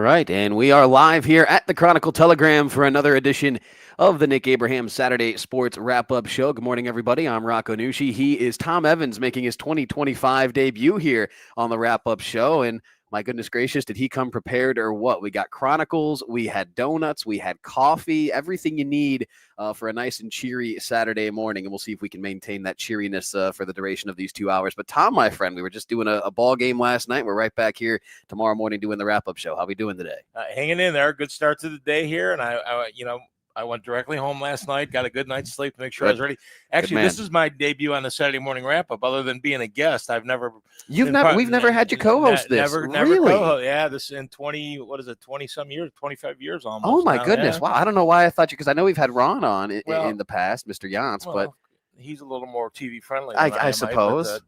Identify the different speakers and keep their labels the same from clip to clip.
Speaker 1: right, and we are live here at the Chronicle Telegram for another edition of the Nick Abraham Saturday Sports Wrap-Up Show. Good morning, everybody. I'm Rocco Nuosci. He is Tom Evans making his 2025 debut here on the Wrap-Up Show, and my goodness gracious, did he come prepared or what? We got Chronicles, we had donuts, we had coffee, everything you need for a nice and cheery Saturday morning, and we'll see if we can maintain that cheeriness for the duration of these 2 hours. But Tom, my friend, we were just doing a ball game last night. We're right back here tomorrow morning doing the wrap-up show. How are we doing today?
Speaker 2: Hanging in there. Good start to the day here, and I went directly home last night, got a good night's sleep to make sure I was ready. Actually, this is my debut on the Saturday morning wrap-up. Other than being a guest, we've never had you co-host this.
Speaker 1: Never
Speaker 2: co-host. Yeah, this in 20-some years, 25 years almost.
Speaker 1: Oh my goodness! Yeah. Wow, I don't know why I thought you, because I know we've had Ron on in the past, Mr. Jans, but
Speaker 2: he's a little more TV friendly.
Speaker 1: I suppose.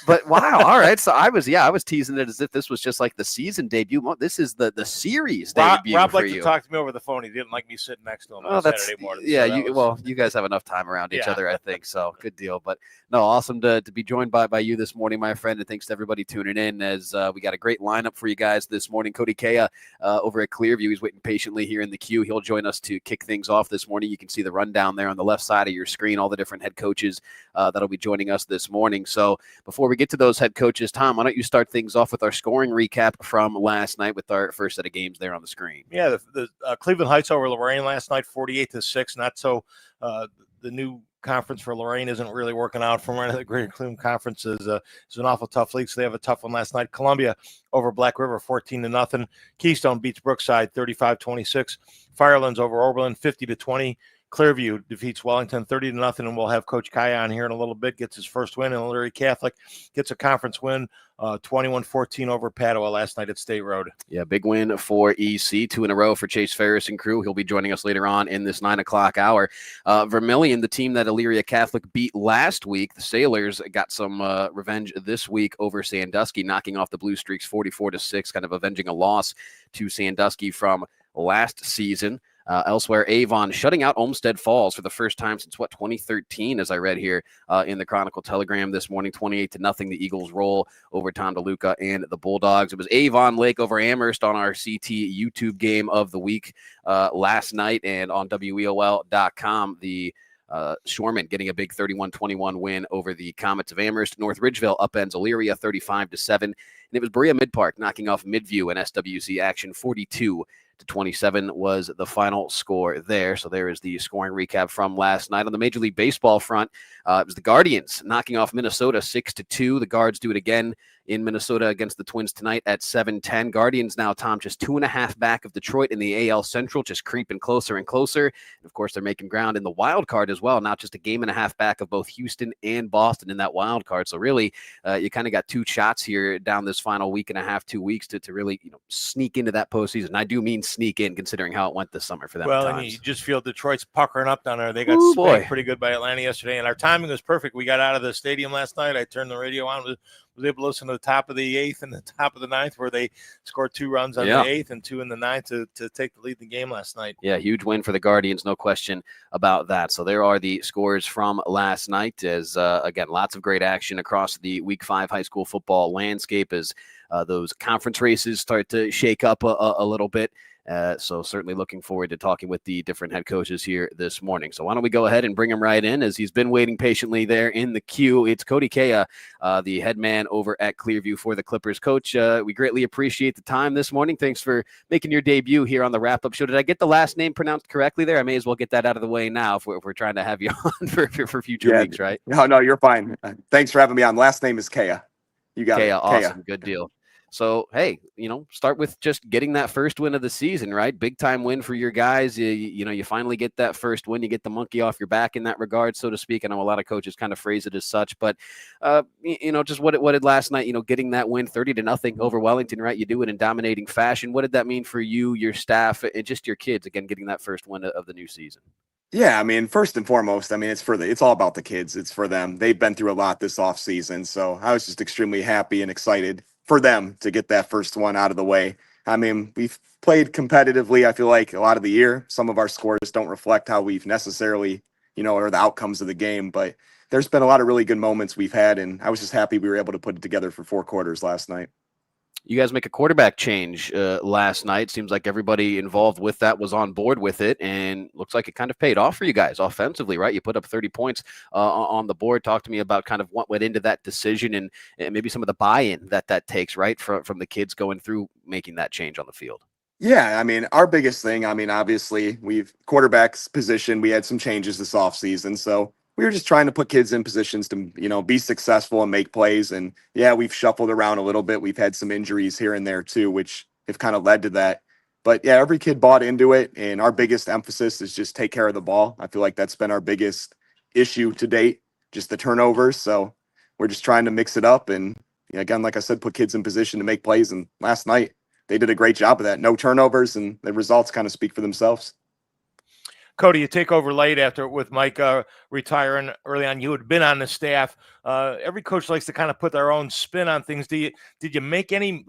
Speaker 1: But wow, all right. So I was teasing it as if this was just like the season debut. This is the series debut.
Speaker 2: Rob
Speaker 1: for
Speaker 2: liked
Speaker 1: you.
Speaker 2: to talk to me over the phone. He didn't like me sitting next to him on Saturday morning.
Speaker 1: Yeah, you guys have enough time around each other, I think. So good deal. But no, awesome to be joined by you this morning, my friend. And thanks to everybody tuning in as we got a great lineup for you guys this morning. Cody Kea over at Clearview. He's waiting patiently here in the queue. He'll join us to kick things off this morning. You can see the rundown there on the left side of your screen, all the different head coaches that'll be joining us this morning. So before we get to those head coaches, Tom, why don't you start things off with our scoring recap from last night with our first set of games there on the screen?
Speaker 2: Yeah, the Cleveland Heights over Lorain last night, 48-6. Not so the new conference for Lorain isn't really working out from the Greater Cleveland Conference is an awful tough league, so they have a tough one last night. Columbia over Black River, 14-0. Keystone beats Brookside, 35-26. Firelands over Oberlin, 50-20. Clearview defeats Wellington 30-0, and we'll have Coach Kai on here in a little bit. Gets his first win, and Elyria Catholic gets a conference win, 21-14 over Padua last night at State Road.
Speaker 1: Yeah, big win for EC, 2 in a row for Chase Ferris and crew. He'll be joining us later on in this 9 o'clock hour. Vermilion, the team that Elyria Catholic beat last week, the Sailors got some revenge this week over Sandusky, knocking off the Blue Streaks 44-6, kind of avenging a loss to Sandusky from last season. Elsewhere, Avon shutting out Olmsted Falls for the first time since 2013, as I read here in the Chronicle Telegram this morning. 28-0, the Eagles roll over Tom DeLuca and the Bulldogs. It was Avon Lake over Amherst on our CT YouTube game of the week last night, and on WEOL.com, the Shoreman getting a big 31-21 win over the Comets of Amherst. North Ridgeville upends Elyria 35-7, and it was Berea Midpark knocking off Midview in SWC action 42-27 was the final score there. So there is the scoring recap from last night. On the Major League Baseball front, it was the Guardians knocking off Minnesota 6-2. The Guards do it again in Minnesota against the Twins tonight at 7-10. Guardians now, Tom, just 2.5 back of Detroit in the AL Central, just creeping closer and closer. And of course, they're making ground in the wild card as well, not just a 1.5 back of both Houston and Boston in that wild card. So really, you kind of got 2 shots here down this final week and a half, 2 weeks to really sneak into that postseason. I do mean sneak in, considering how it went this summer for them.
Speaker 2: Well, and you just feel Detroit's puckering up down there. They got spanked pretty good by Atlanta yesterday, and our timing was perfect. We got out of the stadium last night. I turned the radio on, was able to listen to the top of the 8th and the top of the 9th, where they scored 2 runs on the 8th and 2 in the 9th to take the lead in the game last night.
Speaker 1: Yeah, huge win for the Guardians, no question about that. So there are the scores from last night, as again, lots of great action across the Week 5 high school football landscape as those conference races start to shake up a little bit. So certainly looking forward to talking with the different head coaches here this morning. So why don't we go ahead and bring him right in, as he's been waiting patiently there in the queue. It's Cody Kea, the head man over at Clearview for the Clippers. Coach, we greatly appreciate the time this morning. Thanks for making your debut here on the wrap-up show. Did I get the last name pronounced correctly there? I may as well get that out of the way now if we're trying to have you on for future weeks, right?
Speaker 3: No, you're fine. Thanks for having me on. Last name is Kea. You got
Speaker 1: Kea,
Speaker 3: it.
Speaker 1: awesome. Good deal. So, hey, start with just getting that first win of the season, right? Big time win for your guys. You finally get that first win. You get the monkey off your back in that regard, so to speak. I know a lot of coaches kind of phrase it as such, but, just what did last night, getting that win 30-0 over Wellington, right? You do it in dominating fashion. What did that mean for you, your staff, and just your kids, again, getting that first win of the new season?
Speaker 3: Yeah, first and foremost, it's all about the kids. It's for them. They've been through a lot this offseason, so I was just extremely happy and excited for them to get that first one out of the way. We've played competitively, I feel like, a lot of the year. Some of our scores don't reflect how we've necessarily, or the outcomes of the game, but there's been a lot of really good moments we've had, and I was just happy we were able to put it together for 4 quarters last night.
Speaker 1: You guys make a quarterback change last night. Seems like everybody involved with that was on board with it, and looks like it kind of paid off for you guys offensively, right? You put up 30 points on the board. Talk to me about kind of what went into that decision and maybe some of the buy-in that takes, right, from the kids going through making that change on the field.
Speaker 3: Yeah, I mean, our biggest thing, I mean, obviously, we've quarterback's position, we had some changes this offseason. So we were just trying to put kids in positions to, be successful and make plays. And yeah, we've shuffled around a little bit. We've had some injuries here and there too, which have kind of led to that. But yeah, every kid bought into it. And our biggest emphasis is just take care of the ball. I feel like that's been our biggest issue to date, just the turnovers. So we're just trying to mix it up. And again, like I said, put kids in position to make plays. And last night, they did a great job of that. No turnovers, and the results kind of speak for themselves.
Speaker 2: Cody, you take over late after with Mike retiring early on. You had been on the staff. Every coach likes to kind of put their own spin on things. Did you make any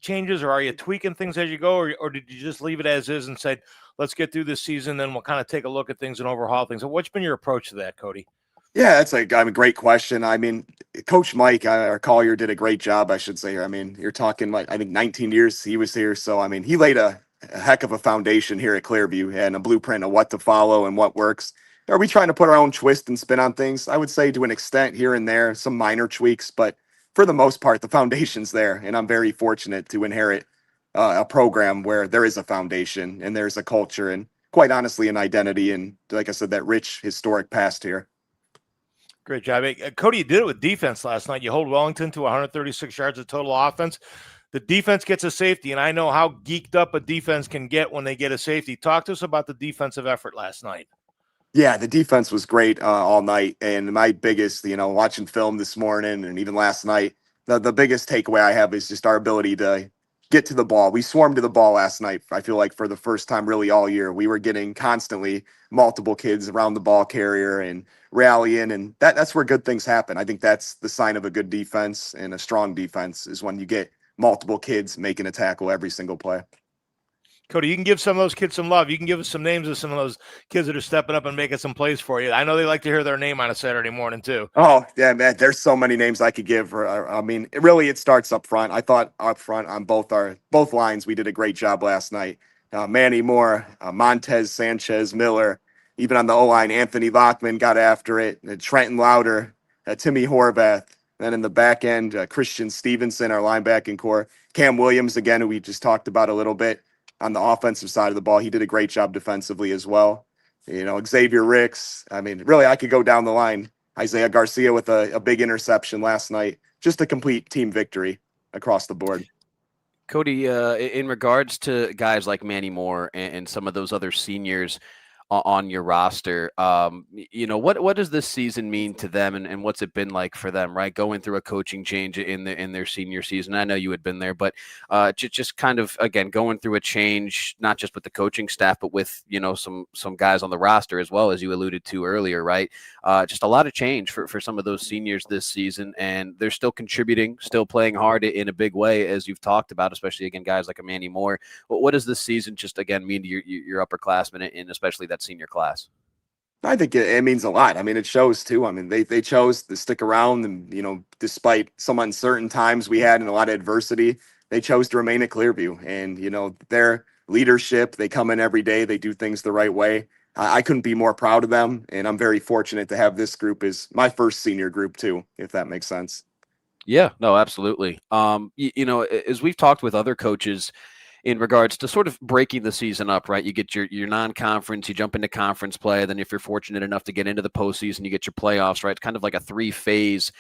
Speaker 2: changes, or are you tweaking things as you go, or did you just leave it as is and said, let's get through this season, then we'll kind of take a look at things and overhaul things? So what's been your approach to that, Cody?
Speaker 3: Yeah, that's a great question. I mean, Coach Mike, our Collier, did a great job, I should say. I mean, you're talking I think 19 years he was here. So, I mean, he laid a heck of a foundation here at Clearview and a blueprint of what to follow and what works. Are we trying to put our own twist and spin on things? I would say to an extent here and there, some minor tweaks, but for the most part, the foundation's there. And I'm very fortunate to inherit a program where there is a foundation and there's a culture and, quite honestly, an identity. And like I said, that rich historic past here.
Speaker 2: Great job. Cody, you did it with defense last night. You hold Wellington to 136 yards of total offense. The defense gets a safety, and I know how geeked up a defense can get when they get a safety. Talk to us about the defensive effort last night.
Speaker 3: Yeah, the defense was great all night. And my biggest, watching film this morning and even last night, the biggest takeaway I have is just our ability to get to the ball. We swarmed to the ball last night. I feel like for the first time really all year, we were getting constantly multiple kids around the ball carrier and rallying, and that's where good things happen. I think that's the sign of a good defense and a strong defense is when you get multiple kids making a tackle every single play.
Speaker 2: Cody, you can give some of those kids some love. You can give us some names of some of those kids that are stepping up and making some plays for you. I know they like to hear their name on a Saturday morning too.
Speaker 3: Oh, yeah, man. There's so many names I could give. I mean, it starts up front. I thought up front on both lines, we did a great job last night. Manny Moore, Montez Sanchez Miller, even on the O-line, Anthony Lockman got after it. Trenton Lauder, Timmy Horvath. Then in the back end, Christian Stevenson, our linebacking core. Cam Williams, again, who we just talked about a little bit. On the offensive side of the ball, he did a great job defensively as well. Xavier Ricks. I mean, really, I could go down the line. Isaiah Garcia with a big interception last night. Just a complete team victory across the board.
Speaker 1: Cody, in regards to guys like Manny Moore and some of those other seniors on your roster, what does this season mean to them, and what's it been like for them, right? Going through a coaching change in their senior season. I know you had been there, but just kind of, again, going through a change, not just with the coaching staff, but with, some guys on the roster as well, as you alluded to earlier, right? Just a lot of change for some of those seniors this season, and they're still contributing, still playing hard in a big way, as you've talked about, especially, again, guys like a Manny Moore. What does this season just, again, mean to your upperclassmen, and especially that senior class?
Speaker 3: I think it means a lot. I mean, it shows too. I mean, they chose to stick around, and despite some uncertain times we had and a lot of adversity, they chose to remain at Clearview. And their leadership, they come in every day, they do things the right way. I couldn't be more proud of them, and I'm very fortunate to have this group as my first senior group too, if that makes sense.
Speaker 1: Yeah, no, absolutely. As we've talked with other coaches in regards to sort of breaking the season up, right? You get your non-conference, you jump into conference play, then if you're fortunate enough to get into the postseason, you get your playoffs, right? It's kind of like a 3-phase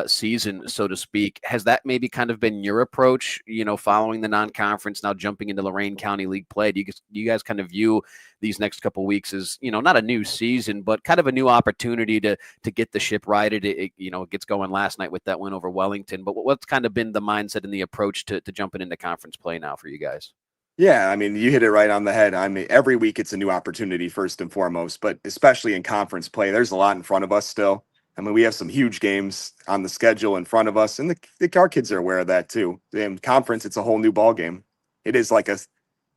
Speaker 1: season, so to speak. Has that maybe kind of been your approach, following the non-conference, now jumping into Lorain County League play? Do you guys kind of view these next couple of weeks as, not a new season, but kind of a new opportunity to get the ship righted? It gets going last night with that win over Wellington, but what's kind of been the mindset and the approach to jumping into conference play now for you guys?
Speaker 3: Yeah, I mean, you hit it right on the head. I mean, every week it's a new opportunity first and foremost, but especially in conference play, there's a lot in front of us still. I mean, we have some huge games on the schedule in front of us, and our kids are aware of that too. In conference, it's a whole new ball game. It is like a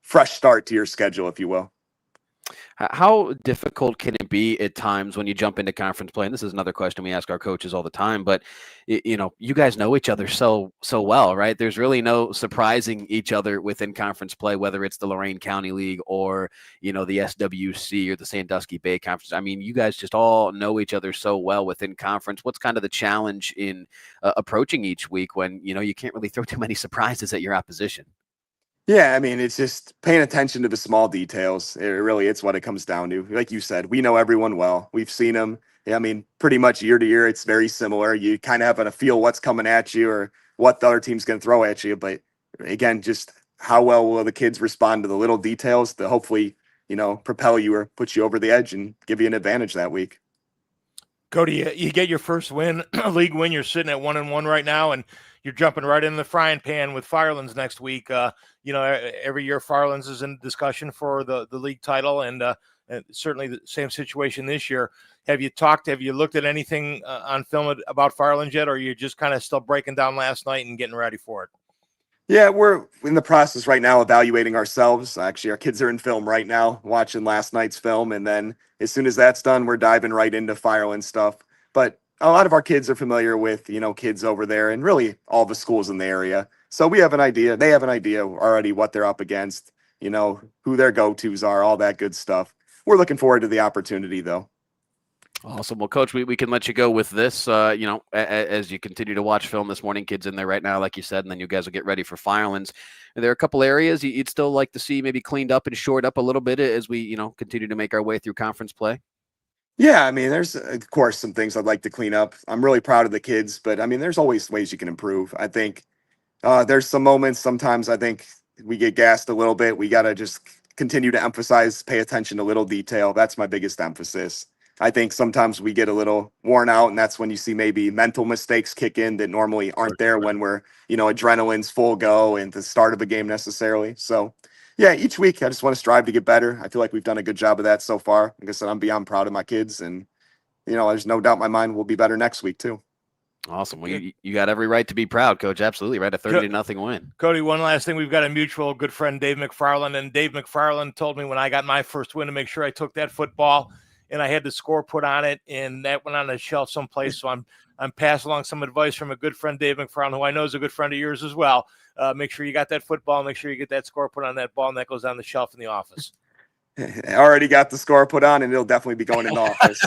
Speaker 3: fresh start to your schedule, if you will.
Speaker 1: How difficult can it be at times when you jump into conference play? And this is another question we ask our coaches all the time, but you guys know each other so well, right? There's really no surprising each other within conference play, whether it's the Lorain County League or, the SWC or the Sandusky Bay Conference. I mean, you guys just all know each other so well within conference. What's kind of the challenge in approaching each week when, you can't really throw too many surprises at your opposition?
Speaker 3: Yeah, I mean, it's just paying attention to the small details. It's what it comes down to. Like you said, we know everyone well. We've seen them. Yeah, I mean, pretty much year to year, it's very similar. You kind of have a feel what's coming at you or what the other team's going to throw at you. But again, just how well will the kids respond to the little details to hopefully, propel you or put you over the edge and give you an advantage that week.
Speaker 2: Cody, you get your first win, league win. You're sitting at 1-1 right now, and you're jumping right in the frying pan with Firelands next week. Every year Firelands is in discussion for the league title, and certainly the same situation this year. Have you looked at anything on film about Firelands yet, or are you just kind of still breaking down last night and getting ready for it?
Speaker 3: Yeah, we're in the process right now evaluating ourselves. Actually, our kids are in film right now, watching last night's film. And then as soon as that's done, we're diving right into Fireland stuff. But a lot of our kids are familiar with, kids over there and really all the schools in the area. So we have an idea. They have an idea already what they're up against, who their go-tos are, all that good stuff. We're looking forward to the opportunity, though.
Speaker 1: Awesome. Well, Coach, we can let you go with this, as you continue to watch film this morning. Kids in there right now, like you said, and then you guys will get ready for Firelands. Are there a couple areas you'd still like to see maybe cleaned up and shored up a little bit as we, continue to make our way through conference play?
Speaker 3: Yeah, I mean, there's, of course, some things I'd like to clean up. I'm really proud of the kids, but I mean, there's always ways you can improve. I think there's some moments, sometimes I think we get gassed a little bit. We got to just continue to emphasize, pay attention to little detail. That's my biggest emphasis. I think sometimes we get a little worn out, and that's when you see maybe mental mistakes kick in that normally aren't there when we're, adrenaline's full go and the start of a game necessarily. So, yeah, each week I just want to strive to get better. I feel like we've done a good job of that so far. Like I said, I'm beyond proud of my kids, and, there's no doubt in my mind we'll be better next week too.
Speaker 1: Awesome. Well, you got every right to be proud, Coach. Absolutely right. A 30-0 win.
Speaker 2: Cody, one last thing. We've got a mutual good friend, Dave McFarland, and Dave McFarland told me when I got my first win to make sure I took that football and I had the score put on it, and that went on a shelf someplace. So I'm passing along some advice from a good friend, Dave McFarland, who I know is a good friend of yours as well. Make sure you got that football. Make sure you get that score put on that ball, and that goes on the shelf in the office.
Speaker 3: I already got the score put on, and it'll definitely be going in the office.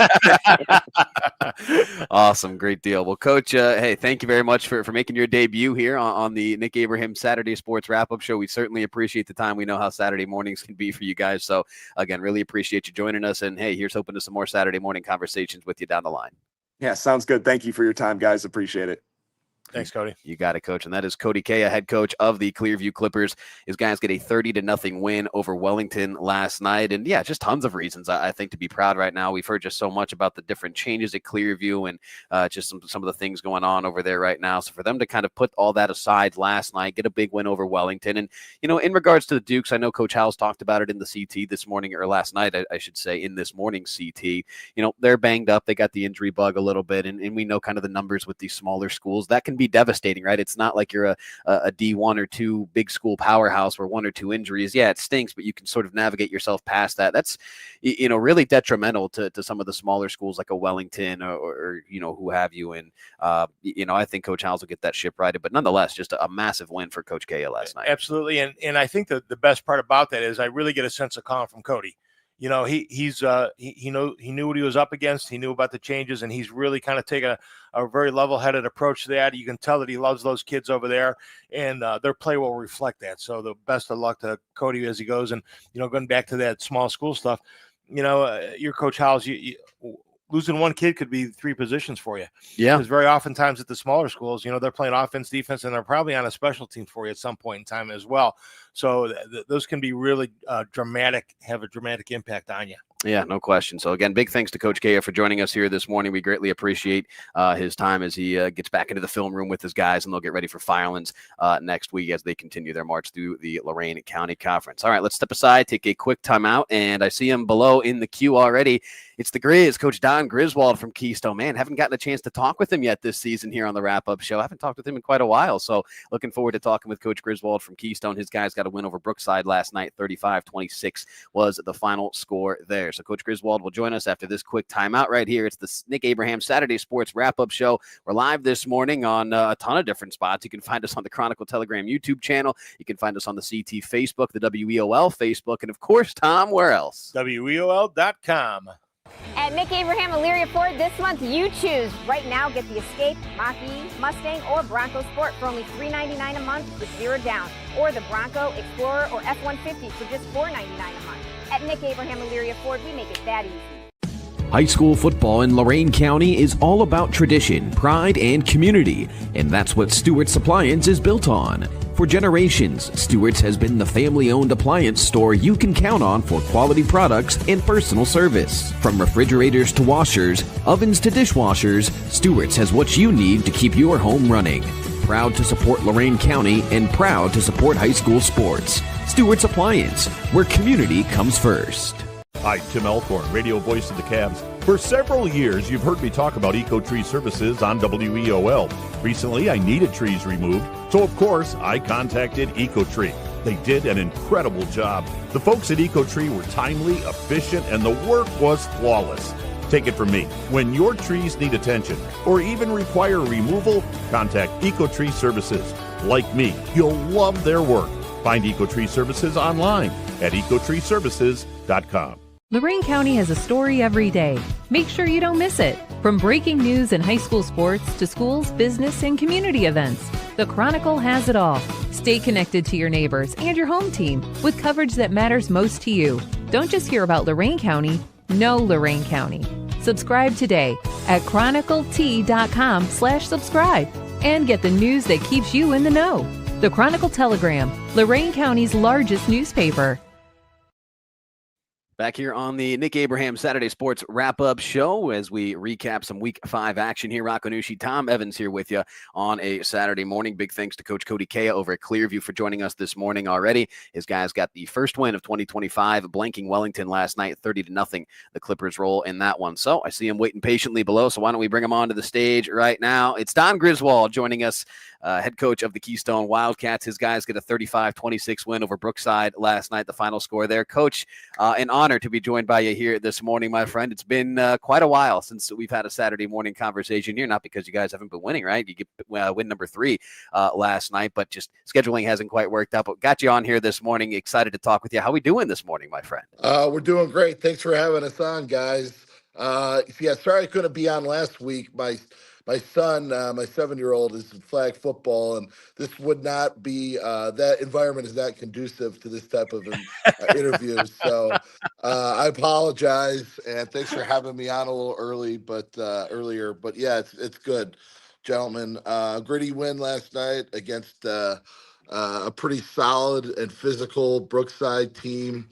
Speaker 1: Awesome. Great deal. Well, Coach, hey, thank you very much for making your debut here on the Nick Abraham Saturday Sports Wrap-Up Show. We certainly appreciate the time. We know how Saturday mornings can be for you guys. So, again, really appreciate you joining us. And, hey, here's hoping to some more Saturday morning conversations with you down the line.
Speaker 3: Yeah, sounds good. Thank you for your time, guys. Appreciate it.
Speaker 2: Thanks, Cody.
Speaker 1: You got it, Coach. And that is Cody Kaya, head coach of the Clearview Clippers. His guys get a 30-0 win over Wellington last night. And yeah, just tons of reasons, I think, to be proud right now. We've heard just so much about the different changes at Clearview and just some of the things going on over there right now. So for them to kind of put all that aside last night, get a big win over Wellington. And, in regards to the Dukes, I know Coach Howell's talked about it in the CT this morning, or last night, I should say, in this morning's CT. They're banged up. They got the injury bug a little bit. And we know kind of the numbers with these smaller schools. That can be devastating, right? It's not like you're a D1 or 2 big school powerhouse where 1 or 2 injuries. Yeah, it stinks, but you can sort of navigate yourself past that. That's, really detrimental to some of the smaller schools like a Wellington or who have you. And, I think Coach Howells will get that ship righted, but nonetheless, just a massive win for Coach Kaya last night.
Speaker 2: Absolutely. And I think that the best part about that is I really get a sense of calm from Cody. He knew what he was up against. He knew about the changes, and he's really kind of taken a very level-headed approach to that. You can tell that he loves those kids over there, and their play will reflect that. So the best of luck to Cody as he goes. And, going back to that small school stuff, your Coach Howells, losing one kid could be 3 positions for you.
Speaker 1: Yeah.
Speaker 2: Because very oftentimes at the smaller schools, they're playing offense, defense, and they're probably on a special team for you at some point in time as well. So those can be really dramatic, have a dramatic impact on you.
Speaker 1: Yeah, no question. So, again, big thanks to Coach Kaya for joining us here this morning. We greatly appreciate his time as he gets back into the film room with his guys, and they'll get ready for Firelands next week as they continue their march through the Lorain County Conference. All right, let's step aside, take a quick timeout, and I see him below in the queue already. It's the Grizz, Coach Don Griswold from Keystone. Man, haven't gotten a chance to talk with him yet this season here on the wrap-up show. I haven't talked with him in quite a while, so looking forward to talking with Coach Griswold from Keystone. His guys got a win over Brookside last night. 35-26 was the final score there. So Coach Griswold will join us after this quick timeout right here. It's the Nick Abraham Saturday Sports Wrap-Up Show. We're live this morning on a ton of different spots. You can find us on the Chronicle Telegram YouTube channel. You can find us on the CT Facebook, the WEOL Facebook, and of course, Tom, where else?
Speaker 2: WEOL.com.
Speaker 4: At Nick Abraham Elyria Ford this month, you choose. Right now, get the Escape, Mach-E, Mustang, or Bronco Sport for only $399 a month with 0 down. Or the Bronco, Explorer, or F-150 for just $499 a month. At Nick Abraham Elyria Ford, we make it that easy.
Speaker 5: High school football in Lorain County is all about tradition, pride, and community, and that's what Stewart's Appliance is built on. For generations, Stewart's has been the family-owned appliance store you can count on for quality products and personal service. From refrigerators to washers, ovens to dishwashers, Stewart's has what you need to keep your home running. Proud to support Lorain County and proud to support high school sports. Stewart's Appliance, where community comes first.
Speaker 6: Hi, Tim Elkhorn, radio voice of the Cavs. For several years, you've heard me talk about Eco-Tree Services on WEOL. Recently, I needed trees removed, so of course, I contacted Eco-Tree. They did an incredible job. The folks at Eco-Tree were timely, efficient, and the work was flawless. Take it from me. When your trees need attention or even require removal, contact Eco-Tree Services. Like me, you'll love their work. Find Eco-Tree Services online at ecotreeservices.com.
Speaker 7: Lorain County has a story every day. Make sure you don't miss it. From breaking news and high school sports to schools, business, and community events, the Chronicle has it all. Stay connected to your neighbors and your home team with coverage that matters most to you. Don't just hear about Lorain County, know Lorain County. Subscribe today at chroniclet.com/subscribe and get the news that keeps you in the know. The Chronicle Telegram, Lorain County's largest newspaper.
Speaker 1: Back here on the Nick Abraham Saturday Sports Wrap-Up Show as we recap some Week 5 action here. Rocco, Nuosci, Tom Evans here with you on a Saturday morning. Big thanks to Coach Cody Kea over at Clearview for joining us this morning already. His guys got the first win of 2025, blanking Wellington last night, 30-0. The Clippers roll in that one. So I see him waiting patiently below, so why don't we bring him onto the stage right now. It's Don Griswold joining us, head coach of the Keystone Wildcats. His guys get a 35-26 win over Brookside last night, the final score there. Coach, an honor to be joined by you here this morning, my friend. It's been quite a while since we've had a Saturday morning conversation here, not because you guys haven't been winning, right? You get win number 3 last night, but just scheduling hasn't quite worked out. But got you on here this morning. Excited to talk with you. How we doing this morning, my friend?
Speaker 8: We're doing great. Thanks for having us on, guys. Yeah, sorry I couldn't be on last week. My son, my 7-year-old, is in flag football, and this would not be that environment is not conducive to this type of interview. So I apologize, and thanks for having me on a little earlier. But yeah, it's good, gentlemen. Gritty win last night against a pretty solid and physical Brookside team.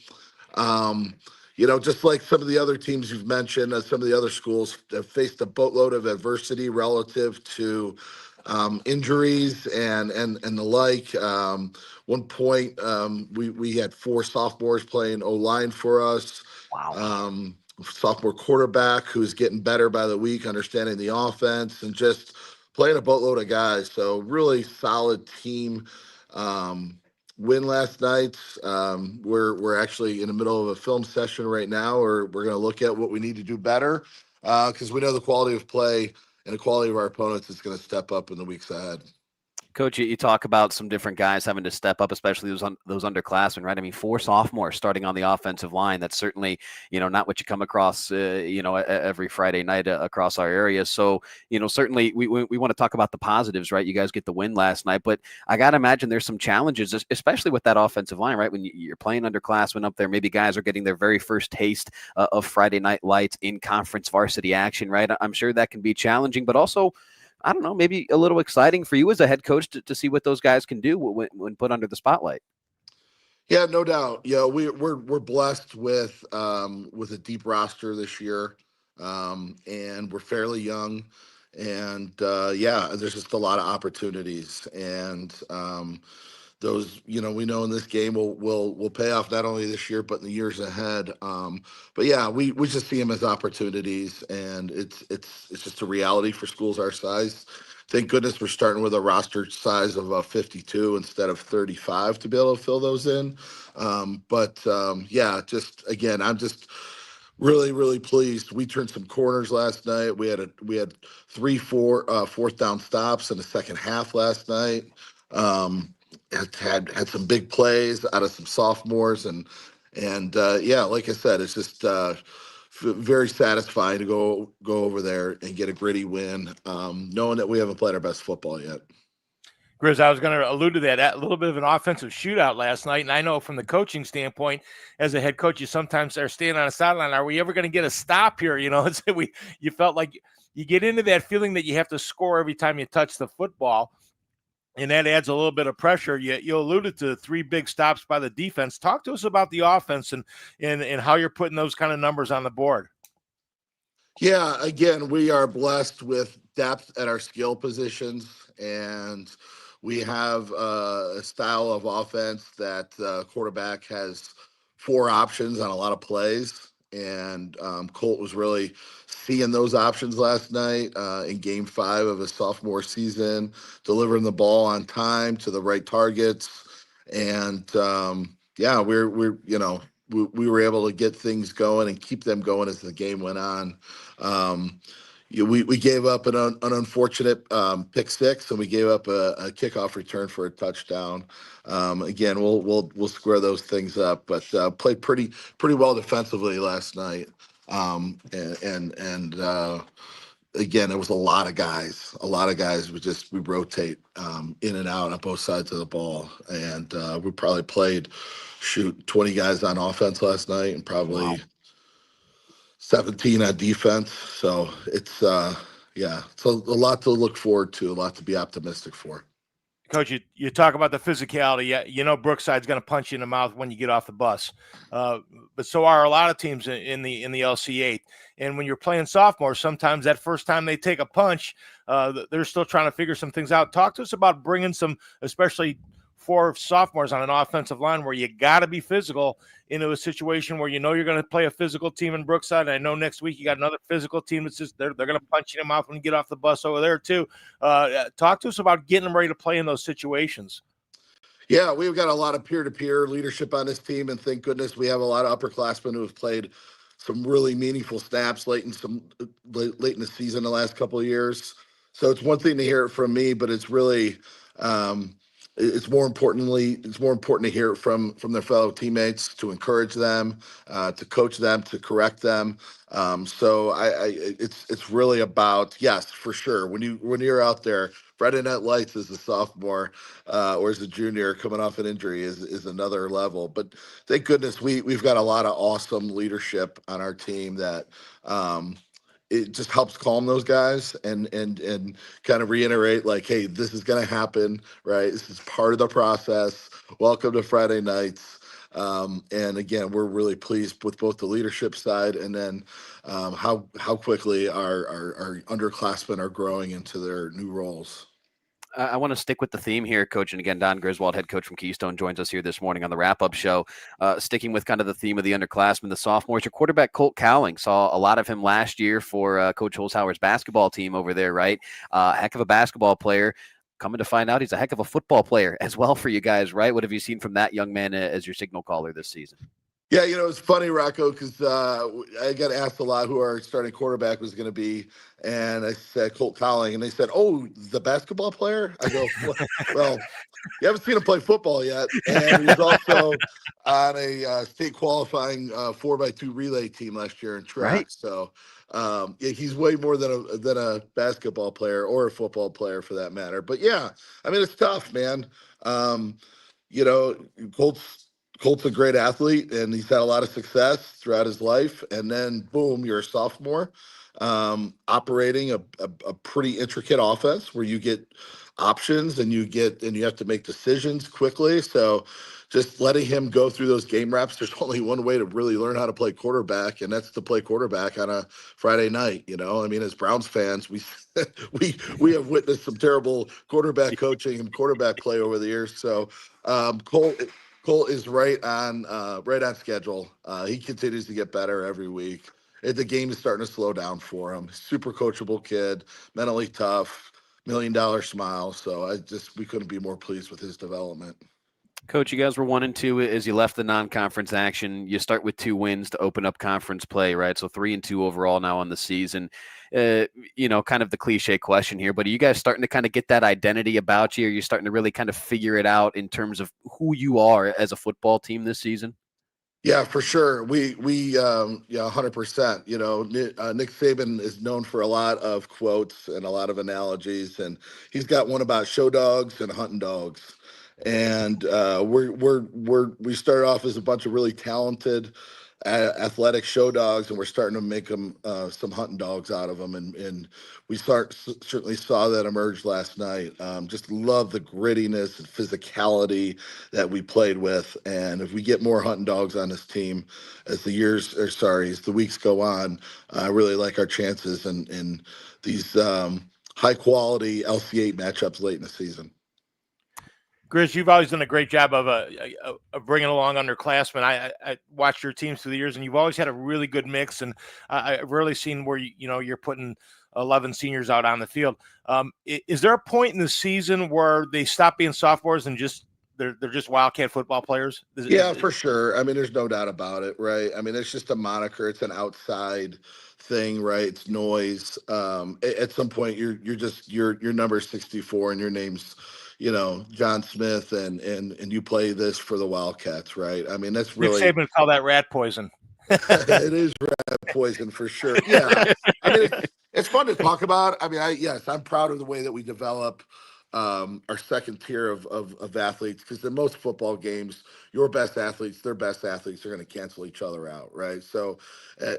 Speaker 8: Just like some of the other teams you've mentioned, some of the other schools have faced a boatload of adversity relative to injuries and the like. One point, we had 4 sophomores playing O-line for us.
Speaker 1: Wow.
Speaker 8: Sophomore quarterback who's getting better by the week, understanding the offense, and just playing a boatload of guys. So really solid team. Win last night. We're actually in the middle of a film session right now, or we're going to look at what we need to do better because we know the quality of play and the quality of our opponents is going to step up in the weeks ahead.
Speaker 1: Coach, you talk about some different guys having to step up, especially those underclassmen, right? I mean, 4 sophomores starting on the offensive line. That's certainly, not what you come across, every Friday night across our area. So, certainly we want to talk about the positives, right? You guys get the win last night, but I got to imagine there's some challenges, especially with that offensive line, right? When you're playing underclassmen up there, maybe guys are getting their very first taste of Friday night lights in conference varsity action, right? I'm sure that can be challenging, but also, I don't know, maybe a little exciting for you as a head coach to see what those guys can do when put under the spotlight.
Speaker 8: Yeah, no doubt. Yeah, we're blessed with a deep roster this year, and we're fairly young, and there's just a lot of opportunities, and those, we know in this game will pay off not only this year but in the years ahead. But yeah, we just see them as opportunities, and it's just a reality for schools our size. Thank goodness we're starting with a roster size of 52 instead of 35 to be able to fill those in. Yeah, just again, I'm just really, really pleased. We turned some corners last night. We had fourth down stops in the second half last night. Had some big plays out of some sophomores, and yeah, like I said, it's just very satisfying to go over there and get a gritty win, knowing that we haven't played our best football yet.
Speaker 2: Grizz, I was going to allude to that, a little bit of an offensive shootout last night. And I know from the coaching standpoint, as a head coach, you sometimes are standing on a sideline. Are we ever going to get a stop here? You felt like you get into that feeling that you have to score every time you touch the football. And that adds a little bit of pressure. You alluded to 3 big stops by the defense. Talk to us about the offense and how you're putting those kind of numbers on the board.
Speaker 8: Yeah, again, we are blessed with depth at our skill positions, and we have a style of offense that quarterback has 4 options on a lot of plays. And Colt was really seeing those options last night in Game 5 of his sophomore season, delivering the ball on time to the right targets, and yeah, we were able to get things going and keep them going as the game went on. We gave up an unfortunate pick 6, and we gave up a kickoff return for a touchdown. Again, we'll square those things up, but played pretty well defensively last night. Again, it was a lot of guys. We rotate in and out on both sides of the ball, and we probably played 20 guys on offense last night, and probably. Wow. 17 on defense. So it's it's a lot to look forward to, a lot to be optimistic for.
Speaker 2: Coach, you talk about the physicality. Brookside's going to punch you in the mouth when you get off the bus, but so are a lot of teams in the LC8. And when you're playing sophomores, sometimes that first time they take a punch, they're still trying to figure some things out. Talk to us about bringing some, especially for sophomores on an offensive line, where you got to be physical, into a situation where you're going to play a physical team in Brookside. And I know next week you got another physical team that's just they're going to punch you in the mouth when you get off the bus over there too. Talk to us about getting them ready to play in those situations.
Speaker 8: Yeah, we've got a lot of peer-to-peer leadership on this team, and thank goodness we have a lot of upperclassmen who have played some really meaningful snaps late in the season the last couple of years. So it's one thing to hear it from me, but it's really it's more important to hear it from their fellow teammates, to encourage them, to coach them, to correct them. So it's really about, yes, for sure. When you're out there, Friday Night Lights as a sophomore or as a junior coming off an injury is another level. But thank goodness we've got a lot of awesome leadership on our team that it just helps calm those guys and kind of reiterate, like, hey, this is going to happen, right? This is part of the process. Welcome to Friday nights. And again, we're really pleased with both the leadership side and then how quickly our underclassmen are growing into their new roles.
Speaker 1: I want to stick with the theme here, Coach. And again, Don Griswold, head coach from Keystone, joins us here this morning on the wrap-up show. Sticking with kind of the theme of the underclassmen, the sophomores, your quarterback, Colt Cowling, saw a lot of him last year for Coach Holzhauer's basketball team over there, right? Heck of a basketball player. Coming to find out he's a heck of a football player as well for you guys, right? What have you seen from that young man as your signal caller this season?
Speaker 8: Yeah, it's funny, Rocco, because I got asked a lot who our starting quarterback was going to be, and I said Colt Cowling, and they said, "Oh, the basketball player?" I go, "Well, you haven't seen him play football yet," and he was also on a state qualifying 4x2 relay team last year in track. Right. So yeah, he's way more than a basketball player or a football player for that matter. But yeah, I mean, it's tough, man. Colt's a great athlete, and he's had a lot of success throughout his life. And then, boom, you're a sophomore, operating a pretty intricate offense where you get options and you have to make decisions quickly. So just letting him go through those game reps, there's only one way to really learn how to play quarterback, and that's to play quarterback on a Friday night. I mean, as Browns fans, we have witnessed some terrible quarterback coaching and quarterback play over the years. So Cole is right on schedule. He continues to get better every week. The game is starting to slow down for him. Super coachable kid, mentally tough, $1 million smile. So we couldn't be more pleased with his development.
Speaker 1: Coach, you guys were 1-2 as you left the non-conference action. You start with 2 wins to open up conference play, right? So 3-2 overall now on the season. Kind of the cliche question here, but are you guys starting to kind of get that identity about you? Are you starting to really kind of figure it out in terms of who you are as a football team this season?
Speaker 8: Yeah, for sure. We 100%. Nick Saban is known for a lot of quotes and a lot of analogies, and he's got one about show dogs and hunting dogs. And we started off as a bunch of really talented, athletic show dogs, and we're starting to make them some hunting dogs out of them. And we certainly saw that emerge last night. Just love the grittiness and physicality that we played with. And if we get more hunting dogs on this team as the weeks go on, I really like our chances in these high quality LC8 matchups late in the season.
Speaker 2: Grizz, you've always done a great job of bringing along underclassmen. I watched your teams through the years, and you've always had a really good mix. And I've really seen where you're putting 11 seniors out on the field. Is there a point in the season where they stop being sophomores and they're just Wildcat football players?
Speaker 8: For sure. I mean, there's no doubt about it, right? I mean, it's just a moniker. It's an outside thing, right? It's noise. At some point, your number 64 and your name's John Smith, and you play this for the Wildcats, right? I mean, that's really
Speaker 2: Nick Saban would call that rat poison.
Speaker 8: It is rat poison for sure. Yeah, I mean, it's fun to talk about. I mean, I'm proud of the way that we develop our second tier of athletes, because in most football games, your best athletes, their best athletes are going to cancel each other out, right? So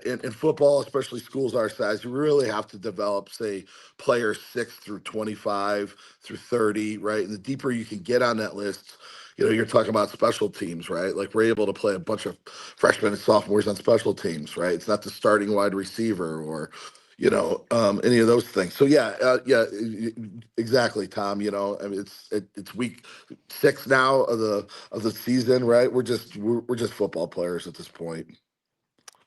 Speaker 8: in football, especially schools our size, you really have to develop, say, players 6 through 25 through 30, right? And the deeper you can get on that list, you're talking about special teams, right? Like, we're able to play a bunch of freshmen and sophomores on special teams, right? It's not the starting wide receiver or any of those things. So exactly, Tom. I mean, it's week 6 now of the season, right? We're just football players at this point.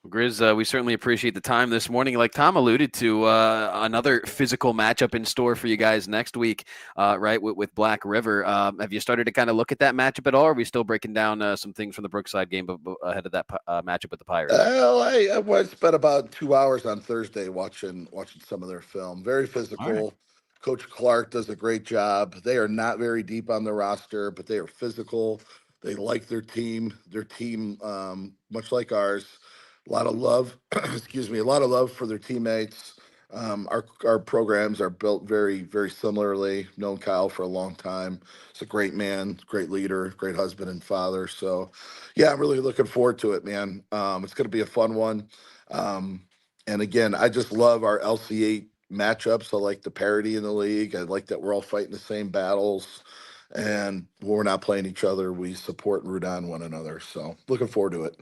Speaker 1: Grizz, we certainly appreciate the time this morning. Like Tom alluded to, another physical matchup in store for you guys next week, right, with Black River. Have you started to kind of look at that matchup at all, or are we still breaking down some things from the Brookside game ahead of that matchup with the Pirates?
Speaker 8: Well, I spent about 2 hours on Thursday watching some of their film. Very physical. Right. Coach Clark does a great job. They are not very deep on the roster, but they are physical. They like their team. Their team, much like ours, a lot of love, a lot of love for their teammates. Our programs are built very, very similarly. Known Kyle for a long time. He's a great man, great leader, great husband and father. So, yeah, I'm really looking forward to it, man. It's going to be a fun one. And again, I just love our LC8 matchups. I like the parity in the league. I like that we're all fighting the same battles. And when we're not playing each other, we support and root on one another. So, looking forward to it.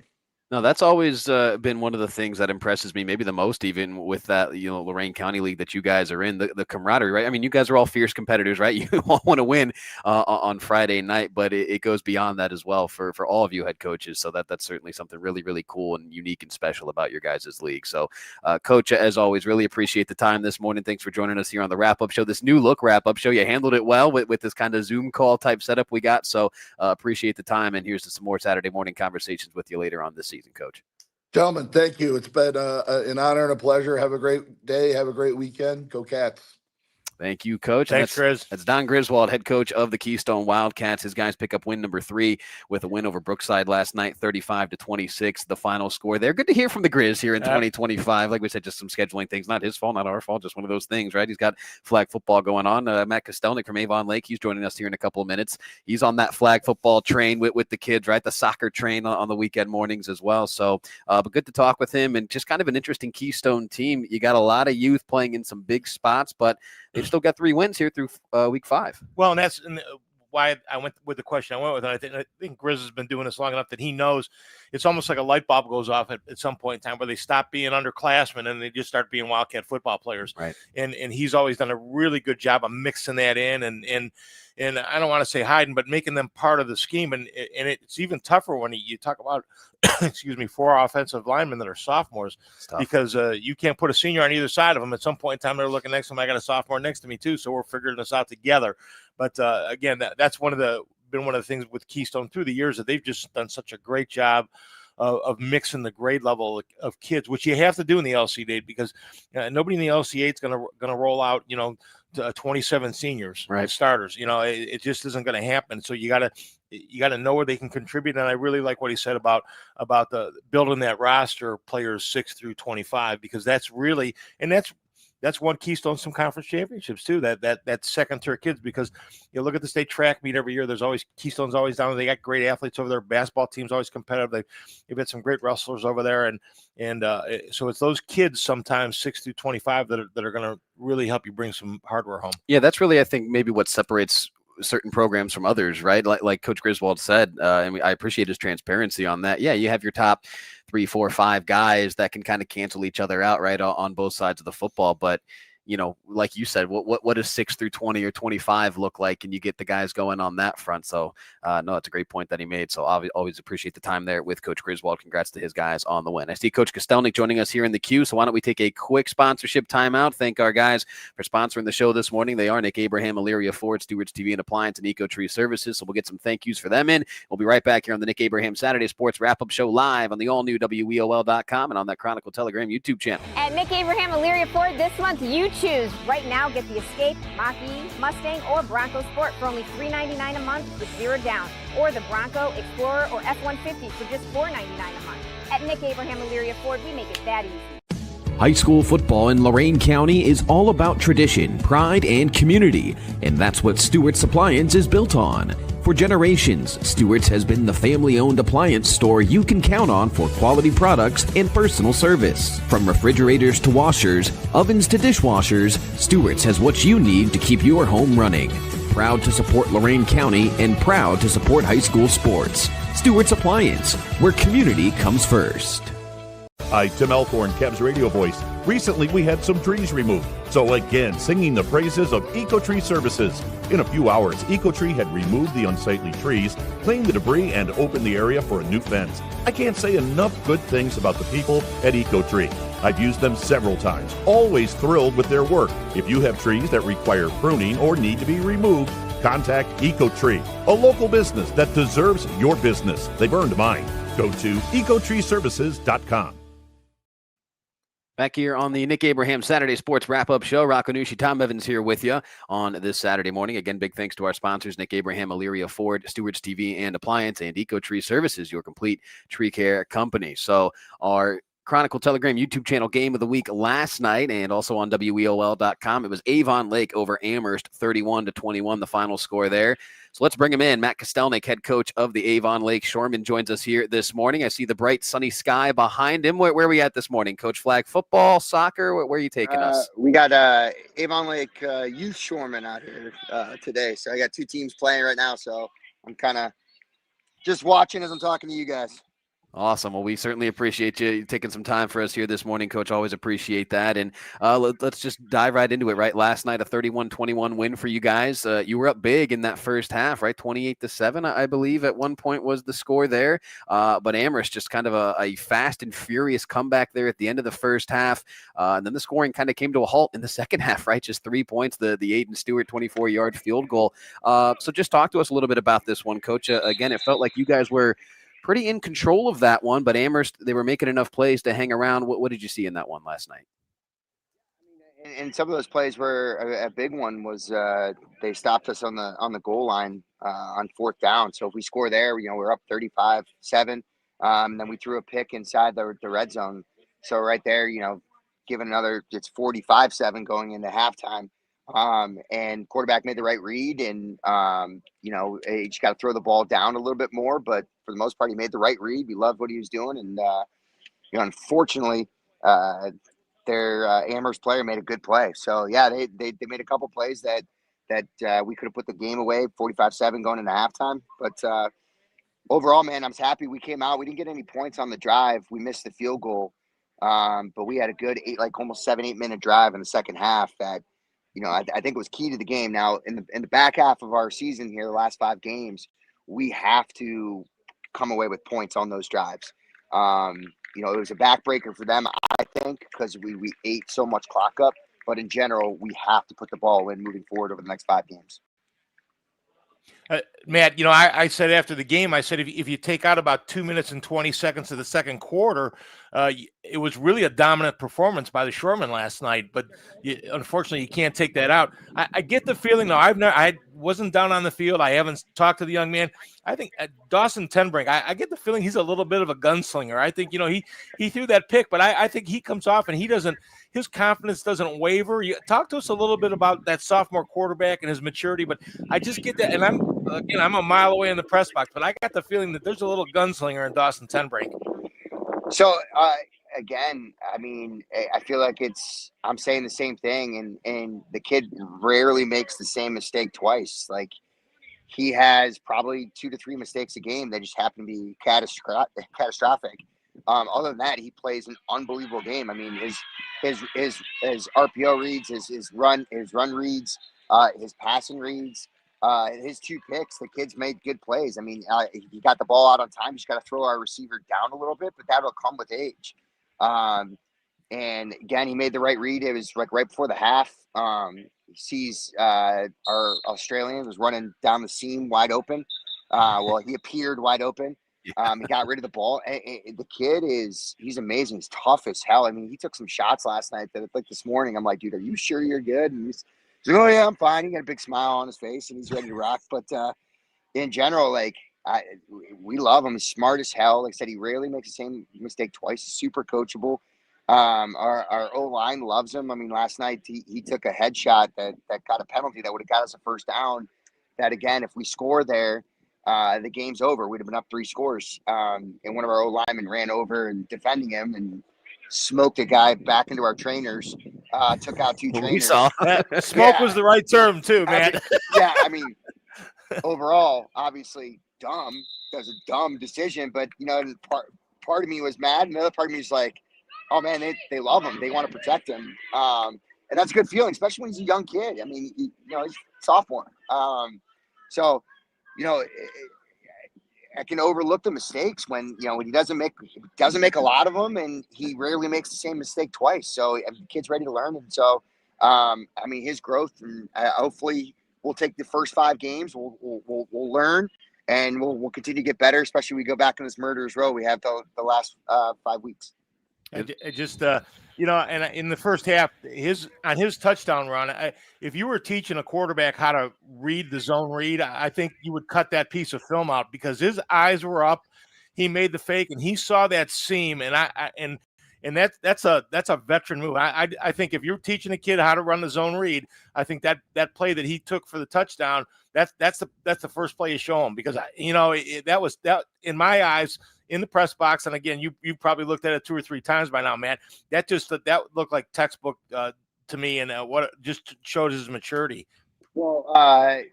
Speaker 1: No, that's always been one of the things that impresses me, maybe the most, even with that, Lorain County League that you guys are in, the camaraderie, right? I mean, you guys are all fierce competitors, right? You all want to win on Friday night, but it goes beyond that as well for all of you head coaches. So that's certainly something really, really cool and unique and special about your guys' league. So, Coach, as always, really appreciate the time this morning. Thanks for joining us here on the wrap-up show, this new look wrap-up show. You handled it well with this kind of Zoom call type setup we got. So appreciate the time, and here's to some more Saturday morning conversations with you later on this season, Coach.
Speaker 8: Gentlemen, thank you. It's been an honor and a pleasure. Have a great day. Have a great weekend. Go Cats.
Speaker 1: Thank you, Coach.
Speaker 2: Thanks, Grizz.
Speaker 1: That's Don Griswold, head coach of the Keystone Wildcats. His guys pick up win number 3 with a win over Brookside last night, 35-26, the final score there. Good to hear from the Grizz here in 2025. Like we said, just some scheduling things. Not his fault, not our fault, just one of those things, right? He's got flag football going on. Matt Kostelnik from Avon Lake, he's joining us here in a couple of minutes. He's on that flag football train with the kids, right? The soccer train on the weekend mornings as well. So, but good to talk with him, and just kind of an interesting Keystone team. You got a lot of youth playing in some big spots, but they've still got 3 wins here through week 5.
Speaker 2: Well, and that's why I went with the question I went with. And I think Grizz has been doing this long enough that he knows it's almost like a light bulb goes off at some point in time where they stop being underclassmen and they just start being Wildcat football players.
Speaker 1: Right.
Speaker 2: And he's always done a really good job of mixing that in. And and I don't want to say hiding, but making them part of the scheme. And it's even tougher when you talk about, excuse me, 4 offensive linemen that are sophomores, because you can't put a senior on either side of them. At some point in time, they're looking next to them. I got a sophomore next to me too, so we're figuring this out together. But again, that's been one of the things with Keystone through the years, that they've just done such a great job of mixing the grade level of kids, which you have to do in the LC8, because nobody in the LC8 is going to roll out, 27 seniors,
Speaker 1: right,
Speaker 2: starters. It just isn't going to happen. So you got to know where they can contribute. And I really like what he said about the building that roster of players 6 through 25, because that's really, and that's won Keystone some conference championships too. That second tier kids, because you look at the state track meet every year. There's always Keystone's always down. They got great athletes over there. Basketball team's always competitive. They've had some great wrestlers over there, and so it's those kids sometimes 6 through 25 that are going to really help you bring some hardware home.
Speaker 1: Yeah, that's really, I think, maybe what separates certain programs from others, right? Like Coach Griswold said, and I appreciate his transparency on that. Yeah, you have your top 3, 4, 5 guys that can kind of cancel each other out, right, on both sides of the football. But like you said, what does 6 through 20 or 25 look like? And you get the guys going on that front. So no, it's a great point that he made. So always appreciate the time there with Coach Griswold. Congrats to his guys on the win. I see Coach Kostelnik joining us here in the queue. So why don't we take a quick sponsorship timeout? Thank our guys for sponsoring the show this morning. They are Nick Abraham, Elyria Ford, Stewart's TV and Appliance, and Eco Tree Services. So we'll get some thank yous for them in. We'll be right back here on the Nick Abraham Saturday Sports Wrap-Up Show, live on the all-new WEOL.com and on that Chronicle Telegram YouTube channel.
Speaker 4: At Nick Abraham, Elyria Ford, this month you choose. Right now, get the Escape, Mach-E, Mustang, or Bronco Sport for only $399 a month with 0 down, or the Bronco, Explorer, or F-150 for just $499 a month. At Nick Abraham, Elyria Ford, we make it that easy.
Speaker 5: High school football in Lorain County is all about tradition, pride, and community, and that's what Stewart's Appliance is built on. For generations, Stewart's has been the family-owned appliance store you can count on for quality products and personal service. From refrigerators to washers, ovens to dishwashers, Stewart's has what you need to keep your home running. Proud to support Lorain County and proud to support high school sports. Stewart's Appliance, where community comes first.
Speaker 6: Hi, Tim Elkhorn, Cavs radio voice. Recently, we had some trees removed. So again, singing the praises of EcoTree Services. In a few hours, EcoTree had removed the unsightly trees, cleaned the debris, and opened the area for a new fence. I can't say enough good things about the people at EcoTree. I've used them several times, always thrilled with their work. If you have trees that require pruning or need to be removed, contact EcoTree, a local business that deserves your business. They've earned mine. Go to ecotreeservices.com.
Speaker 1: Back here on the Nick Abraham Saturday Sports Wrap-Up Show. Rocco, Nuosci, Tom Evans here with you on this Saturday morning. Again, big thanks to our sponsors, Nick Abraham, Elyria Ford, Stewart's TV and Appliance, and Eco Tree Services, your complete tree care company. So our Chronicle Telegram YouTube channel game of the week last night, and also on WEOL.com, it was Avon Lake over Amherst, 31-21, the final score there. So let's bring him in. Matt Kostelnik, head coach of the Avon Lake Shoremen, joins us here this morning. I see the bright sunny sky behind him. Where are we at this morning, Coach? Flag football, soccer? Where are you taking us?
Speaker 9: We got Avon Lake Youth Shoremen out here today. So I got 2 teams playing right now. So I'm kind of just watching as I'm talking to you guys.
Speaker 1: Awesome. Well, we certainly appreciate you taking some time for us here this morning, Coach. Always appreciate that. And let's just dive right into it, right? Last night, a 31-21 win for you guys. You were up big in that first half, right? 28-7, I believe, at one point was the score there. But Amherst just kind of a fast and furious comeback there at the end of the first half. And then the scoring kind of came to a halt in the second half, right? Just 3 points, the Aiden Stewart 24-yard field goal. So just talk to us a little bit about this one, Coach. Again, it felt like you guys were pretty in control of that one, but Amherst, they were making enough plays to hang around. What did you see in that one last night?
Speaker 9: And some of those plays were a big one was they stopped us on the goal line on 4th down. So if we score there, we're up 35-7. Then we threw a pick inside the red zone. So right there, given another, it's 45-7 going into halftime. And quarterback made the right read, and you just got to throw the ball down a little bit more, but for the most part, he made the right read. We loved what he was doing, and unfortunately, their Amherst player made a good play. So yeah, they made a couple plays that we could have put the game away, 45-7 going into halftime. But overall, man, I'm happy we came out. We didn't get any points on the drive. We missed the field goal, but we had a good almost 7-8 minute drive in the second half that I think it was key to the game. Now in the back half of our season here, the last 5 games, we have to come away with points on those drives. It was a backbreaker for them, I think, because we ate so much clock up. But in general, we have to put the ball in moving forward over the next 5 games.
Speaker 2: Matt, I said after the game, I said if you take out about 2 minutes and 20 seconds of the second quarter, it was really a dominant performance by the Shoremen last night. But unfortunately, you can't take that out. I get the feeling, though, I wasn't down on the field. I haven't talked to the young man. I think Dawson Tenbrink, I get the feeling he's a little bit of a gunslinger. I think, he threw that pick, but I think he comes off and his confidence doesn't waver. You talk to us a little bit about that sophomore quarterback and his maturity, but I just get that. And I'm a mile away in the press box, but I got the feeling that there's a little gunslinger in Dawson Tenbrink.
Speaker 9: So, again, I mean, I feel like I'm saying the same thing, and the kid rarely makes the same mistake twice. Like, he has probably 2 to 3 mistakes a game that just happen to be catastrophic. Other than that, he plays an unbelievable game. I mean, his RPO reads, his run reads, his passing reads, his 2 picks. The kid's made good plays. I mean, he got the ball out on time. He's got to throw our receiver down a little bit, but that'll come with age. And again, he made the right read. It was like right before the half. He sees our Australian was running down the seam wide open. He appeared wide open. He got rid of the ball. The kid he's amazing. He's tough as hell. I mean, he took some shots last night that, like, this morning, I'm like, dude, are you sure you're good? And he's like, oh yeah, I'm fine. He got a big smile on his face and he's ready to rock. But in general, like, we love him. He's smart as hell. Like I said, he rarely makes the same mistake twice. He's super coachable. Our O-line loves him. I mean, last night he took a headshot that got a penalty that would have got us a first down. That, again, if we score there, the game's over. We'd have been up 3 scores. And one of our O-linemen ran over and defending him and smoked a guy back into our trainers. Took out 2 trainers.
Speaker 1: We saw.
Speaker 2: Smoke was the right term too, man.
Speaker 9: I mean, overall, obviously dumb. That was a dumb decision, but part of me was mad, and the other part of me was like, oh man, they love him. They want to protect him. And that's a good feeling, especially when he's a young kid. I mean, he's sophomore. I can overlook the mistakes when he doesn't make a lot of them, and he rarely makes the same mistake twice. So the kid's ready to learn, and so I mean, his growth, and hopefully we'll take the first 5 games. We'll learn, and we'll continue to get better. Especially we go back in this murderer's row we have the last 5 weeks.
Speaker 2: And in the first half, his touchdown run, if you were teaching a quarterback how to read the zone read, I think you would cut that piece of film out, because his eyes were up. He made the fake and he saw that seam, and that's a veteran move. I think if you're teaching a kid how to run the zone read, I think that play that he took for the touchdown, that's the first play you show him, because that was in my eyes. In the press box, and again, you probably looked at it 2 or 3 times by now, Matt. That looked like textbook to me, and what just showed his maturity.
Speaker 9: Well,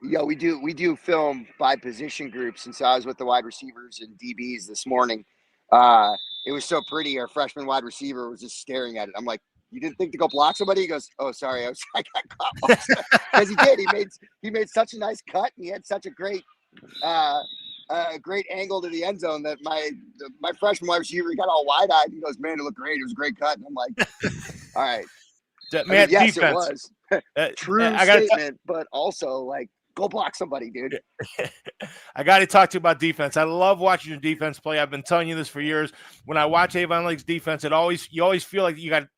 Speaker 9: we do film by position groups, and so I was with the wide receivers and DBs this morning. It was so pretty. Our freshman wide receiver was just staring at it. I'm like, you didn't think to go block somebody? He goes, oh, sorry, I got caught. Because he did. He made such a nice cut, and he had such a great angle to the end zone that my freshman wide receiver, he got all wide-eyed. He goes, man, it looked great. It was a great cut. And I'm like, all right.
Speaker 2: Man,
Speaker 9: yes,
Speaker 2: defense.
Speaker 9: It was. True statement, but also, like, go block somebody, dude.
Speaker 2: I got to talk to you about defense. I love watching your defense play. I've been telling you this for years. When I watch Avon Lake's defense, you always feel like you got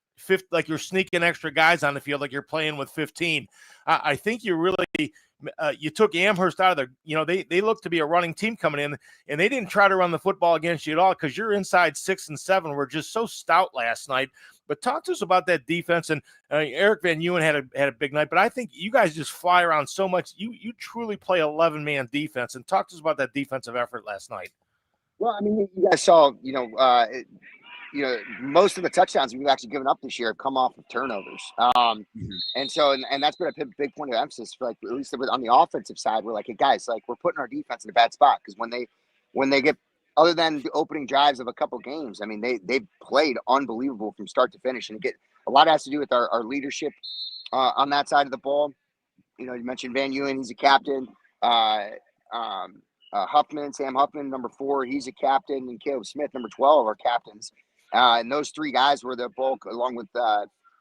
Speaker 2: like you're sneaking extra guys on the field, like you're playing with 15. I think you really you took Amherst out of there. They look to be a running team coming in, and they didn't try to run the football against you at all, because your inside 6 and 7 were just so stout last night. But talk to us about that defense. And Eric Van Ewen had a big night, but I think you guys just fly around so much. You truly play 11-man defense. And talk to us about that defensive effort last night.
Speaker 9: Well, I mean, you guys saw, most of the touchdowns we've actually given up this year have come off of turnovers. And so, and that's been a big point of emphasis for, like, at least on the offensive side. We're like, hey guys, like, we're putting our defense in a bad spot, because when they get, other than the opening drives of a couple games, I mean, they've played unbelievable from start to finish, and a lot has to do with our leadership on that side of the ball. You know, you mentioned Van Ewen, he's a captain. Sam Huffman, number 4, he's a captain, and Caleb Smith, number 12, are captains. And those 3 guys were the bulk, along with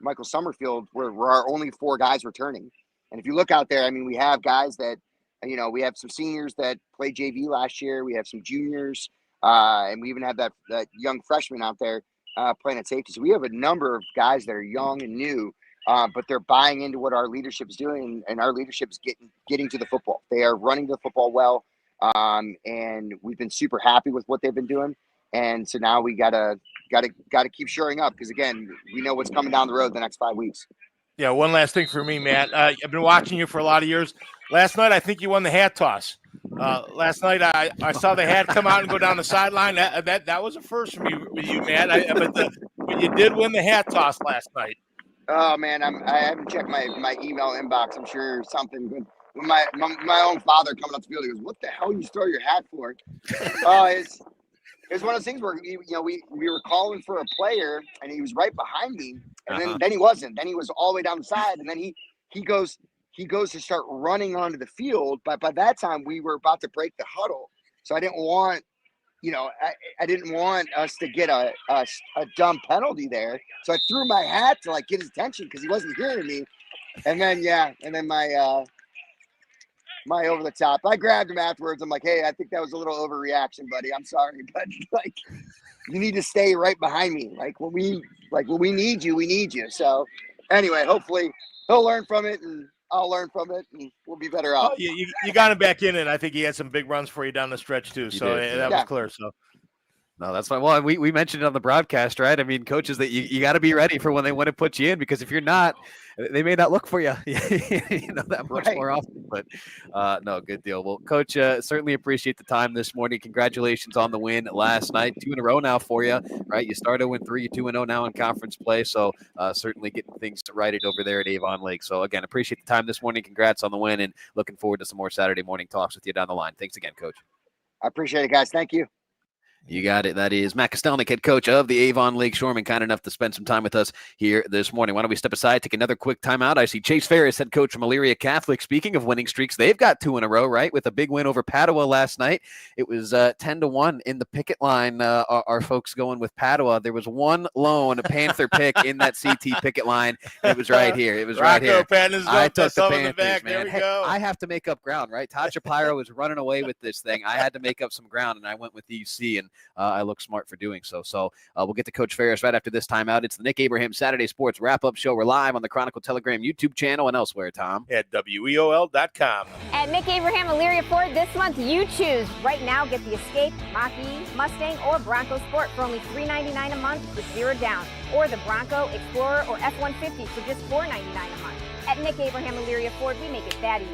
Speaker 9: Michael Summerfield, were our only 4 guys returning. And if you look out there, I mean, we have guys that, you know, we have some seniors that played JV last year. We have some juniors, and we even have that young freshman out there playing at safety. So we have a number of guys that are young and new, but they're buying into what our leadership is doing, and our leadership is getting to the football. They are running the football well, and we've been super happy with what they've been doing. And so now we gotta keep shoring up, because again, we know what's coming down the road the next 5 weeks.
Speaker 2: Yeah, one last thing for me, Matt. I've been watching you for a lot of years. Last night, I think you won the hat toss. Last night, I saw the hat come out and go down the sideline. That was a first for me with you, Matt. But you did win the hat toss last night.
Speaker 9: Oh man, I haven't checked my email inbox. I'm sure something good. My own father coming up the field, he goes, "What the hell you throw your hat for?" It's one of those things where we were calling for a player, and he was right behind me, and then he wasn't. Then he was all the way down the side, and then he goes to start running onto the field. But by that time, we were about to break the huddle, so I didn't want, I didn't want us to get a dumb penalty there. So I threw my hat to like get his attention because he wasn't hearing me, and then my over the top. I grabbed him afterwards. I'm like, "Hey, I think that was a little overreaction, buddy. I'm sorry, but like, you need to stay right behind me. Like when we need you, we need you." So anyway, hopefully he'll learn from it, and I'll learn from it, and we'll be better off.
Speaker 2: Oh, you got him back in, and I think he had some big runs for you down the stretch too. So that was clear. So.
Speaker 1: No, that's fine. Well, we mentioned it on the broadcast, right? I mean, coaches, that you got to be ready for when they want to put you in, because if you're not, they may not look for you, that much more often. But no, good deal. Well, Coach, certainly appreciate the time this morning. Congratulations on the win last night. 2 in a row now for you, right? You started 0-3, 2-0 now in conference play. So certainly getting things righted over there at Avon Lake. So again, appreciate the time this morning. Congrats on the win, and looking forward to some more Saturday morning talks with you down the line. Thanks again, Coach.
Speaker 9: I appreciate it, guys. Thank you.
Speaker 1: You got it. That is Matt Kostelnik, head coach of the Avon Lake Shoremen, kind enough to spend some time with us here this morning. Why don't we step aside, take another quick timeout? I see Chase Ferris, head coach from Elyria Catholic. Speaking of winning streaks, they've got 2 in a row, right, with a big win over Padua last night. It was 10-1 in the picket line. Our folks going with Padua. There was one lone Panther pick in that CT picket line. It was right here. It was
Speaker 2: Rocco,
Speaker 1: right here.
Speaker 2: I took the
Speaker 1: Panthers,
Speaker 2: back.
Speaker 1: man.
Speaker 2: There we go.
Speaker 1: I have to make up ground, right? Todd Shapiro was running away with this thing. I had to make up some ground, and I went with EC, and I look smart for doing so. So we'll get to Coach Ferris right after this timeout. It's the Nick Abraham Saturday Sports Wrap-Up Show. We're live on the Chronicle Telegram YouTube channel and elsewhere, Tom.
Speaker 2: At WEOL.com.
Speaker 4: At Nick Abraham Elyria Ford, this month you choose. Right now, get the Escape, Mach-E, Mustang, or Bronco Sport for only $399 a month with 0 down. Or the Bronco, Explorer, or F-150 for just $499 a month. At Nick Abraham Elyria Ford, we make it that easy.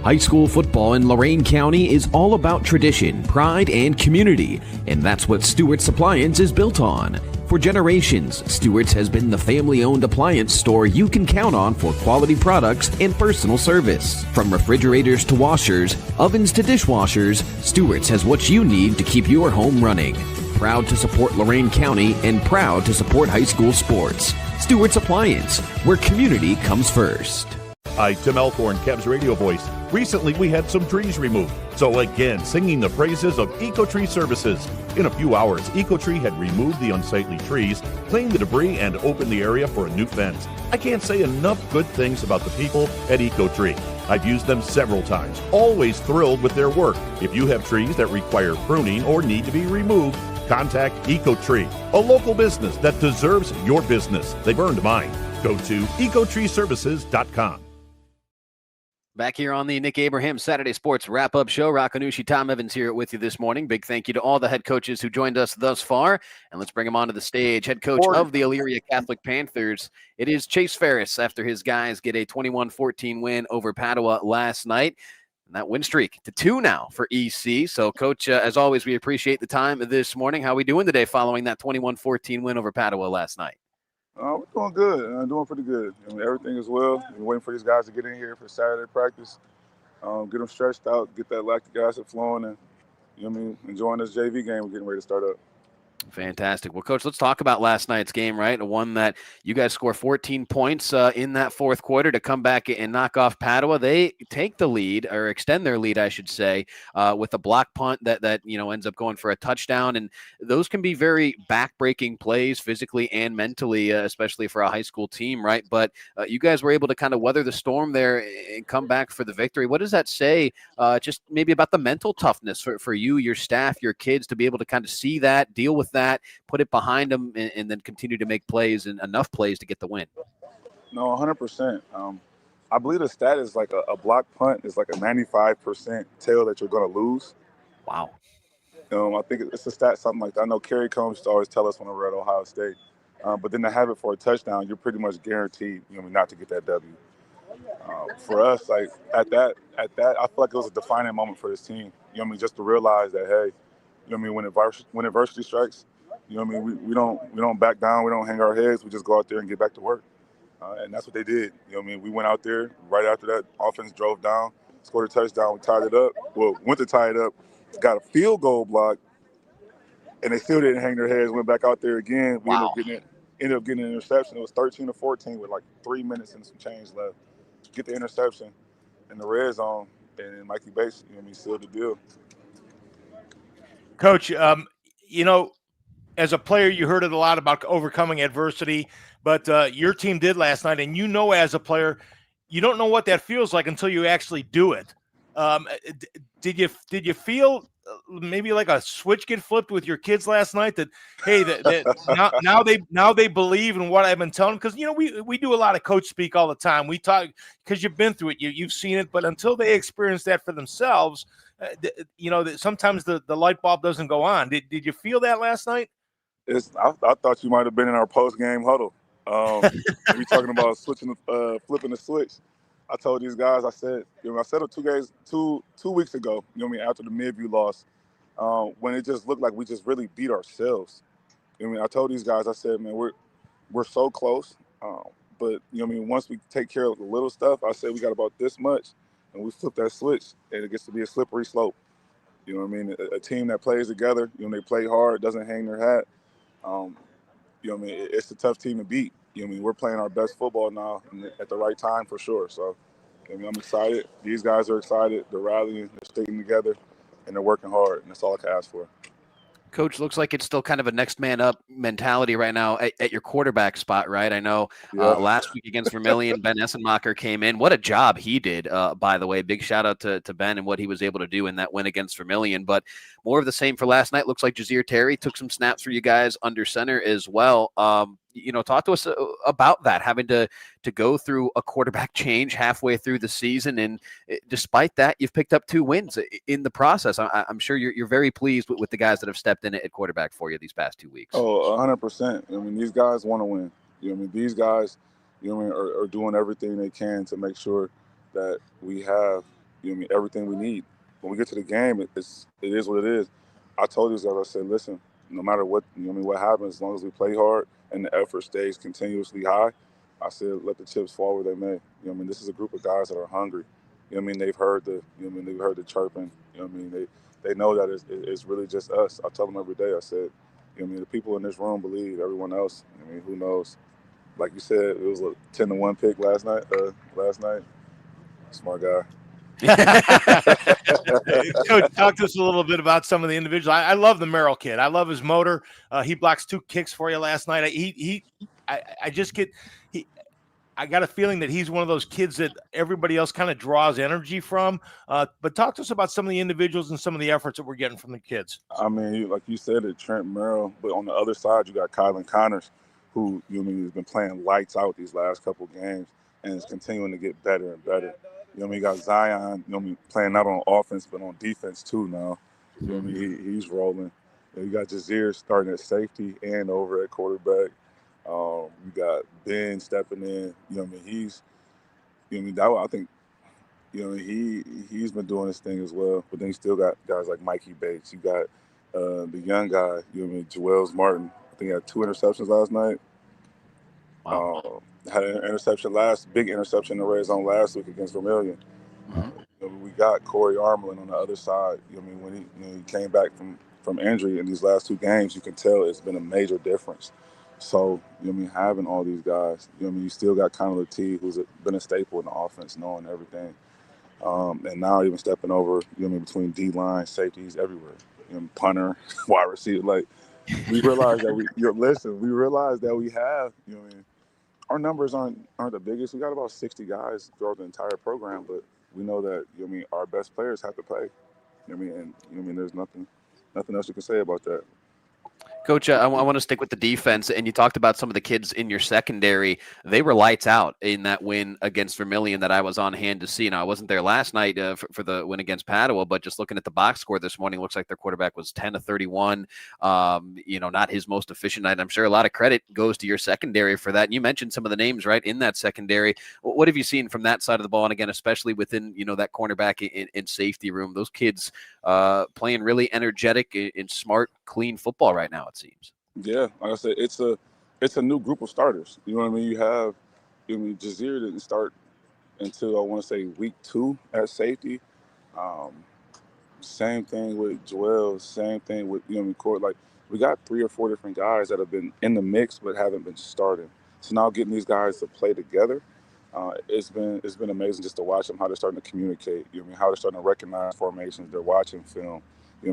Speaker 5: High school football in Lorain County is all about tradition, pride, and community, and that's what Stewart's Appliance is built on. For generations, Stewart's has been the family-owned appliance store you can count on for quality products and personal service. From refrigerators to washers, ovens to dishwashers, Stewart's has what you need to keep your home running. Proud to support Lorain County and proud to support high school sports. Stewart's Appliance, where community comes first.
Speaker 6: Hi, Tim Elkhorn, Cavs radio voice. Recently, we had some trees removed. So again, singing the praises of EcoTree Services. In a few hours, EcoTree had removed the unsightly trees, cleaned the debris, and opened the area for a new fence. I can't say enough good things about the people at EcoTree. I've used them several times, always thrilled with their work. If you have trees that require pruning or need to be removed, contact EcoTree, a local business that deserves your business. They've earned mine. Go to ecotreeservices.com.
Speaker 1: Back here on the Nick Abraham Saturday Sports Wrap-Up Show. Rocco, Tom Evans here with you this morning. Big thank you to all the head coaches who joined us thus far. And let's bring them onto the stage. Head coach of the Elyria Catholic Panthers, it is Chase Ferris, after his guys get a 21-14 win over Padua last night. And that win streak to 2 now for EC. So, Coach, as always, we appreciate the time this morning. How are we doing today following that 21-14 win over Padua last night?
Speaker 10: We're doing good. Doing pretty good. I mean, everything is well. We're waiting for these guys to get in here for Saturday practice, get them stretched out, get that lactic acid flowing, and enjoying this JV game we're getting ready to start up.
Speaker 1: Fantastic. Well, Coach, let's talk about last night's game, right? One that you guys score 14 points in that fourth quarter to come back and knock off Padua. They take the lead, or extend their lead, I should say, with a block punt that ends up going for a touchdown. And those can be very back-breaking plays physically and mentally, especially for a high school team, right? But you guys were able to kind of weather the storm there and come back for the victory. What does that say just maybe about the mental toughness for you, your staff, your kids, to be able to kind of see that, deal with that, put it behind them, and then continue to make plays and enough plays to get the win?
Speaker 10: No, 100%. I believe the stat is like a block punt is like a 95% tail that you're going to lose.
Speaker 1: Wow.
Speaker 10: I think it's a stat, something like that. I know Kerry Combs used to always tell us when we were at Ohio State. But then to have it for a touchdown, you're pretty much guaranteed, not to get that W. For us, like at that, I feel like it was a defining moment for this team. Just to realize that, hey, when adversity strikes, we don't back down, we don't hang our heads, we just go out there and get back to work. And that's what they did. We went out there right after that. Offense drove down, scored a touchdown, we tied it up. Well, went to tie it up, got a field goal block, and they still didn't hang their heads. Went back out there again. We ended up getting an interception. It was 13-14 with like 3 minutes and some change left. Get the interception in the red zone, and Mikey Bates, sealed the deal.
Speaker 2: Coach, as a player, you heard it a lot about overcoming adversity, but your team did last night, and as a player, you don't know what that feels like until you actually do it. Did you feel maybe like a switch get flipped with your kids last night that, hey, now they believe in what I've been telling them? Because we do a lot of coach speak all the time. We talk because you've been through it, you've seen it, but until they experience that for themselves, sometimes the light bulb doesn't go on. Did you feel that last night?
Speaker 10: I thought you might have been in our post game huddle. We talking about flipping the switch. I told these guys, I said it 2 weeks ago, after the Midview loss, when it just looked like we just really beat ourselves. I told these guys, I said, man, we're so close. But once we take care of the little stuff, I said we got about this much, and we flip that switch, and it gets to be a slippery slope. A team that plays together, they play hard, doesn't hang their hat. It's a tough team to beat. We're playing our best football now at the right time for sure. So, I'm excited. These guys are excited. They're rallying, they're sticking together, and they're working hard. And that's all I can ask for.
Speaker 1: Coach, looks like it's still kind of a next man up mentality right now at your quarterback spot, right? I know last week against Vermillion, Ben Essenmacher came in. What a job he did, by the way. Big shout out to Ben and what he was able to do in that win against Vermillion. But more of the same for last night. Looks like Jazir Terry took some snaps for you guys under center as well. Talk to us about that, having to go through a quarterback change halfway through the season. And despite that, you've picked up 2 wins in the process. I'm sure you're very pleased with the guys that have stepped in at quarterback for you these past 2 weeks.
Speaker 10: Oh, 100%. These guys want to win. These guys, are doing everything they can to make sure that we have, everything we need. When we get to the game, it is what it is. I told these guys, I said, listen, no matter what, what happens, as long as we play hard and the effort stays continuously high, I said, let the chips fall where they may. This is a group of guys that are hungry. They've heard the chirping. They know that it's really just us. I tell them every day. I said, the people in this room believe. Everyone else, who knows? Like you said, it was a 10-1 pick last night. Smart guy.
Speaker 2: Coach, talk to us a little bit about some of the individuals. I love the Merrill kid. I love his motor. He blocks 2 kicks for you last night. I got a feeling that he's one of those kids that everybody else kind of draws energy from. But talk to us about some of the individuals and some of the efforts that we're getting from the kids.
Speaker 10: Like you said, Trent Merrill, but on the other side, you got Kylan Connors, who has been playing lights out these last couple games and is continuing to get better and better. You got Zion, playing not on offense but on defense too now. He's rolling. You got Jazir starting at safety and over at quarterback. You got Ben stepping in. He's. I think. He's been doing his thing as well. But then you still got guys like Mikey Bates. You got the young guy. Joel's Martin. I think he had 2 interceptions last night.
Speaker 1: Wow.
Speaker 10: Had an big interception in the red zone last week against Vermillion.
Speaker 1: Mm-hmm.
Speaker 10: We got Corey Armelin on the other side. When he came back from from injury in these last 2 games, you can tell it's been a major difference. So, having all these guys, you still got Connor T, who's been a staple in the offense, knowing everything. And now even stepping over, between D-line, safeties, everywhere. Punter, wide receiver. Like, we realize that we realize that we have, our numbers aren't the biggest. We got about 60 guys throughout the entire program, but we know that, our best players have to play. And there's nothing else you can say about that.
Speaker 1: Coach, I want to stick with the defense, and you talked about some of the kids in your secondary. They were lights out in that win against Vermilion that I was on hand to see. Now, I wasn't there last night for the win against Padua, but just looking at the box score this morning, looks like their quarterback was 10 of 31. Not his most efficient night. I'm sure a lot of credit goes to your secondary for that. And you mentioned some of the names, right, in that secondary. What have you seen from that side of the ball? And again, especially within, that cornerback in safety room, those kids playing really energetic and smart, clean football right now, it seems.
Speaker 10: Yeah, like I said, it's a new group of starters. You know what I mean? You have, Jazir didn't start until I want to say week 2 at safety. Same thing with Joel. Same thing with Court. Like, we got 3 or 4 different guys that have been in the mix but haven't been starting. So now getting these guys to play together, it's been amazing just to watch them, how they're starting to communicate. How they're starting to recognize formations. They're watching film.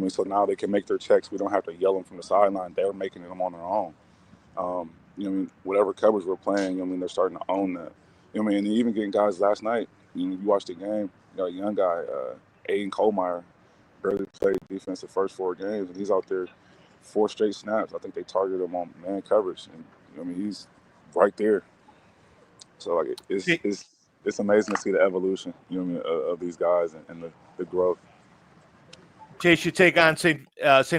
Speaker 10: So now they can make their checks. We don't have to yell them from the sideline. They're making them on their own. Whatever coverage we're playing, they're starting to own that. And even getting guys last night, you watched the game, you got a young guy, Aiden Kohlmeyer, barely played defense the first 4 games, and he's out there 4 straight snaps. I think they targeted him on man coverage, and he's right there. So like it's amazing to see the evolution, of these guys and the growth.
Speaker 2: Chase, you take on St.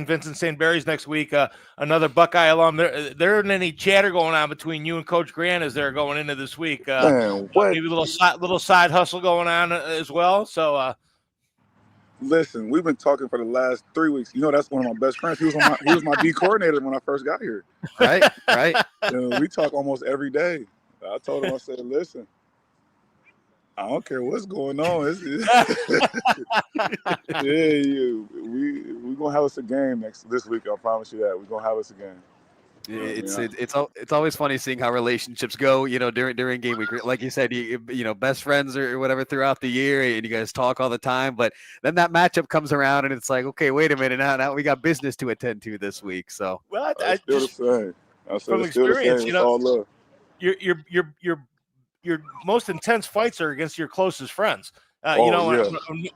Speaker 2: Vincent St. Mary's next week. Another Buckeye alum. There isn't any chatter going on between you and Coach Grant as they're going into this week.
Speaker 10: Man, what?
Speaker 2: Maybe a little side hustle going on as well. So,
Speaker 10: listen, we've been talking for the last 3 weeks. That's one of my best friends. He was my D coordinator when I first got here.
Speaker 1: Right.
Speaker 10: We talk almost every day. I told him, I said, listen, I don't care what's going on. We're gonna have us a game this week. I promise you that. We're gonna have us a game.
Speaker 1: It's always funny seeing how relationships go, during game week. Like you said, best friends or whatever throughout the year, and you guys talk all the time. But then that matchup comes around, and it's like, okay, wait a minute, now we got business to attend to this week. So,
Speaker 10: well, I still the same.
Speaker 2: From experience,
Speaker 10: it's all love.
Speaker 2: Your most intense fights are against your closest friends.
Speaker 10: Yeah.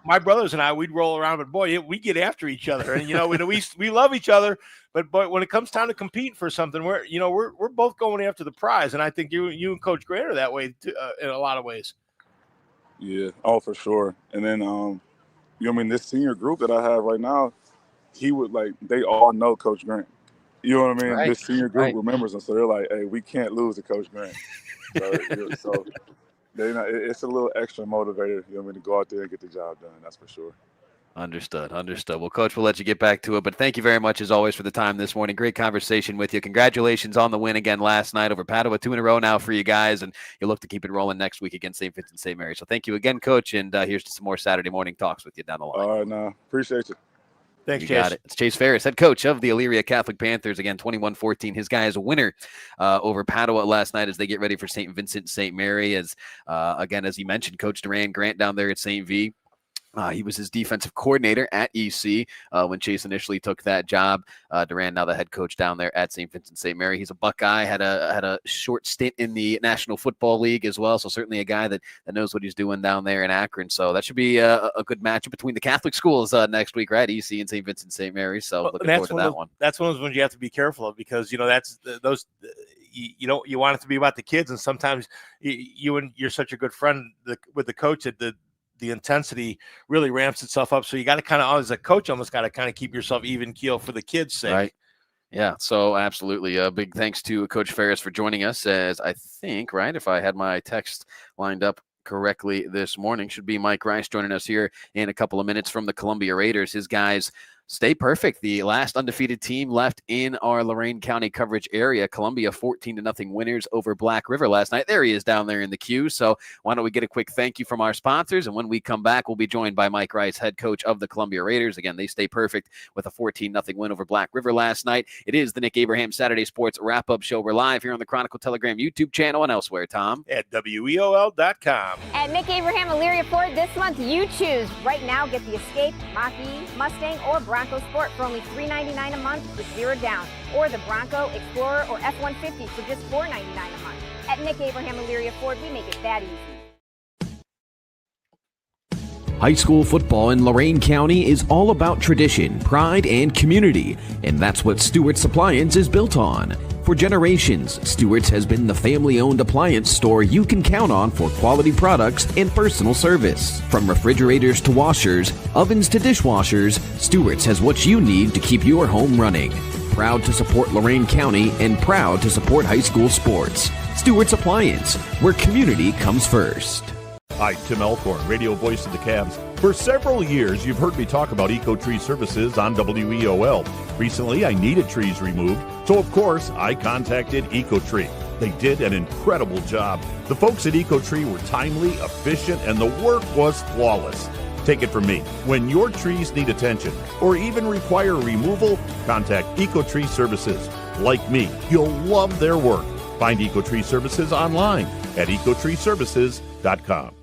Speaker 2: My brothers and I, we'd roll around, but boy, we get after each other, and we love each other. But when it comes time to compete for something, we're both going after the prize, and I think you and Coach Grant are that way too, in a lot of ways.
Speaker 10: Yeah, for sure. And then this senior group that I have right now, they all know Coach Grant. You know what I mean?
Speaker 1: Right.
Speaker 10: This senior group remembers him, so they're like, "Hey, we can't lose to Coach Grant." So it's a little extra motivator, to go out there and get the job done. That's for sure.
Speaker 1: Understood. Well, Coach, we'll let you get back to it, but thank you very much as always for the time this morning. Great conversation with you. Congratulations on the win again last night over Padua, 2 in a row now for you guys, and you'll look to keep it rolling next week against St. Vincent St. Mary. So thank you again, Coach, and here's to some more Saturday morning talks with you down the line.
Speaker 10: All right, now appreciate you.
Speaker 2: Thanks,
Speaker 1: You
Speaker 2: Chase.
Speaker 1: got it. It's Chase Ferris, head coach of the Elyria Catholic Panthers. Again, 21-14. His guy is a winner over Padua last night as they get ready for St. Vincent St. Mary. As he mentioned, Coach Lorain Grant down there at St. V. He was his defensive coordinator at EC when Chase initially took that job. Duran, now the head coach down there at St. Vincent St. Mary. He's a Buckeye, had a short stint in the National Football League as well. So certainly a guy that knows what he's doing down there in Akron. So that should be a good matchup between the Catholic schools next week, right? EC and St. Vincent St. Mary. So looking forward to that one.
Speaker 2: That's one of those ones you have to be careful of because that's those. You want it to be about the kids, and sometimes you're such a good friend with the coach that the intensity really ramps itself up. So you got to kind of, as a coach, almost got to kind of keep yourself even keel for the kids' sake.
Speaker 1: Right. Yeah. So absolutely. A big thanks to Coach Ferris for joining us. As I think, right, if I had my text lined up correctly this morning, should be Mike Rice joining us here in a couple of minutes from the Columbia Raiders. His guys Stay perfect. The last undefeated team left in our Lorain County coverage area. Columbia 14-0 winners over Black River last night. There he is down there in the queue. So why don't we get a quick thank you from our sponsors? And when we come back, we'll be joined by Mike Rice, head coach of the Columbia Raiders. Again, they stay perfect with a 14-0 win over Black River last night. It is the Nick Abraham Saturday Sports Wrap-Up Show. We're live here on the Chronicle Telegram YouTube channel and elsewhere, Tom.
Speaker 2: At WEOL.com.
Speaker 4: At Nick Abraham Elyria Ford this month, you choose. Right now, get the Escape, Mach-E, Mustang, or Bronco Sport for only $399 a month with 0 down, or the Bronco, Explorer, or F-150 for just $499 a month. At Nick Abraham Elyria Ford, we make it that easy.
Speaker 5: High school football in Lorain County is all about tradition, pride, and community, and that's what Stewart's Appliance is built on. For generations, Stewart's has been the family-owned appliance store you can count on for quality products and personal service. From refrigerators to washers, ovens to dishwashers, Stewart's has what you need to keep your home running. Proud to support Lorain County and proud to support high school sports. Stewart's Appliance, where community comes first.
Speaker 6: Hi, Tim Elkhorn, radio voice of the Cavs. For several years, you've heard me talk about EcoTree Services on WEOL. Recently, I needed trees removed, so of course, I contacted EcoTree. They did an incredible job. The folks at EcoTree were timely, efficient, and the work was flawless. Take it from me. When your trees need attention or even require removal, contact EcoTree Services. Like me, you'll love their work. Find EcoTree Services online at ecotreeservices.com.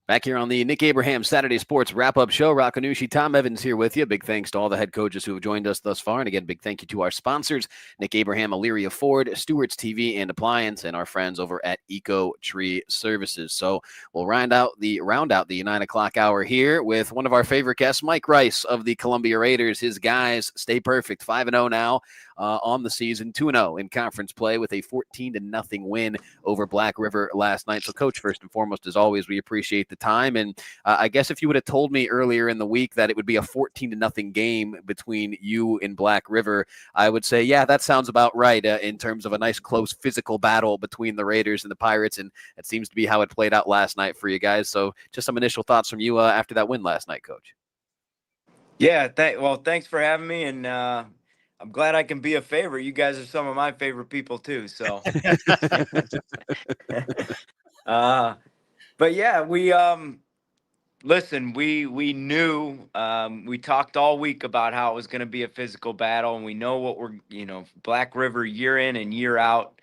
Speaker 1: Back here on the Nick Abraham Saturday Sports Wrap-Up Show, Rocco, Nuosci, Tom Evans here with you. Big thanks to all the head coaches who have joined us thus far. And again, big thank you to our sponsors, Nick Abraham, Elyria Ford, Stewart's TV and Appliance, and our friends over at EcoTree Services. So we'll round out the 9 o'clock hour here with one of our favorite guests, Mike Rice of the Columbia Raiders. His guys stay perfect, 5-0 now on the season, 2-0 in conference play with a 14-0 win over Black River last night. So, Coach, first and foremost, as always, we appreciate the time. And I guess if you would have told me earlier in the week that it would be a 14-0 game between you and Black River, I would say, yeah, that sounds about right in terms of a nice, close, physical battle between the Raiders and the Pirates. And it seems to be how it played out last night for you guys. So just some initial thoughts from you after that win last night, Coach.
Speaker 11: Yeah, thanks for having me. And I'm glad I can be a favorite. You guys are some of my favorite people too. So, but yeah, we listen. We knew we talked all week about how it was going to be a physical battle, and we know what Black River year in and year out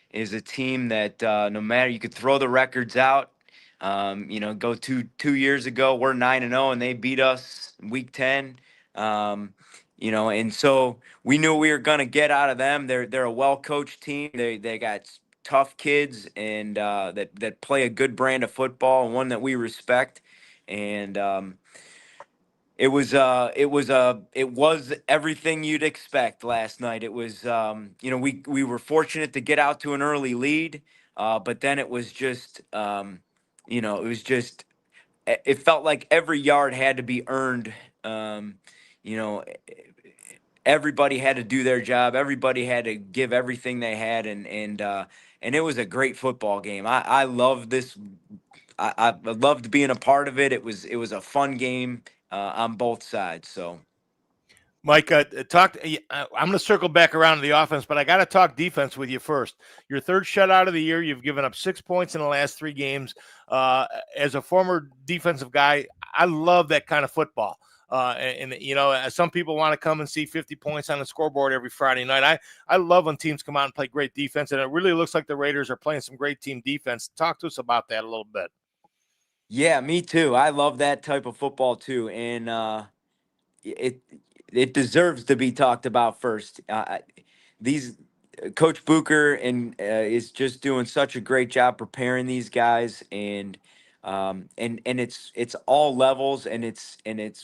Speaker 11: is a team that no matter, you could throw the records out. Go two years ago, we're 9-0 and they beat us in week 10. And so we knew we were going to get out of them. They're a well-coached team. They got tough kids and that play a good brand of football, and one that we respect. And it was everything you'd expect last night. It was we were fortunate to get out to an early lead, but then it was just it felt like every yard had to be earned. Everybody had to do their job. Everybody had to give everything they had, and it was a great football game. I love this. I loved being a part of it. It was a fun game on both sides. So,
Speaker 2: Mike, I'm going to circle back around to the offense, but I got to talk defense with you first. Your third shutout of the year. You've given up 6 points in the last 3 games. As a former defensive guy, I love that kind of football. Some people want to come and see 50 points on the scoreboard every Friday night. I love when teams come out and play great defense, and it really looks like the Raiders are playing some great team defense. Talk to us about that a little bit.
Speaker 11: Yeah, me too. I love that type of football too, and it deserves to be talked about first. These Coach Bucher is just doing such a great job preparing these guys, and it's all levels, and it's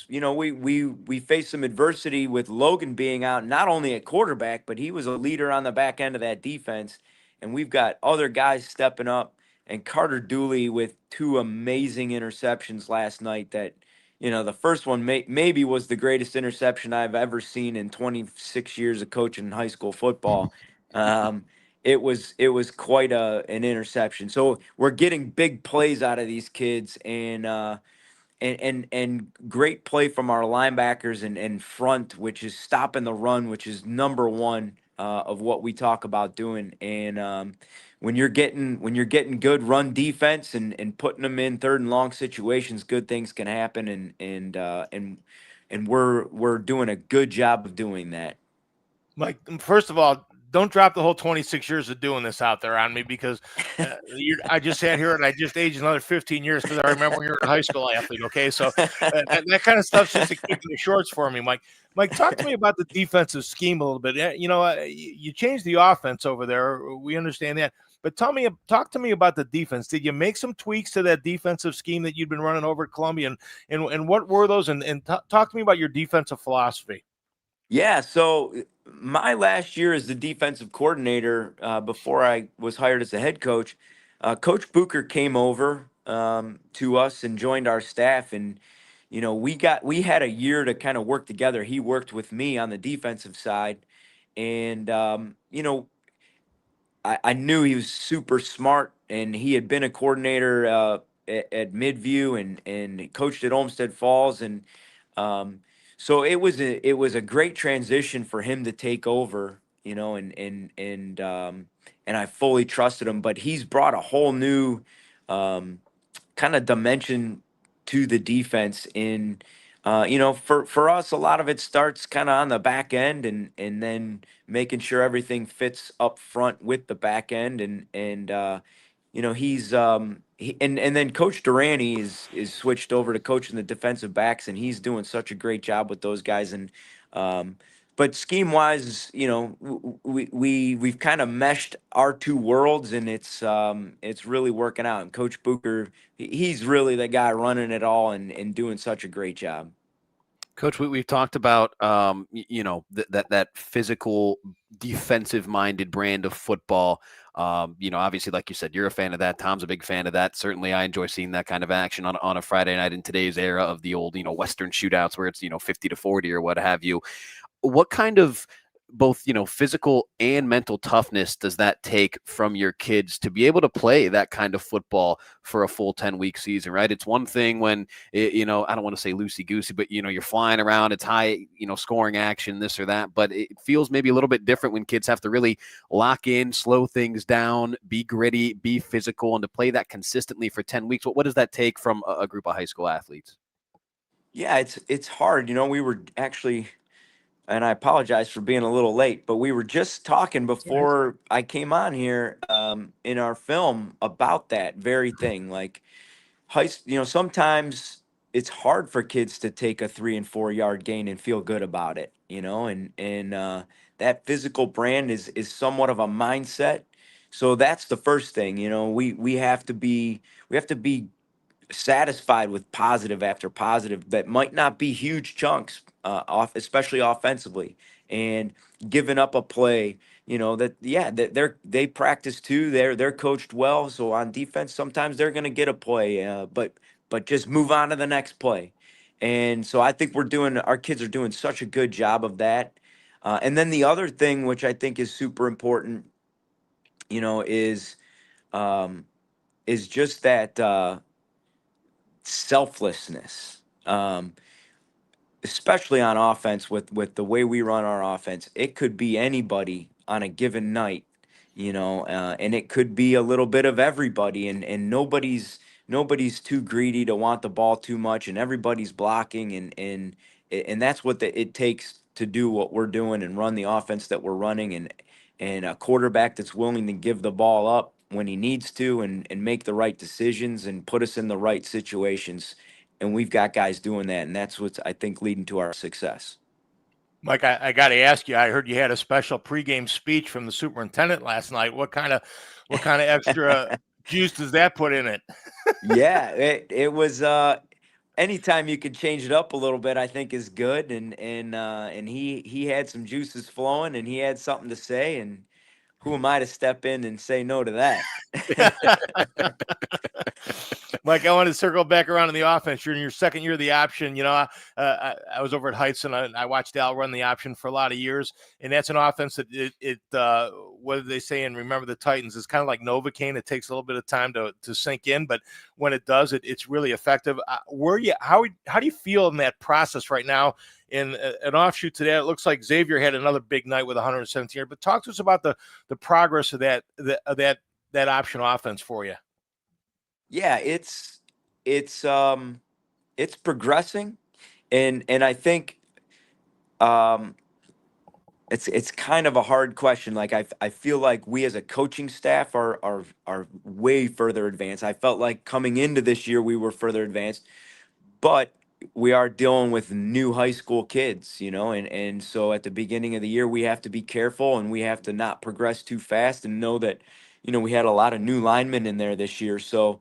Speaker 11: we faced some adversity with Logan being out, not only at quarterback, but he was a leader on the back end of that defense, and we've got other guys stepping up, and Carter Dooley with 2 amazing interceptions last night that. The first one maybe was the greatest interception I've ever seen in 26 years of coaching high school football. It was quite an interception. So we're getting big plays out of these kids, and and great play from our linebackers and front, which is stopping the run, which is number one of what we talk about doing. And when you're getting good run defense and putting them in third and long situations, good things can happen. And we're doing a good job of doing that.
Speaker 2: Mike, first of all, don't drop the whole 26 years of doing this out there on me, because I just sat here and I just aged another 15 years because I remember when you were a high school athlete. Okay, so that kind of stuff's just a kick in the shorts for me, Mike. Mike, talk to me about the defensive scheme a little bit. You changed the offense over there. We understand that. But talk to me about the defense. Did you make some tweaks to that defensive scheme that you'd been running over at Columbia? And what were those? And talk to me about your defensive philosophy.
Speaker 11: Yeah, so my last year as the defensive coordinator, before I was hired as the head coach, Coach Booker came over to us and joined our staff, and we had a year to kind of work together. He worked with me on the defensive side, and I knew he was super smart, and he had been a coordinator at Midview and coached at Olmsted Falls, and so it was a great transition for him to take over, and I fully trusted him. But he's brought a whole new kind of dimension to the defense. For us, a lot of it starts kind of on the back end, and then making sure everything fits up front with the back end. He's and then Coach Durante is switched over to coaching the defensive backs, and he's doing such a great job with those guys. And but scheme wise, we've kind of meshed our two worlds, and it's really working out. And Coach Booker, he's really the guy running it all and doing such a great job.
Speaker 1: Coach, we've talked about that physical, defensive-minded brand of football. Obviously, like you said, you're a fan of that. Tom's a big fan of that. Certainly, I enjoy seeing that kind of action on a Friday night in today's era of the old, Western shootouts where it's 50-40 or what have you. What kind of both physical and mental toughness does that take from your kids to be able to play that kind of football for a full 10-week season, right? It's one thing when I don't want to say loosey goosey, but you're flying around, it's high scoring action, this or that, but it feels maybe a little bit different when kids have to really lock in, slow things down, be gritty, be physical, and to play that consistently for 10 weeks. What does that take from a group of high school athletes?
Speaker 11: Yeah, it's hard. We were actually, and I apologize for being a little late, but we were just talking before I came on here in our film about that very thing. Like, sometimes it's hard for kids to take a 3 and 4 yard gain and feel good about it, and that physical brand is somewhat of a mindset. So that's the first thing. We have to be satisfied with positive after positive that might not be huge chunks especially offensively, and giving up a play, that they practice too, they're coached well, so on defense sometimes they're going to get a play, but just move on to the next play. And so I think our kids are doing such a good job of that. And then the other thing, which I think is super important, is just that selflessness, especially on offense with the way we run our offense. It could be anybody on a given night, and it could be a little bit of everybody, and nobody's too greedy to want the ball too much, and everybody's blocking, and that's what it takes to do what we're doing and run the offense that we're running, and a quarterback that's willing to give the ball up when he needs to, and make the right decisions and put us in the right situations. And we've got guys doing that, and that's what's, I think, leading to our success.
Speaker 2: Mike, I got to ask you, I heard you had a special pregame speech from the superintendent last night. What kind of extra juice does that put in it?
Speaker 11: Yeah, it was anytime you could change it up a little bit, I think is good. And he had some juices flowing, and he had something to say, and who am I to step in and say no to that?
Speaker 2: Mike, I wanted to circle back around in the offense. You're in your second year of the option. I was over at Heights, and I watched Al run the option for a lot of years, and that's an offense that what did they say? And Remember the Titans, it's kind of like Novocaine. It takes a little bit of time to sink in, but when it does, it's really effective. How do you feel in that process right now? In an offshoot today, it looks like Xavier had another big night with 117 yards. But talk to us about the progress of that option offense for you.
Speaker 11: Yeah, it's progressing, and I think it's kind of a hard question. Like I feel like we as a coaching staff are way further advanced. I felt like coming into this year we were further advanced, but we are dealing with new high school kids, and so at the beginning of the year we have to be careful and we have to not progress too fast and know that, we had a lot of new linemen in there this year. So,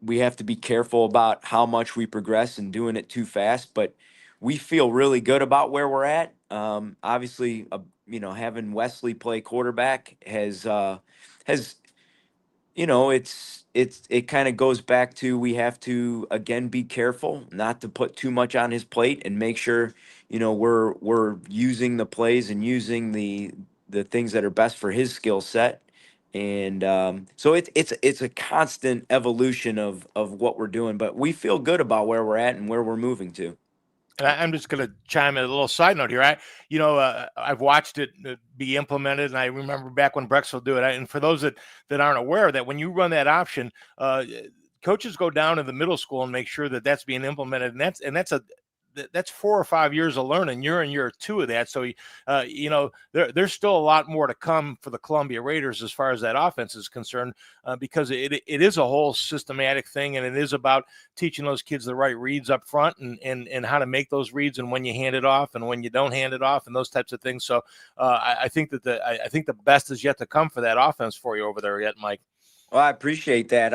Speaker 11: we have to be careful about how much we progress and doing it too fast, but we feel really good about where we're at. Obviously, having Wesley play quarterback has it kind of goes back to, we have to again be careful not to put too much on his plate and make sure we're using the plays and using the things that are best for his skill set. And so it's a constant evolution of what we're doing, but we feel good about where we're at and where we're moving to.
Speaker 2: And I'm just going to chime in a little side note here. I've watched it be implemented, and I remember back when Brexville do it. And for those that aren't aware, that when you run that option, coaches go down to the middle school and make sure that that's being implemented, and that's 4 or 5 years of learning. You're in year 2 of that. So, there's still a lot more to come for the Columbia Raiders as far as that offense is concerned, because it is a whole systematic thing, and it is about teaching those kids the right reads up front and how to make those reads, and when you hand it off and when you don't hand it off and those types of things. So I think that the best is yet to come for that offense for you over there yet, Mike.
Speaker 11: Well, I appreciate that.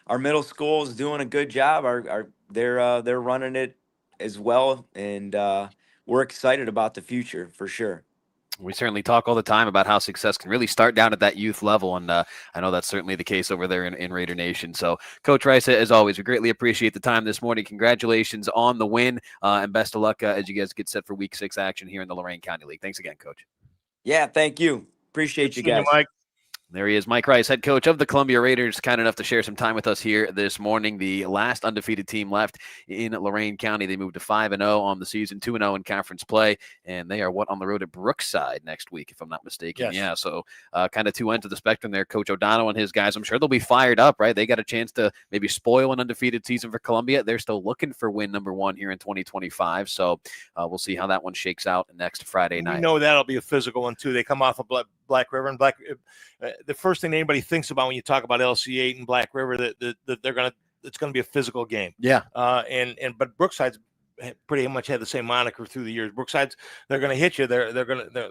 Speaker 11: Our middle school is doing a good job. They're running it as well, and we're excited about the future for sure.
Speaker 1: We certainly talk all the time about how success can really start down at that youth level, and I know that's certainly the case over there in Raider Nation. So, Coach Rice, as always, we greatly appreciate the time this morning. Congratulations on the win, and best of luck as you guys get set for Week 6 action here in the Lorain County League. Thanks again, Coach.
Speaker 11: Yeah, thank you. Appreciate you guys.
Speaker 2: Mike.
Speaker 1: There he is, Mike Rice, head coach of the Columbia Raiders, kind enough to share some time with us here this morning. The last undefeated team left in Lorain County. They moved to 5-0 on the season, 2-0 in conference play, and they are on the road at Brookside next week, if I'm not mistaken.
Speaker 2: Yes.
Speaker 1: Yeah, so kind of two ends of the spectrum there. Coach O'Donnell and his guys, I'm sure they'll be fired up, right? They got a chance to maybe spoil an undefeated season for Columbia. They're still looking for win number 1 here in 2025, so we'll see how that one shakes out next Friday night.
Speaker 2: We know that'll be a physical one, too. They come off of Black River, and the first thing anybody thinks about when you talk about LC8 and Black River, that it's going to be a physical game.
Speaker 1: Yeah.
Speaker 2: But Brookside's pretty much had the same moniker through the years. Brookside's, they're going to hit you. They're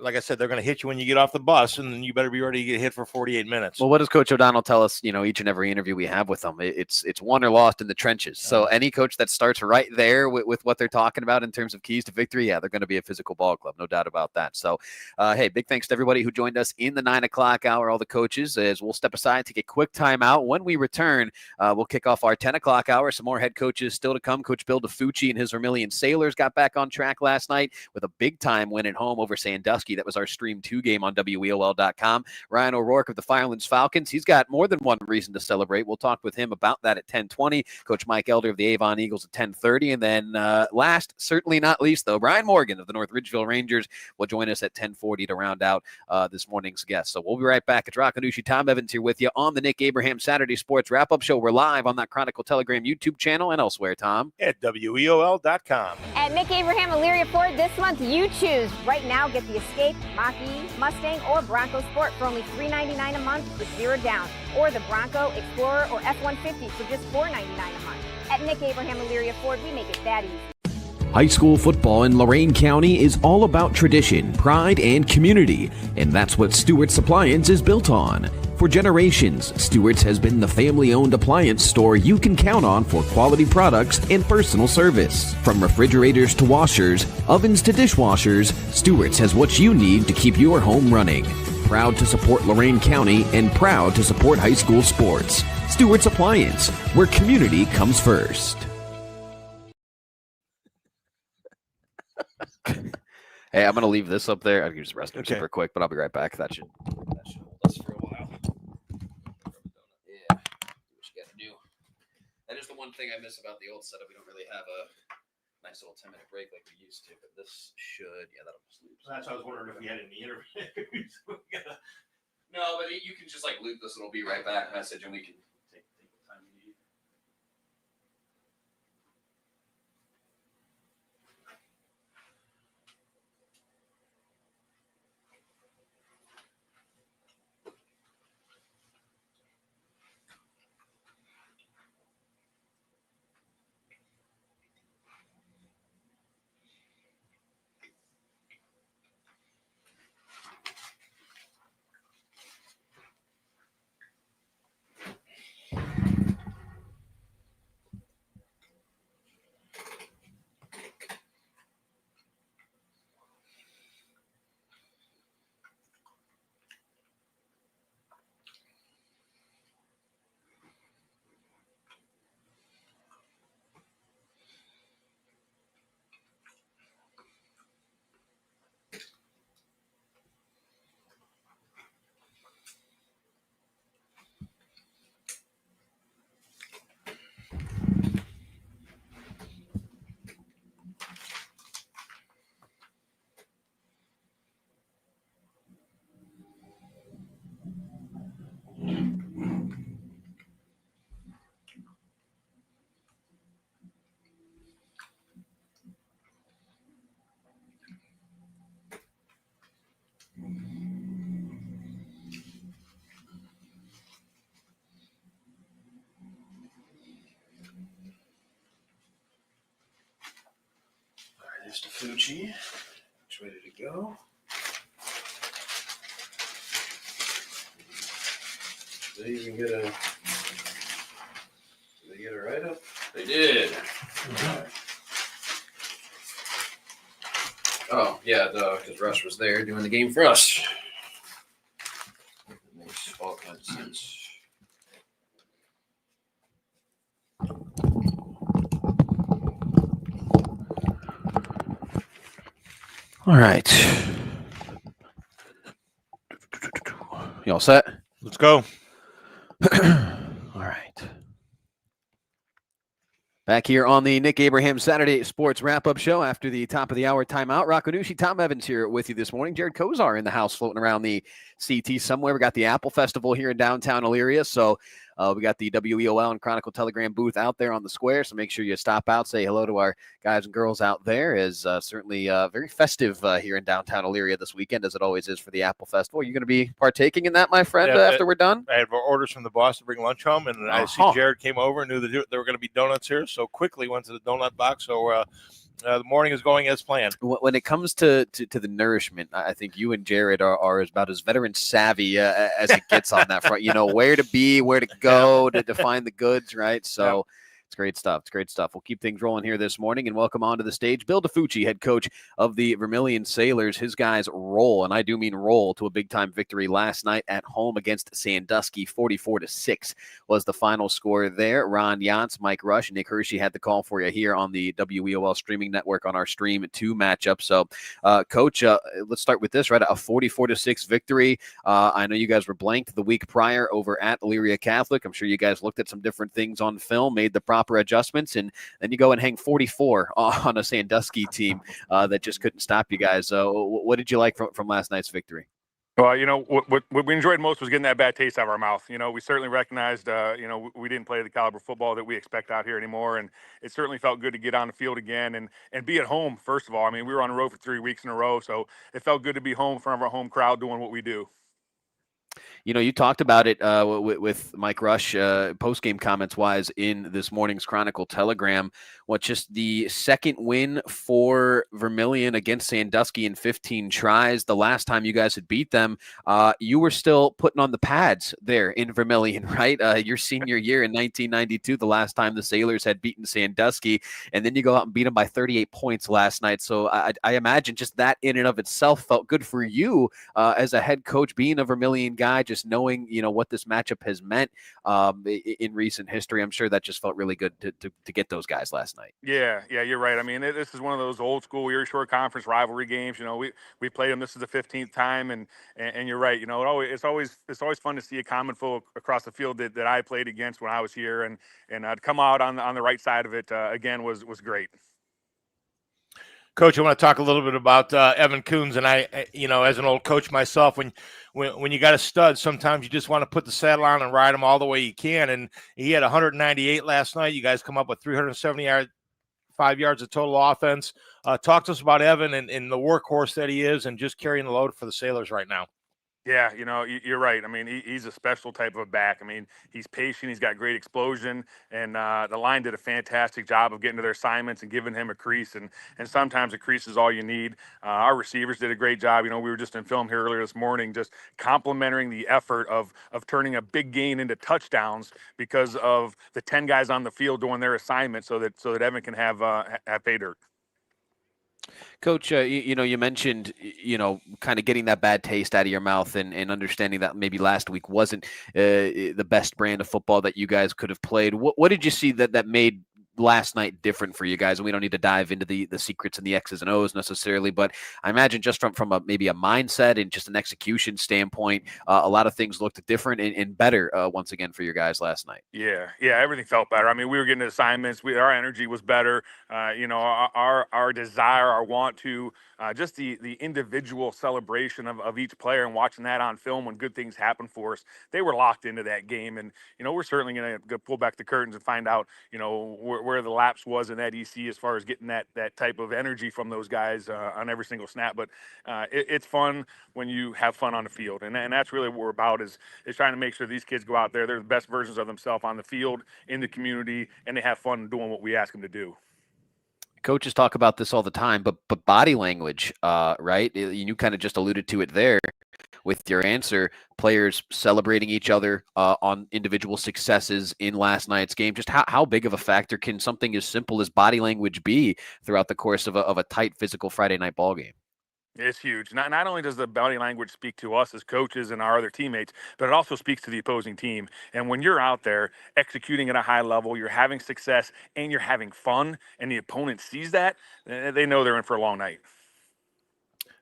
Speaker 2: like I said, they're going to hit you when you get off the bus, and you better be ready to get hit for 48 minutes.
Speaker 1: Well, what does Coach O'Donnell tell us, each and every interview we have with them? It's won or lost in the trenches. So any coach that starts right there with what they're talking about in terms of keys to victory, yeah, they're going to be a physical ball club, no doubt about that. So, hey, big thanks to everybody who joined us in the 9 o'clock hour, all the coaches, as we'll step aside, take a quick timeout. When we return, we'll kick off our 10 o'clock hour. Some more head coaches still to come. Coach Bill DeFucci and his Vermilion Sailors got back on track last night with a big-time win at home over Sandusky. That was our Stream 2 game on WEOL.com. Ryan O'Rourke of the Firelands Falcons, he's got more than one reason to celebrate. We'll talk with him about that at 10:20. Coach Mike Elder of the Avon Eagles at 10:30. And then last, certainly not least, though, Brian Morgan of the North Ridgeville Rangers will join us at 10:40 to round out this morning's guest. So we'll be right back. It's Rocco, Nuosci, Tom Evans here with you on the Nick Abraham Saturday Sports Wrap-Up Show. We're live on that Chronicle Telegram YouTube channel and elsewhere, Tom.
Speaker 2: At WEOL.com.
Speaker 4: At Nick Abraham Elyria Ford this month, you choose. Right now, get the Escape, Mach-E, Mustang, or Bronco Sport for only $399 a month with 0 down, or the Bronco, Explorer, or F-150 for just $499 a month. At Nick Abraham Elyria Ford, we make it that easy.
Speaker 5: High school football in Lorain County is all about tradition, pride, and community, and that's what Stewart's Appliance is built on. For generations, Stewart's has been the family-owned appliance store you can count on for quality products and personal service. From refrigerators to washers, ovens to dishwashers, Stewart's has what you need to keep your home running. proud to support Lorain County and proud to support high school sports. Stewart's Appliance, where community comes first.
Speaker 1: Hey, I'm gonna leave this up there. I can just rest
Speaker 2: Okay.
Speaker 1: super quick, but I'll be right back. That should hold us for a while. Yeah, what you gotta do. That is the one thing I miss about the old setup. We don't really have a nice little 10-minute break like we used to, but this should. Yeah, that'll just loop.
Speaker 2: That's why I was wondering if we had any interviews.
Speaker 1: No, but you can just like loop this. It'll be right back message, and we can take the time we need. All right, there's the Fuji. It's ready to go. Did they even get a? Did they get a write-up? They did. Right. Oh yeah, because Rush was there doing the game for us. That makes all kinds of sense. All right. You all set?
Speaker 2: Let's go.
Speaker 1: All right. Back here on the Nick Abraham Saturday Sports Wrap-Up Show after the top of the hour timeout. Rocco, Nuosci, Tom Evans here with you this morning. Jared Kozar in the house floating around the CT somewhere. We got the Apple Festival here in downtown Elyria. So we got the WEOL and Chronicle Telegram booth out there on the square. So make sure you stop out, say hello to our guys and girls out there. Is certainly very festive here in downtown Elyria this weekend, as it always is for the Apple Festival. Are you going to be partaking in that, my friend, after we're done?
Speaker 2: I had orders from the boss to bring lunch home, and I see Jared came over and knew that there were going to be donuts here, so quickly went to the donut box. So the morning is going as planned.
Speaker 1: When it comes to the nourishment, I think you and Jared are about as veteran savvy as it gets on that front. You know where to be, where to go to find the goods, right? So it's great stuff. It's great stuff. We'll keep things rolling here this morning and welcome onto the stage Bill DeFucci, head coach of the Vermilion Sailors. His guys roll, and I do mean roll, to a big-time victory last night at home against Sandusky. 44-6 was the final score there. Ron Yance, Mike Rush, and Nick Hershey had the call for you here on the WEOL streaming network on our Stream 2 matchup. So, Coach, let's start with this, right? A 44-6 victory. I know you guys were blanked the week prior over at Elyria Catholic. I'm sure you guys looked at some different things on film, made the proper adjustments, and then you go and hang 44 on a Sandusky team that just couldn't stop you guys. What did you like from last night's victory?
Speaker 12: Well, you know, what we enjoyed most was getting that bad taste out of our mouth. You know, we certainly recognized, you know, we didn't play the caliber football that we expect out here anymore, and it certainly felt good to get on the field again and be at home, first of all. I mean, we were on the road for 3 weeks in a row, so it felt good to be home in front of our home crowd doing what we do.
Speaker 1: You talked about it with Mike Rush post-game comments-wise in this morning's Chronicle Telegram. Just the second win for Vermilion against Sandusky in 15 tries. The last time you guys had beat them, you were still putting on the pads there in Vermilion, right? Your senior year in 1992, the last time the Sailors had beaten Sandusky, and then you go out and beat them by 38 points last night. So I imagine just that in and of itself felt good for you as a head coach, being a Vermilion guy, just knowing, what this matchup has meant in recent history. I'm sure that just felt really good to get those guys last night.
Speaker 12: Yeah, you're right. I mean, this is one of those old school Erie Shore Conference rivalry games. We played them. This is the 15th time, and you're right. It's always fun to see a common foe across the field that I played against when I was here, and I'd come out on the right side of it again was great.
Speaker 2: Coach, I want to talk a little bit about Evan Coons, and I, as an old coach myself, when you got a stud, sometimes you just want to put the saddle on and ride him all the way you can. And he had 198 last night. You guys come up with 375 yards of total offense. Talk to us about Evan and the workhorse that he is, and just carrying the load for the Sailors right now.
Speaker 12: Yeah, you're right. I mean, he's a special type of back. I mean, he's patient. He's got great explosion, and the line did a fantastic job of getting to their assignments and giving him a crease. And sometimes a crease is all you need. Our receivers did a great job. We were just in film here earlier this morning, just complimenting the effort of turning a big gain into touchdowns because of the 10 guys on the field doing their assignment, so that Evan can have pay dirt.
Speaker 1: Coach, you mentioned, kind of getting that bad taste out of your mouth and understanding that maybe last week wasn't the best brand of football that you guys could have played. What did you see that made last night different for you guys? And we don't need to dive into the secrets and the X's and O's necessarily, but I imagine just from maybe a mindset and just an execution standpoint, a lot of things looked different and better once again for your guys last night.
Speaker 12: Yeah, everything felt better. I mean, we were getting assignments. Our energy was better. Our desire, our want to, just the individual celebration of each player, and watching that on film when good things happen for us. They were locked into that game, and we're certainly going to pull back the curtains and find out where the lapse was in that EC as far as getting that type of energy from those guys on every single snap. But it's fun when you have fun on the field, and that's really what we're about is trying to make sure these kids go out there, they're the best versions of themselves on the field, in the community, and they have fun doing what we ask them to do.
Speaker 1: Coaches talk about this all the time, but body language, right? You kind of just alluded to it there with your answer. Players celebrating each other on individual successes in last night's game. Just how big of a factor can something as simple as body language be throughout the course of a tight physical Friday night ball game?
Speaker 12: It's huge. Not only does the body language speak to us as coaches and our other teammates, but it also speaks to the opposing team. And when you're out there executing at a high level, you're having success and you're having fun, and the opponent sees that, they know they're in for a long night.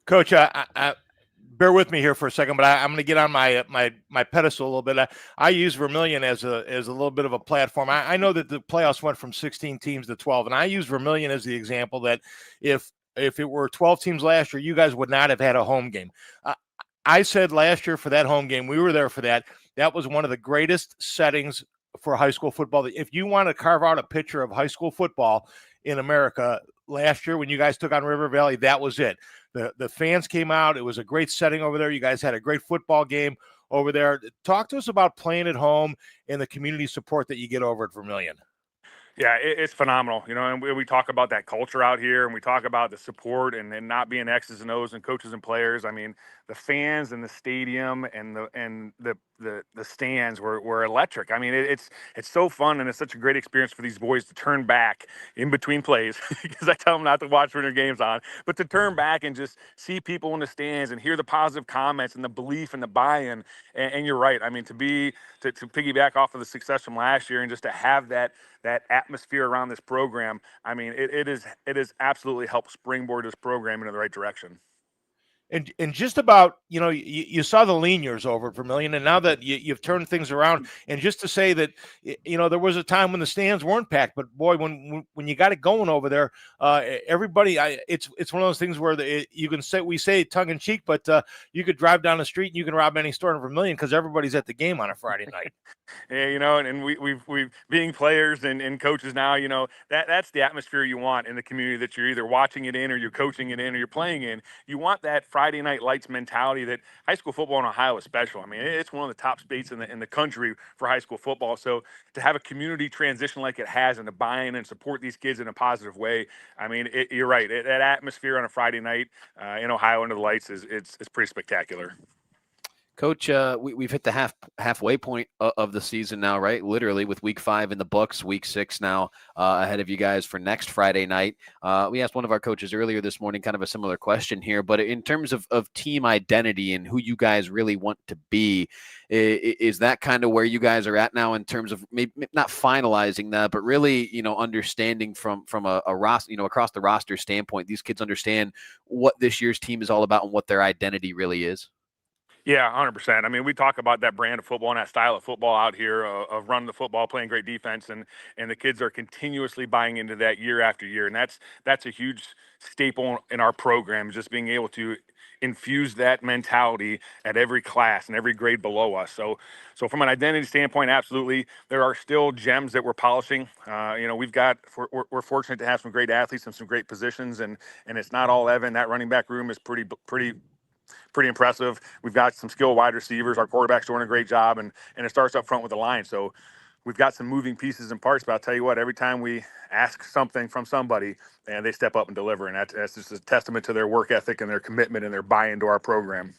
Speaker 2: Coach, bear with me here for a second, but I'm going to get on my pedestal a little bit. I use Vermilion as a little bit of a platform. I know that the playoffs went from 16 teams to 12, and I use Vermilion as the example that if it were 12 teams last year, you guys would not have had a home game. I said last year for that home game, we were there for that. That was one of the greatest settings for high school football. If you want to carve out a picture of high school football in America, last year when you guys took on River Valley, that was it. The fans came out. It was a great setting over there. You guys had a great football game over there. Talk to us about playing at home and the community support that you get over at Vermilion.
Speaker 12: Yeah, it's phenomenal, and we talk about that culture out here, and we talk about the support and not being X's and O's and coaches and players. I mean, the fans and the stadium and the stands were electric. I mean, it's so fun, and it's such a great experience for these boys to turn back in between plays, because I tell them not to watch when their game's on, but to turn back and just see people in the stands and hear the positive comments and the belief and the buy-in. And you're right. I mean, to piggyback off of the success from last year and just to have that atmosphere around this program, I mean, it is absolutely helped springboard this program into the right direction.
Speaker 2: And just about, you saw the lean years over at Vermilion, and now that you've turned things around, and just to say that, there was a time when the stands weren't packed, but boy, when you got it going over there, everybody, it's one of those things where you can say, we say tongue in cheek, but you could drive down the street and you can rob any store in Vermilion because everybody's at the game on a Friday night.
Speaker 12: Yeah, and we've being players and coaches now, that's the atmosphere you want in the community that you're either watching it in or you're coaching it in or you're playing in. You want that Friday Friday night lights mentality that high school football in Ohio is special. I mean, it's one of the top states in the country for high school football. So to have a community transition like it has and to buy in and support these kids in a positive way, I mean, you're right. That atmosphere on a Friday night in Ohio under the lights it's pretty spectacular.
Speaker 1: Coach, we've hit the halfway point of the season now, right? Literally, with week 5 in the books, week 6 now ahead of you guys for next Friday night. We asked one of our coaches earlier this morning kind of a similar question here, but in terms of team identity and who you guys really want to be, is that kind of where you guys are at now in terms of maybe not finalizing that, but really, understanding from a roster, across the roster standpoint, these kids understand what this year's team is all about and what their identity really is?
Speaker 12: Yeah, 100%. I mean, we talk about that brand of football and that style of football out here of running the football, playing great defense, and the kids are continuously buying into that year after year, and that's a huge staple in our program, just being able to infuse that mentality at every class and every grade below us. So from an identity standpoint, absolutely, there are still gems that we're polishing. We're fortunate to have some great athletes and some great positions, and it's not all Evan. That running back room is pretty impressive. We've got some skilled wide receivers. Our quarterback's doing a great job, and it starts up front with the line. So we've got some moving pieces and parts, but I'll tell you what, every time we ask something from somebody, and they step up and deliver, and that's just a testament to their work ethic and their commitment and their buy-in to our program.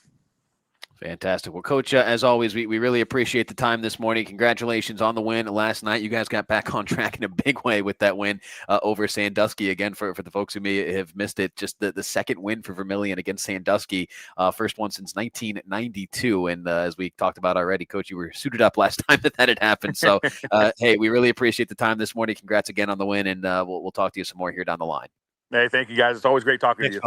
Speaker 1: Fantastic. Well, Coach, as always, we really appreciate the time this morning. Congratulations on the win last night. You guys got back on track in a big way with that win over Sandusky. Again, for the folks who may have missed it, just the second win for Vermilion against Sandusky, first one since 1992. And as we talked about already, Coach, you were suited up last time that had happened. So, hey, we really appreciate the time this morning. Congrats again on the win, and we'll talk to you some more here down the line.
Speaker 12: Hey, thank you, guys. It's always great talking to you.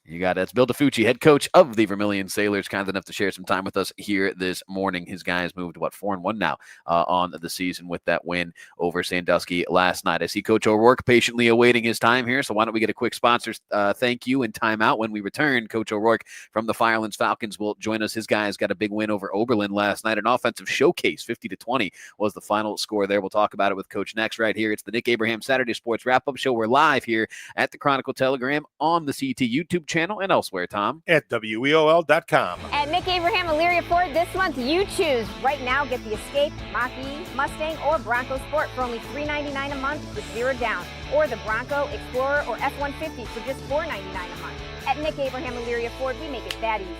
Speaker 1: You got it. It's Bill DeFucci, head coach of the Vermilion Sailors, kind enough to share some time with us here this morning. His guys moved, 4-1 now on the season with that win over Sandusky last night. I see Coach O'Rourke patiently awaiting his time here, so why don't we get a quick sponsors thank you and timeout. When we return, Coach O'Rourke from the Firelands Falcons will join us. His guys got a big win over Oberlin last night, an offensive showcase. 50-20 was the final score there. We'll talk about it with Coach next right here. It's the Nick Abraham Saturday Sports Wrap-Up Show. We're live here at the Chronicle Telegram on the CT YouTube channel and elsewhere, Tom.
Speaker 2: At WEOL.com.
Speaker 4: At Nick Abraham Elyria Ford this month, you choose. Right now, get the Escape, Mach-E, Mustang, or Bronco Sport for only $399 a month with 0 down. Or the Bronco, Explorer, or F-150 for just $499 a month. At Nick Abraham Elyria Ford, we make it that easy.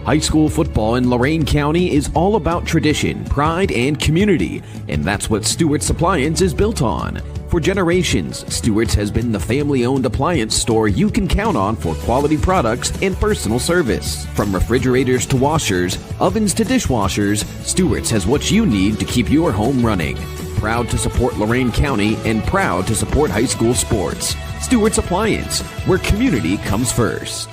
Speaker 5: High school football in Lorain County is all about tradition, pride, and community, and that's what Stewart's Appliance is built on. For generations, Stewart's has been the family-owned appliance store you can count on for quality products and personal service. From refrigerators to washers, ovens to dishwashers, Stewart's has what you need to keep your home running. Proud to support Lorain County and proud to support high school sports. Stewart's Appliance, where community comes first.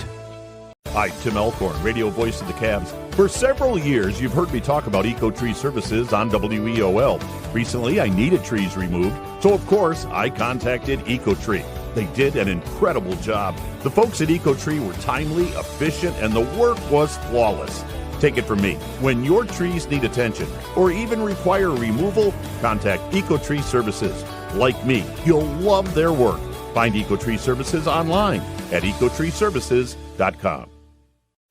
Speaker 6: Hi, Tim Elkhorn, radio voice of the Cavs. For several years, you've heard me talk about EcoTree Services on WEOL. Recently, I needed trees removed, so of course, I contacted EcoTree. They did an incredible job. The folks at EcoTree were timely, efficient, and the work was flawless. Take it from me. When your trees need attention or even require removal, contact EcoTree Services. Like me, you'll love their work. Find EcoTree Services online at ecotreeservices.com.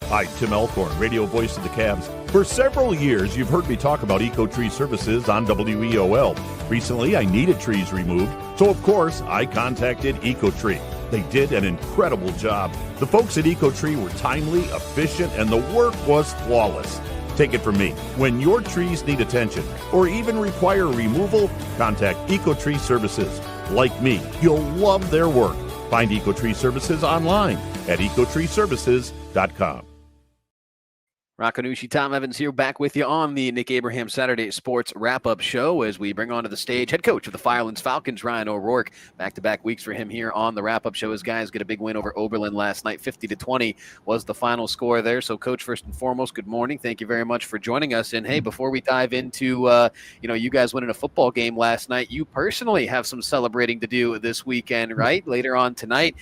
Speaker 6: Hi, Tim Elkhorn, radio voice of the Cavs. For several years, you've heard me talk about EcoTree Services on WEOL. Recently, I needed trees removed, so of course, I contacted EcoTree. They did an incredible job. The folks at EcoTree were timely, efficient, and the work was flawless. Take it from me. When your trees need attention or even require removal, contact EcoTree Services. Like me, you'll love their work. Find EcoTree Services online at ecotreeservices.com.
Speaker 1: Rocco, Nuosci, Tom Evans here, back with you on the Nick Abraham Saturday Sports Wrap-Up Show as we bring onto the stage head coach of the Firelands Falcons, Ryan O'Rourke. Back-to-back weeks for him here on the Wrap-Up Show. His guys get a big win over Oberlin last night. 50-20 was the final score there. So, Coach, first and foremost, good morning. Thank you very much for joining us. And, hey, before we dive into, you guys winning a football game last night, you personally have some celebrating to do this weekend, right? Later on tonight,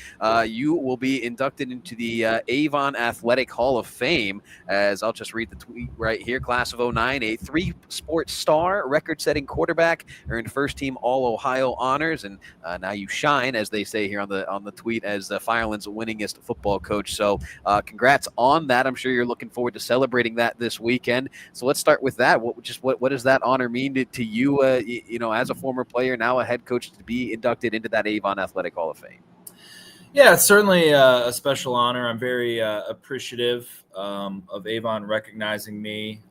Speaker 1: you will be inducted into the Avon Athletic Hall of Fame as I'll just read the tweet right here. Class of 09, a 3-sport star, record-setting quarterback, earned first-team All-Ohio honors, and now you shine, as they say here on the tweet, as Fireland's winningest football coach. So congrats on that. I'm sure you're looking forward to celebrating that this weekend. So let's start with that. What does that honor mean to you, as a former player, now a head coach, to be inducted into that Avon Athletic Hall of Fame?
Speaker 13: Yeah, it's certainly a special honor. I'm very appreciative of Avon recognizing me.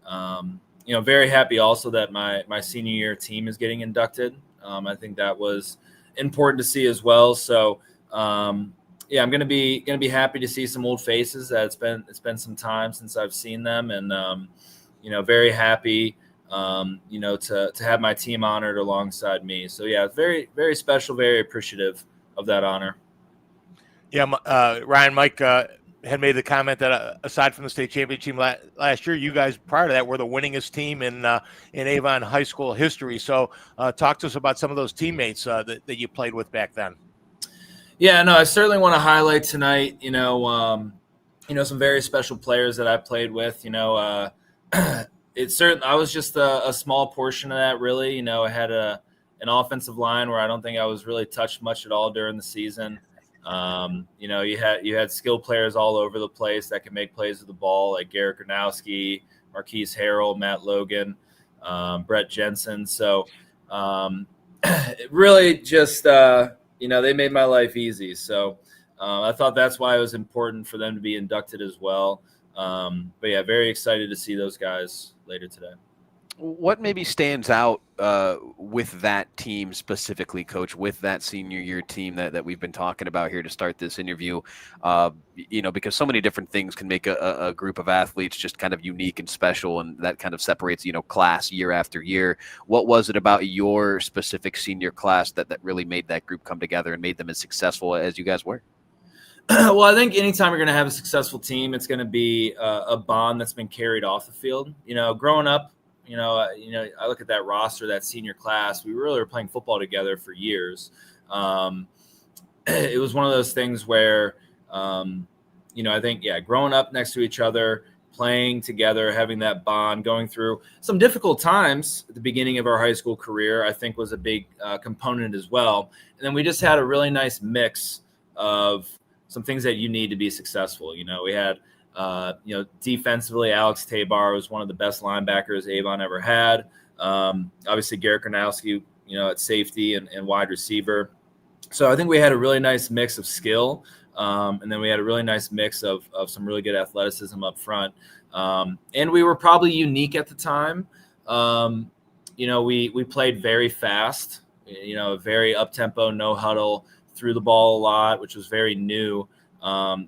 Speaker 13: Very happy also that my senior year team is getting inducted. I think that was important to see as well. So, I'm going to be happy to see some old faces. It's been some time since I've seen them, and very happy to have my team honored alongside me. So yeah, very, very special, very appreciative of that honor.
Speaker 2: Yeah, Ryan, Mike had made the comment that aside from the state championship last year, you guys prior to that were the winningest team in Avon high school history. So talk to us about some of those teammates that you played with back then.
Speaker 13: Yeah, no, I certainly want to highlight tonight, some very special players that I played with. I was just a small portion of that, really. I had an offensive line where I don't think I was really touched much at all during the season. You had skilled players all over the place that can make plays with the ball, like Garrett Gronowski, Marquise Harrell, Matt Logan, Brett Jensen. So it really just, they made my life easy. So I thought that's why it was important for them to be inducted as well. But yeah, very excited to see those guys later today.
Speaker 1: What maybe stands out with that team specifically, Coach, with that senior year team that we've been talking about here to start this interview? Because so many different things can make a group of athletes just kind of unique and special, and that kind of separates, class year after year. What was it about your specific senior class that really made that group come together and made them as successful as you guys were?
Speaker 13: Well, I think anytime you're going to have a successful team, it's going to be a bond that's been carried off the field. Growing up, I look at that roster, that senior class, we really were playing football together for years. It was one of those things where, I think, growing up next to each other, playing together, having that bond, going through some difficult times at the beginning of our high school career, I think was a big component as well. And then we just had a really nice mix of some things that you need to be successful. We had defensively, Alex Tabar was one of the best linebackers Avon ever had. Obviously, Garrett Gronowski, at safety and wide receiver. So I think we had a really nice mix of skill, and then we had a really nice mix of some really good athleticism up front. And we were probably unique at the time. We played very fast, very up-tempo, no huddle, threw the ball a lot, which was very new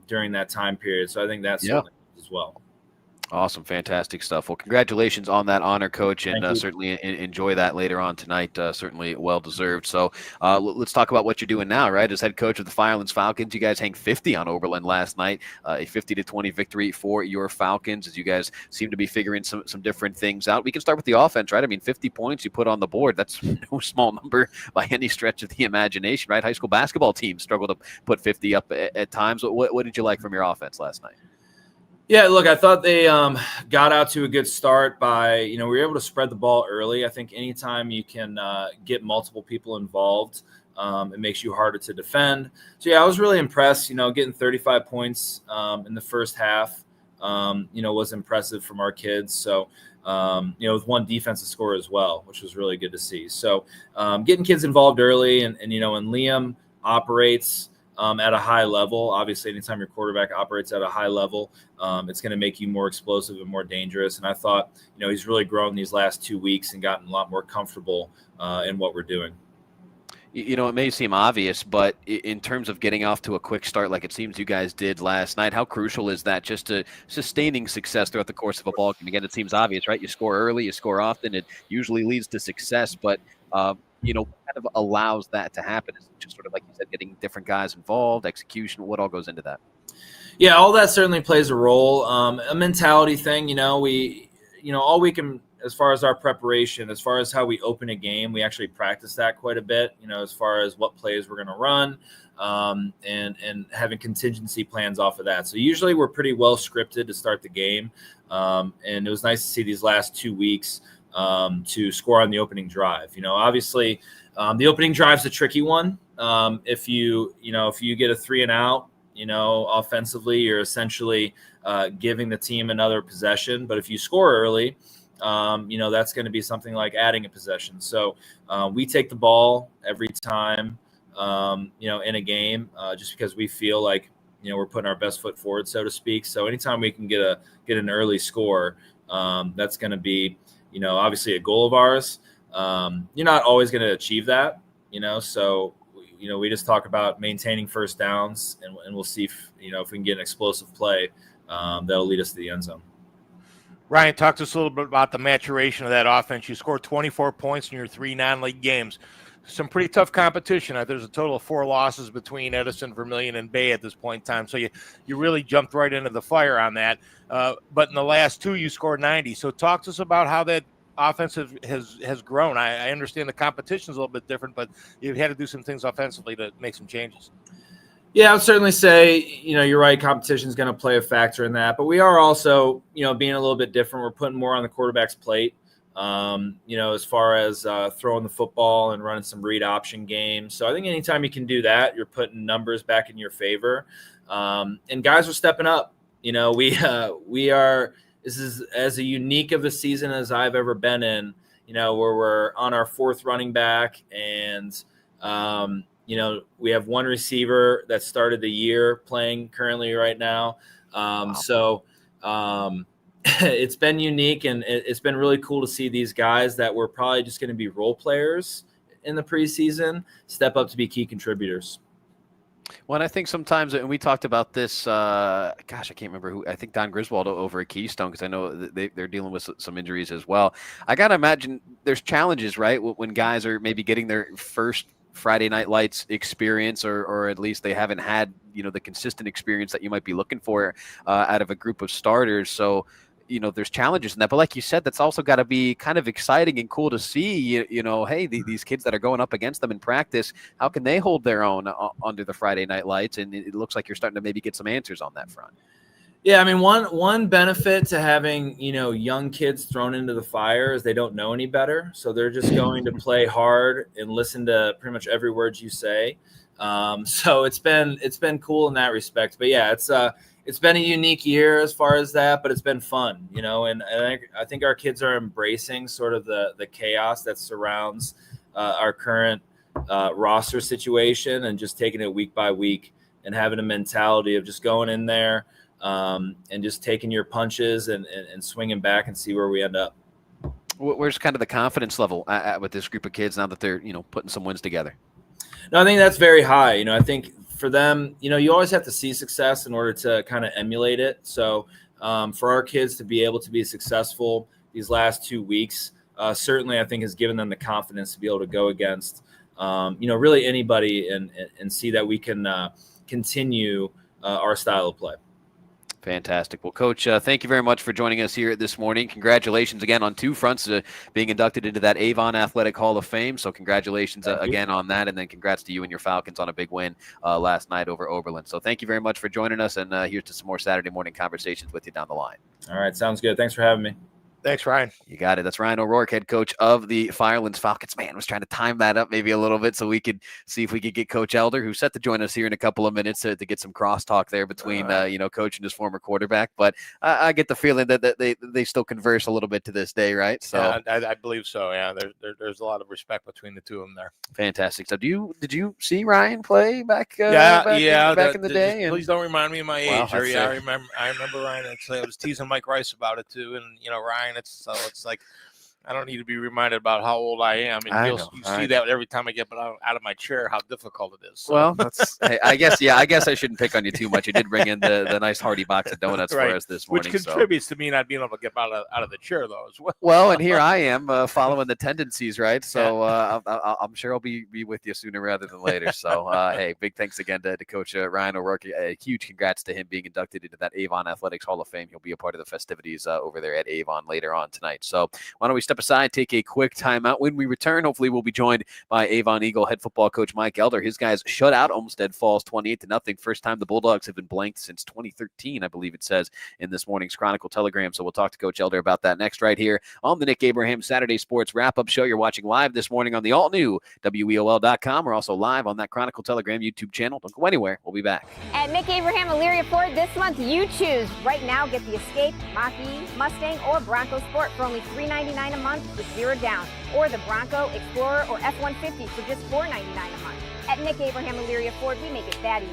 Speaker 13: during that time period. So I think that's as well.
Speaker 1: Awesome. Fantastic stuff. Well, congratulations on that honor, Coach, and certainly enjoy that later on tonight. Certainly well-deserved. So let's talk about what you're doing now, right? As head coach of the Firelands Falcons, you guys hang 50 on Oberlin last night, a 50-20 victory for your Falcons, as you guys seem to be figuring some different things out. We can start with the offense, right? I mean, 50 points you put on the board. That's no small number by any stretch of the imagination, right? High school basketball teams struggle to put 50 up at times. What did you like from your offense last night?
Speaker 13: Yeah, look, I thought they got out to a good start by, we were able to spread the ball early. I think anytime you can get multiple people involved, it makes you harder to defend. So, yeah, I was really impressed, getting 35 points in the first half, was impressive from our kids. So, with one defensive score as well, which was really good to see. So getting kids involved early and when Liam operates at a high level, obviously anytime your quarterback operates at a high level, it's going to make you more explosive and more dangerous. And I thought, he's really grown these last 2 weeks and gotten a lot more comfortable in what we're doing.
Speaker 1: It may seem obvious, but in terms of getting off to a quick start like it seems you guys did last night, how crucial is that just to sustaining success throughout the course of a ball game? Again, it seems obvious, right? You score early, you score often, it usually leads to success, but kind of allows that to happen? Is it just sort of like you said, getting different guys involved, execution, what all goes into that?
Speaker 13: Yeah, all that certainly plays a role. A mentality thing, all we can as far as our preparation, as far as how we open a game, we actually practice that quite a bit, as far as what plays we're going to run, and having contingency plans off of that. So usually we're pretty well scripted to start the game. And it was nice to see these last 2 weeks to score on the opening drive. Obviously the opening drive's a tricky one. If you get a 3 and out, offensively, you're essentially giving the team another possession. But if you score early, that's going to be something like adding a possession. So we take the ball every time, in a game, just because we feel like, we're putting our best foot forward, so to speak. So anytime we can get an early score, that's going to be, obviously a goal of ours. You're not always going to achieve that, so we just talk about maintaining first downs, and we'll see if we can get an explosive play that'll lead us to the end zone.
Speaker 2: Ryan, talk to us a little bit about the maturation of that offense. You scored 24 points in your 3 non-league games. Some pretty tough competition. There's a total of 4 losses between Edison, Vermilion, and Bay at this point in time. So you really jumped right into the fire on that. But in the last 2, you scored 90. So talk to us about how that offense has grown. I understand the competition is a little bit different, but you've had to do some things offensively to make some changes.
Speaker 13: Yeah, I would certainly say, you're right. Competition is going to play a factor in that, but we are also, being a little bit different. We're putting more on the quarterback's plate, as far as throwing the football and running some read option games. So I think anytime you can do that, you're putting numbers back in your favor. And guys are stepping up. We are. This is as unique of a season as I've ever been in. Where we're on our 4th running back, and we have 1 receiver that started the year playing currently right now.
Speaker 1: Wow.
Speaker 13: So it's been unique, and it's been really cool to see these guys that were probably just going to be role players in the preseason step up to be key contributors.
Speaker 1: Well, and I think sometimes, and we talked about this, I can't remember who, I think Don Griswold over at Keystone, because I know they're dealing with some injuries as well. I got to imagine there's challenges, right, when guys are maybe getting their first Friday Night Lights experience, or at least they haven't had, the consistent experience that you might be looking for out of a group of starters. So, there's challenges in that. But like you said, that's also got to be kind of exciting and cool to see, hey, these kids that are going up against them in practice, how can they hold their own under the Friday Night Lights? And it looks like you're starting to maybe get some answers on that front.
Speaker 13: Yeah, I mean, one benefit to having, young kids thrown into the fire is they don't know any better. So they're just going to play hard and listen to pretty much every word you say. So it's been cool in that respect. But yeah, it's been a unique year as far as that, but it's been fun, and I think our kids are embracing sort of the chaos that surrounds our current roster situation, and just taking it week by week and having a mentality of just going in there and just taking your punches and swinging back and see where we end up.
Speaker 1: Where's kind of the confidence level with this group of kids now that they're, putting some wins together?
Speaker 13: No, I think that's very high. I think for them, you always have to see success in order to kind of emulate it. So for our kids to be able to be successful these last 2 weeks, certainly I think has given them the confidence to be able to go against, really anybody and see that we can continue our style of play.
Speaker 1: Fantastic. Well, Coach, thank you very much for joining us here this morning. Congratulations again on 2 fronts, being inducted into that Avon Athletic Hall of Fame. So congratulations again on that, and then congrats to you and your Falcons on a big win last night over Oberlin. So thank you very much for joining us, and here's to some more Saturday morning conversations with you down the line.
Speaker 13: All right, sounds good. Thanks for having me.
Speaker 2: Thanks, Ryan.
Speaker 1: You got it. That's Ryan O'Rourke, head coach of the Firelands Falcons. Man, I was trying to time that up maybe a little bit so we could see if we could get Coach Elder, who's set to join us here in a couple of minutes, to get some crosstalk there between, coach and his former quarterback. But I get the feeling that they still converse a little bit to this day, right? So
Speaker 2: yeah, I believe so. Yeah, there's a lot of respect between the two of them there.
Speaker 1: Fantastic. So did you see Ryan play back?
Speaker 2: Back
Speaker 1: in the day.
Speaker 2: Please don't remind me of my age.
Speaker 1: Wow,
Speaker 2: I remember Ryan. I was teasing Mike Rice about it too, and Ryan. It's like I don't need to be reminded about how old I am. And you see that every time I get out of my chair, how difficult it is. So.
Speaker 1: Well, that's, hey, I guess I shouldn't pick on you too much. You did bring in the nice hearty box of donuts
Speaker 2: right.
Speaker 1: for us this morning.
Speaker 2: Which contributes to me not being able to get out of the chair, though, as well.
Speaker 1: Well, and here I am following the tendencies, right? So I'm sure I'll be with you sooner rather than later. So, hey, big thanks again to Coach Ryan O'Rourke. A huge congrats to him being inducted into that Avon Athletics Hall of Fame. He'll be a part of the festivities over there at Avon later on tonight. So why don't we step aside, take a quick timeout. When we return, hopefully we'll be joined by Avon Eagle head football coach Mike Elder. His guys shut out Olmsted Falls 28-0. First time the Bulldogs have been blanked since 2013, I believe it says in this morning's Chronicle Telegram. So we'll talk to Coach Elder about that next right here on the Nick Abraham Saturday Sports Wrap-Up Show. You're watching live this morning on the all-new WEOL.com. We're also live on that Chronicle Telegram YouTube channel. Don't go anywhere. We'll be back.
Speaker 4: At Nick Abraham Elyria Ford this month, you choose. Right now, get the Escape, Mach-E, Mustang, or Bronco Sport for only $399 a month with 0 down. Or the Bronco, Explorer, or F-150 for just $499 a month. At Nick Abraham Elyria Ford, we make it that easy.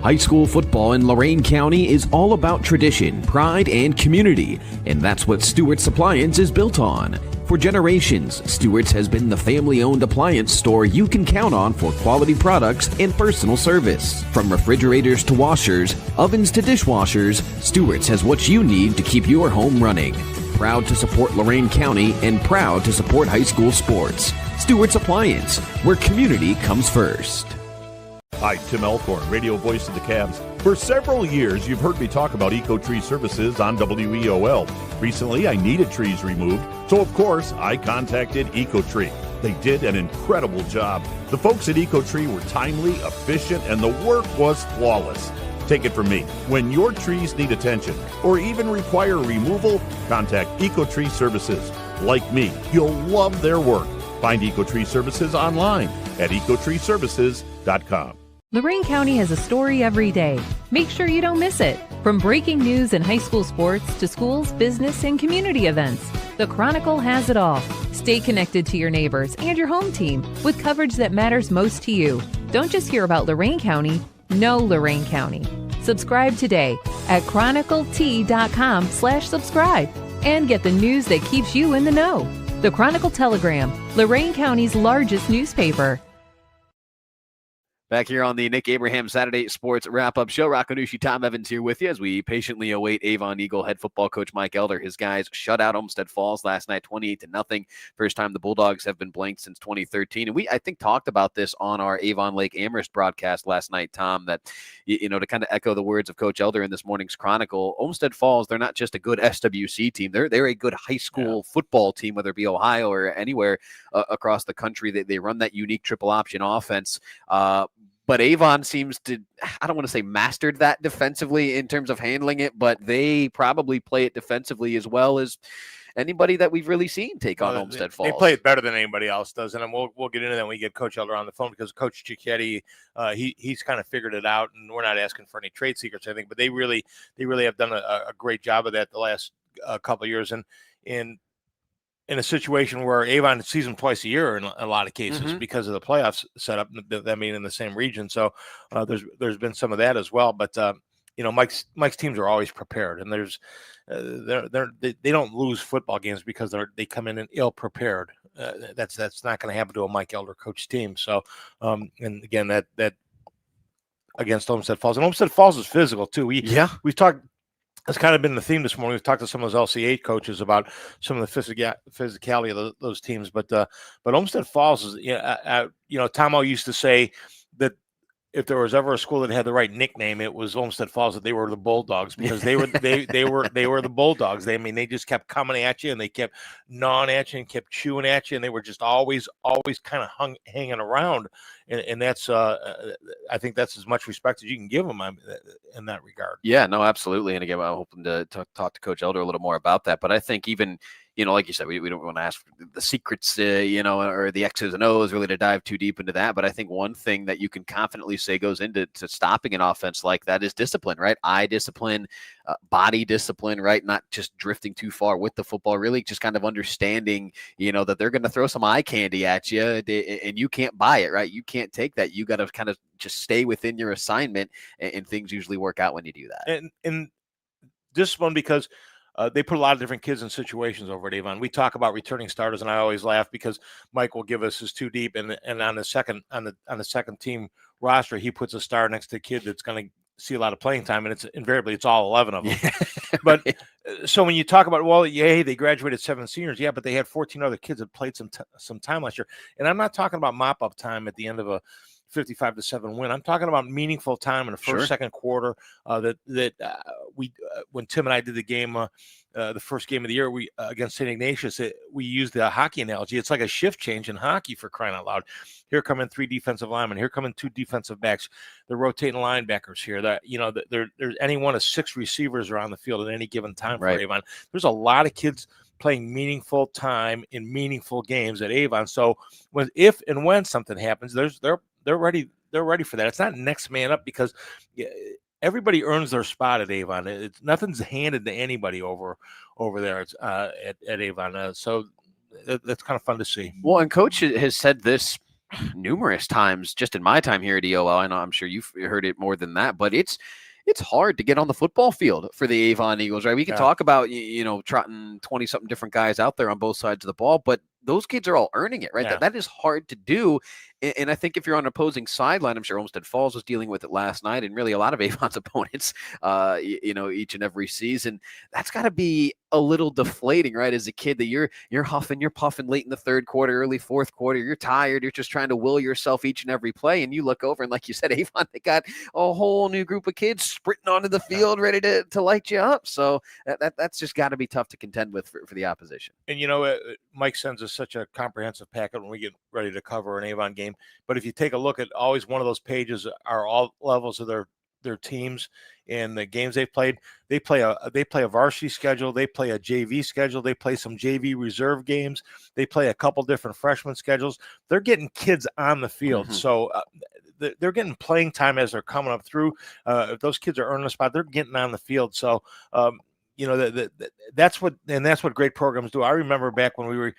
Speaker 5: High school football in Lorain County is all about tradition, pride, and community, and that's what Stewart's Appliance is built on. For generations, Stewart's has been the family-owned appliance store you can count on for quality products and personal service. From refrigerators to washers, ovens to dishwashers, Stewart's has what you need to keep your home running. Proud to support Lorain County and proud to support high school sports. Stewart's Appliance, where community comes first.
Speaker 6: Hi, Tim Elkhorn, radio voice of the Cavs. For several years, you've heard me talk about EcoTree Services on WEOL. Recently, I needed trees removed, so of course, I contacted EcoTree. They did an incredible job. The folks at EcoTree were timely, efficient, and the work was flawless. Take it from me. When your trees need attention or even require removal, contact EcoTree Services. Like me, you'll love their work. Find EcoTree Services online at ecotreeservices.com.
Speaker 7: Lorain County has a story every day. Make sure you don't miss it. From breaking news in high school sports to schools, business, and community events, the Chronicle has it all. Stay connected to your neighbors and your home team with coverage that matters most to you. Don't just hear about Lorain County, know Lorain County. Subscribe today at chroniclet.com/subscribe and get the news that keeps you in the know. The Chronicle Telegram, Lorain County's largest newspaper.
Speaker 1: Back here on the Nick Abraham Saturday Sports Wrap-Up Show, Rocco, Nuosci, Tom Evans here with you as we patiently await Avon Eagle head football coach Mike Elder. His guys shut out Olmsted Falls last night, 28-0. First time the Bulldogs have been blanked since 2013. And we, I think, talked about this on our Avon Lake Amherst broadcast last night, Tom, that, to kind of echo the words of Coach Elder in this morning's Chronicle, Olmsted Falls, they're not just a good SWC team. They're a good high school football team, whether it be Ohio or anywhere across the country. They run that unique triple option offense. But Avon seems to, I don't want to say mastered that defensively in terms of handling it, but they probably play it defensively as well as anybody that we've really seen take on Olmsted Falls.
Speaker 2: They play it better than anybody else does, and we'll get into that when we get Coach Elder on the phone, because Coach Cicchetti, he's kind of figured it out, and we're not asking for any trade secrets, I think, but they really have done a great job of that the last couple of years, and in a situation where Avon sees them twice a year in a lot of cases because of the playoffs setup, that being in the same region. So there's been some of that as well. But Mike's teams are always prepared, and they don't lose football games because they come in ill prepared. That's not going to happen to a Mike Elder coach team. So and again, that against Olmsted Falls, and Olmsted Falls is physical too. We've talked. That's kind of been the theme this morning. We've talked to some of those LCA coaches about some of the physicality of those teams, but Olmsted Falls is, Tomo used to say that if there was ever a school that had the right nickname, it was Olmsted Falls, that they were the Bulldogs, because they were the Bulldogs. They just kept coming at you, and they kept gnawing at you and kept chewing at you, and they were just always kind of hanging around. And that's I think that's as much respect as you can give them in that regard.
Speaker 1: Yeah, no, absolutely. And again, I'm hoping to talk to Coach Elder a little more about that. But I think even, like you said, we don't want to ask the secrets, or the X's and O's, really to dive too deep into that. But I think one thing that you can confidently say goes into stopping an offense like that is discipline, right? Eye discipline, body discipline, right? Not just drifting too far with the football, really just kind of understanding, that they're going to throw some eye candy at you, and you can't buy it, right? You can't take that. You got to kind of just stay within your assignment, and things usually work out when you do that.
Speaker 2: And discipline, because they put a lot of different kids in situations over at Avon. We talk about returning starters, and I always laugh because Mike will give us his too deep, and on the second team roster, he puts a star next to a kid that's going to see a lot of playing time, and it's all 11 of them. But so when you talk about, well, yeah, they graduated 7 seniors, yeah, but they had 14 other kids that played some time last year, and I'm not talking about mop up time at the end of a 55-7 win. I'm talking about meaningful time in the first, second quarter. When Tim and I did the game, the first game of the year, we against St. Ignatius, we used the hockey analogy. It's like a shift change in hockey, for crying out loud. Here come in 3 defensive linemen. Here come in 2 defensive backs. They're rotating linebackers here. There's any one of 6 receivers are on the field at any given time for Avon. There's a lot of kids playing meaningful time in meaningful games at Avon. So if and when something happens, they're ready. They're ready for that. It's not next man up, because everybody earns their spot at Avon. Nothing's handed to anybody over there at Avon. So that's kind of fun to see.
Speaker 1: Well, and Coach has said this numerous times just in my time here at EOL. I know I'm sure you've heard it more than that, but it's hard to get on the football field for the Avon Eagles, right? We can talk about, trotting 20-something different guys out there on both sides of the ball, but those kids are all earning it, right?
Speaker 2: Yeah.
Speaker 1: That is hard to do. And I think if you're on an opposing sideline, I'm sure Olmsted Falls was dealing with it last night, and really a lot of Avon's opponents, each and every season. That's got to be a little deflating, right? As a kid, that you're huffing, you're puffing late in the third quarter, early fourth quarter. You're tired. You're just trying to will yourself each and every play, and you look over, and like you said, Avon, they got a whole new group of kids sprinting onto the field, ready to light you up. So that's just got to be tough to contend with for the opposition.
Speaker 2: And Mike sends us such a comprehensive packet when we get ready to cover an Avon game. But if you take a look at, always one of those pages are all levels of their teams and the games they've played. They play a varsity schedule. They play a JV schedule. They play some JV reserve games. They play a couple different freshman schedules. They're getting kids on the field. Mm-hmm. So they're getting playing time as they're coming up through. If those kids are earning a spot, they're getting on the field. So, that's what great programs do. I remember back when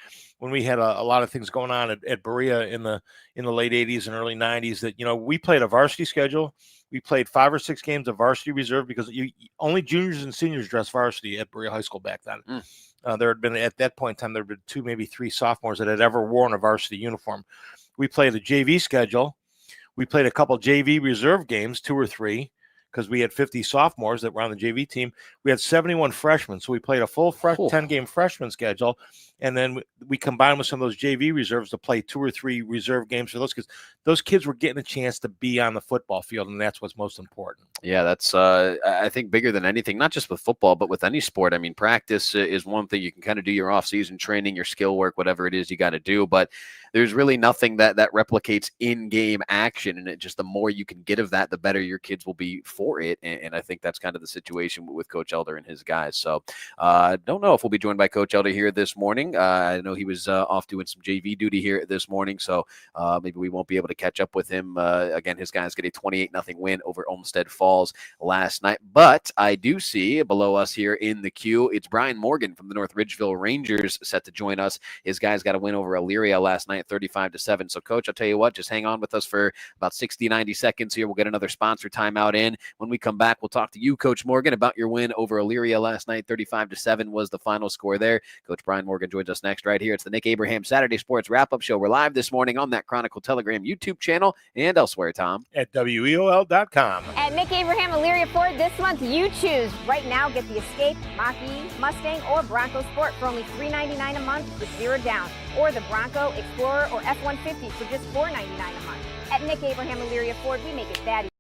Speaker 2: we had a lot of things going on at Berea in the late 80s and early 90s, that we played a varsity schedule. We played 5 or 6 games of varsity reserve, because only juniors and seniors dressed varsity at Berea High School back then. There had been, at that point in time, there had been 2, maybe 3 sophomores that had ever worn a varsity uniform. We played a JV schedule. We played a couple JV reserve games, 2 or 3. Because we had 50 sophomores that were on the JV team. We had 71 freshmen. So we played a full 10-game freshman schedule. And then we combined with some of those JV reserves to play 2 or 3 reserve games for those kids. Those kids were getting a chance to be on the football field, and that's what's most important.
Speaker 1: Yeah, that's, I think, bigger than anything, not just with football, but with any sport. I mean, practice is one thing. You can kind of do your off-season training, your skill work, whatever it is you got to do. But there's really nothing that replicates in-game action. And just the more you can get of that, the better your kids will be for it. And I think that's kind of the situation with Coach Elder and his guys. So don't know if we'll be joined by Coach Elder here this morning. I know he was off doing some JV duty here this morning, so maybe we won't be able to catch up with him. Again, his guys get a 28-0 win over Olmsted Falls last night. But I do see below us here in the queue, it's Brian Morgan from the North Ridgeville Rangers set to join us. His guys got a win over Elyria last night, 35-7. So, Coach, I'll tell you what, just hang on with us for about 60, 90 seconds here. We'll get another sponsor timeout in. When we come back, we'll talk to you, Coach Morgan, about your win over Elyria last night. 35-7 was the final score there. Coach Brian Morgan joins us next right here. It's the Nick Abraham Saturday Sports Wrap-Up Show. We're live this morning on that Chronicle Telegram YouTube channel and elsewhere, Tom.
Speaker 2: At WEOL.com.
Speaker 4: At Nick Abraham Elyria Ford this month, you choose. Right now, get the Escape, Mach-E, Mustang, or Bronco Sport for only $399 a month with 0 down. Or the Bronco, Explorer, or F-150 for just $499 a month. At Nick Abraham Elyria Ford, we make it that easy.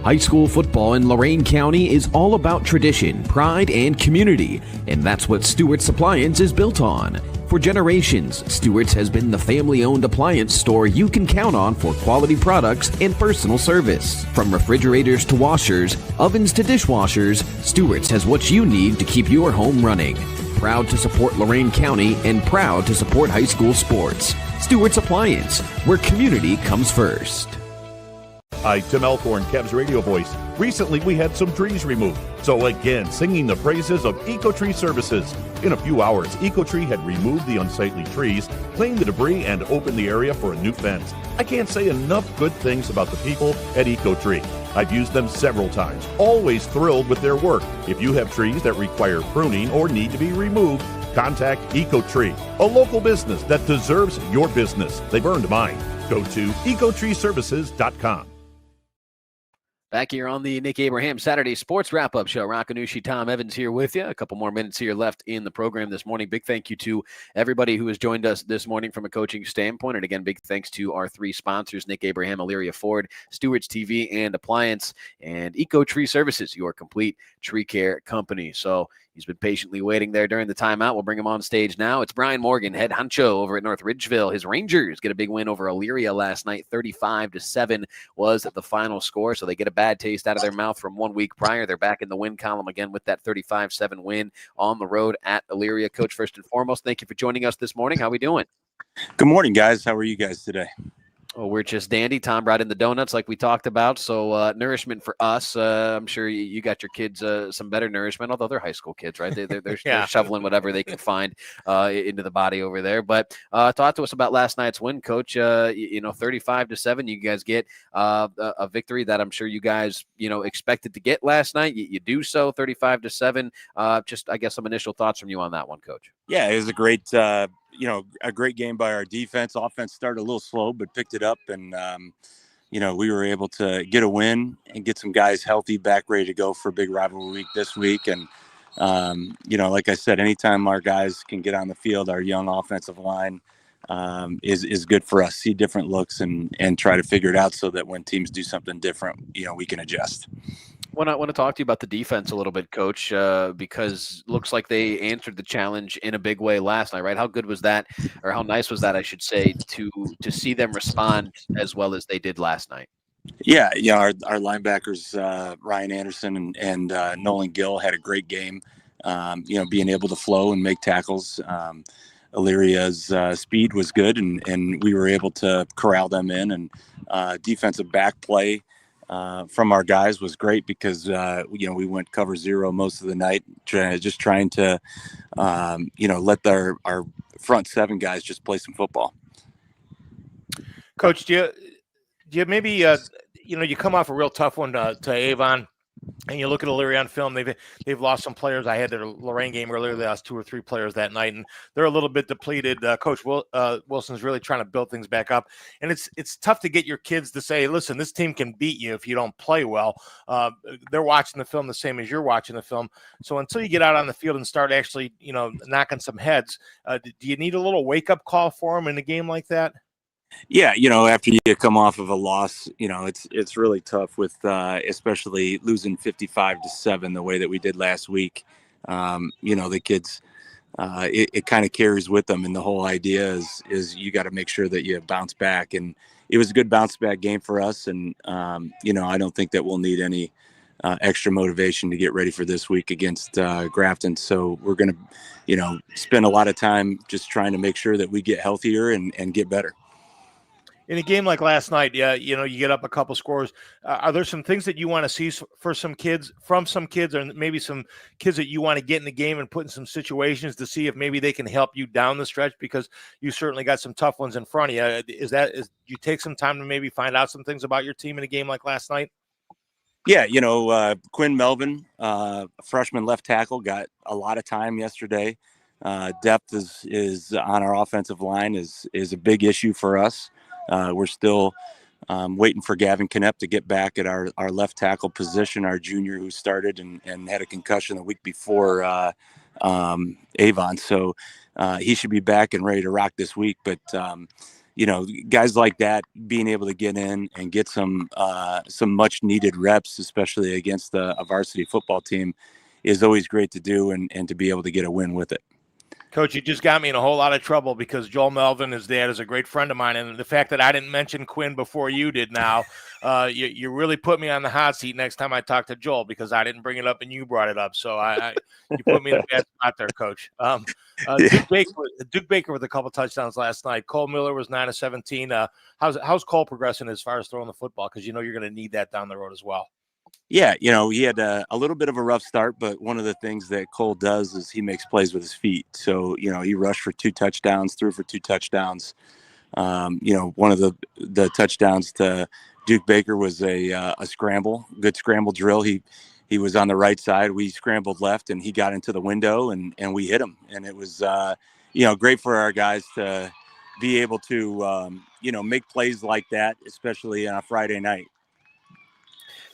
Speaker 5: High school football in Lorain County is all about tradition, pride, and community, and that's what Stewart's Appliance is built on. For generations, Stewart's has been the family-owned appliance store you can count on for quality products and personal service. From refrigerators to washers, ovens to dishwashers, Stewart's has what you need to keep your home running. Proud to support Lorain County and proud to support high school sports. Stewart's Appliance, where community comes first.
Speaker 6: Hi, Tim Elkhorn, Cavs radio voice. Recently, we had some trees removed. So again, singing the praises of EcoTree Services. In a few hours, EcoTree had removed the unsightly trees, cleaned the debris, and opened the area for a new fence. I can't say enough good things about the people at EcoTree. I've used them several times, always thrilled with their work. If you have trees that require pruning or need to be removed, contact EcoTree, a local business that deserves your business. They've earned mine. Go to ecotreeservices.com.
Speaker 1: Back here on the Nick Abraham Saturday Sports Wrap-Up Show. Rocco, Nuosci, Tom Evans here with you. A couple more minutes here left in the program this morning. Big thank you to everybody who has joined us this morning from a coaching standpoint. And again, big thanks to our three sponsors, Nick Abraham, Elyria Ford, Stewart's TV and Appliance, and EcoTree Services, your complete tree care company. So he's been patiently waiting there during the timeout. We'll bring him on stage now. It's Brian Morgan, head honcho over at North Ridgeville. His Rangers get a big win over Elyria last night. 35-7 was the final score. So they get a bad taste out of their mouth from 1 week prior. They're back in the win column again with that 35-7 win on the road at Elyria. Coach, first and foremost, thank you for joining us this morning. How are we doing?
Speaker 14: Good morning, guys. How are you guys today?
Speaker 1: Well, we're just dandy. Tom brought in the donuts like we talked about. So nourishment for us. I'm sure you got your kids some better nourishment, although they're high school kids, right? They're shoveling whatever they can find into the body over there. But talk to us about last night's win, Coach. 35-7, you guys get a victory that I'm sure you guys, expected to get last night. You do so 35-7. Just, I guess, some initial thoughts from you on that one, Coach.
Speaker 14: Yeah, it was a great a great game by our defense. Offense started a little slow, but picked it up. And, we were able to get a win and get some guys healthy, back ready to go for a big rivalry week this week. And, like I said, anytime our guys can get on the field, our young offensive line is good for us. See different looks and try to figure it out so that when teams do something different, we can adjust.
Speaker 1: I want to talk to you about the defense a little bit, Coach, because looks like they answered the challenge in a big way last night, right? How good was that, or how nice was that, I should say, to see them respond as well as they did last night?
Speaker 14: Yeah, our linebackers, Ryan Anderson and Nolan Gill had a great game, being able to flow and make tackles. Illyria's speed was good, and we were able to corral them in, and defensive back play from our guys was great because, we went cover zero most of the night, just trying to, let our front seven guys just play some football.
Speaker 2: Coach, do you maybe, you come off a real tough one to Avon, and you look at Elyria on film, they've lost some players. I had their Lorain game earlier. They lost 2 or 3 players that night, and they're a little bit depleted. Coach Wilson's really trying to build things back up, and it's tough to get your kids to say, listen, this team can beat you if you don't play well. They're watching the film the same as you're watching the film. So until you get out on the field and start actually, knocking some heads, do you need a little wake-up call for them in a game like that?
Speaker 14: Yeah, after you come off of a loss, it's really tough with especially losing 55-7 the way that we did last week. The kids, it kind of carries with them, and the whole idea is you got to make sure that you bounce back. And it was a good bounce back game for us, and I don't think that we'll need any extra motivation to get ready for this week against Grafton. So we're going to, spend a lot of time just trying to make sure that we get healthier and get better.
Speaker 2: In a game like last night, you get up a couple scores. Are there some things that you want to see from some kids, or maybe some kids that you want to get in the game and put in some situations to see if maybe they can help you down the stretch? Because you certainly got some tough ones in front of you. Do you take some time to maybe find out some things about your team in a game like last night?
Speaker 14: Yeah, Quinn Melvin, freshman left tackle, got a lot of time yesterday. Depth is on our offensive line is a big issue for us. We're still waiting for Gavin Knepp to get back at our left tackle position, our junior who started and had a concussion the week before Avon. So he should be back and ready to rock this week. But, guys like that being able to get in and get some much needed reps, especially against a varsity football team, is always great to do and to be able to get a win with it.
Speaker 2: Coach, you just got me in a whole lot of trouble because Joel Melvin, his dad, is a great friend of mine. And the fact that I didn't mention Quinn before you did now, you really put me on the hot seat next time I talk to Joel because I didn't bring it up and you brought it up. So you put me in a bad spot there, Coach. Duke Baker with a couple touchdowns last night. Cole Miller was 9 of 17. How's Cole progressing as far as throwing the football? Because you know you're going to need that down the road as well.
Speaker 14: Yeah, he had a little bit of a rough start, but one of the things that Cole does is he makes plays with his feet. So, he rushed for 2 touchdowns, threw for 2 touchdowns. One of the touchdowns to Duke Baker was a scramble, good scramble drill. He was on the right side. We scrambled left, and he got into the window, and we hit him. And it was, great for our guys to be able to, make plays like that, especially on a Friday night.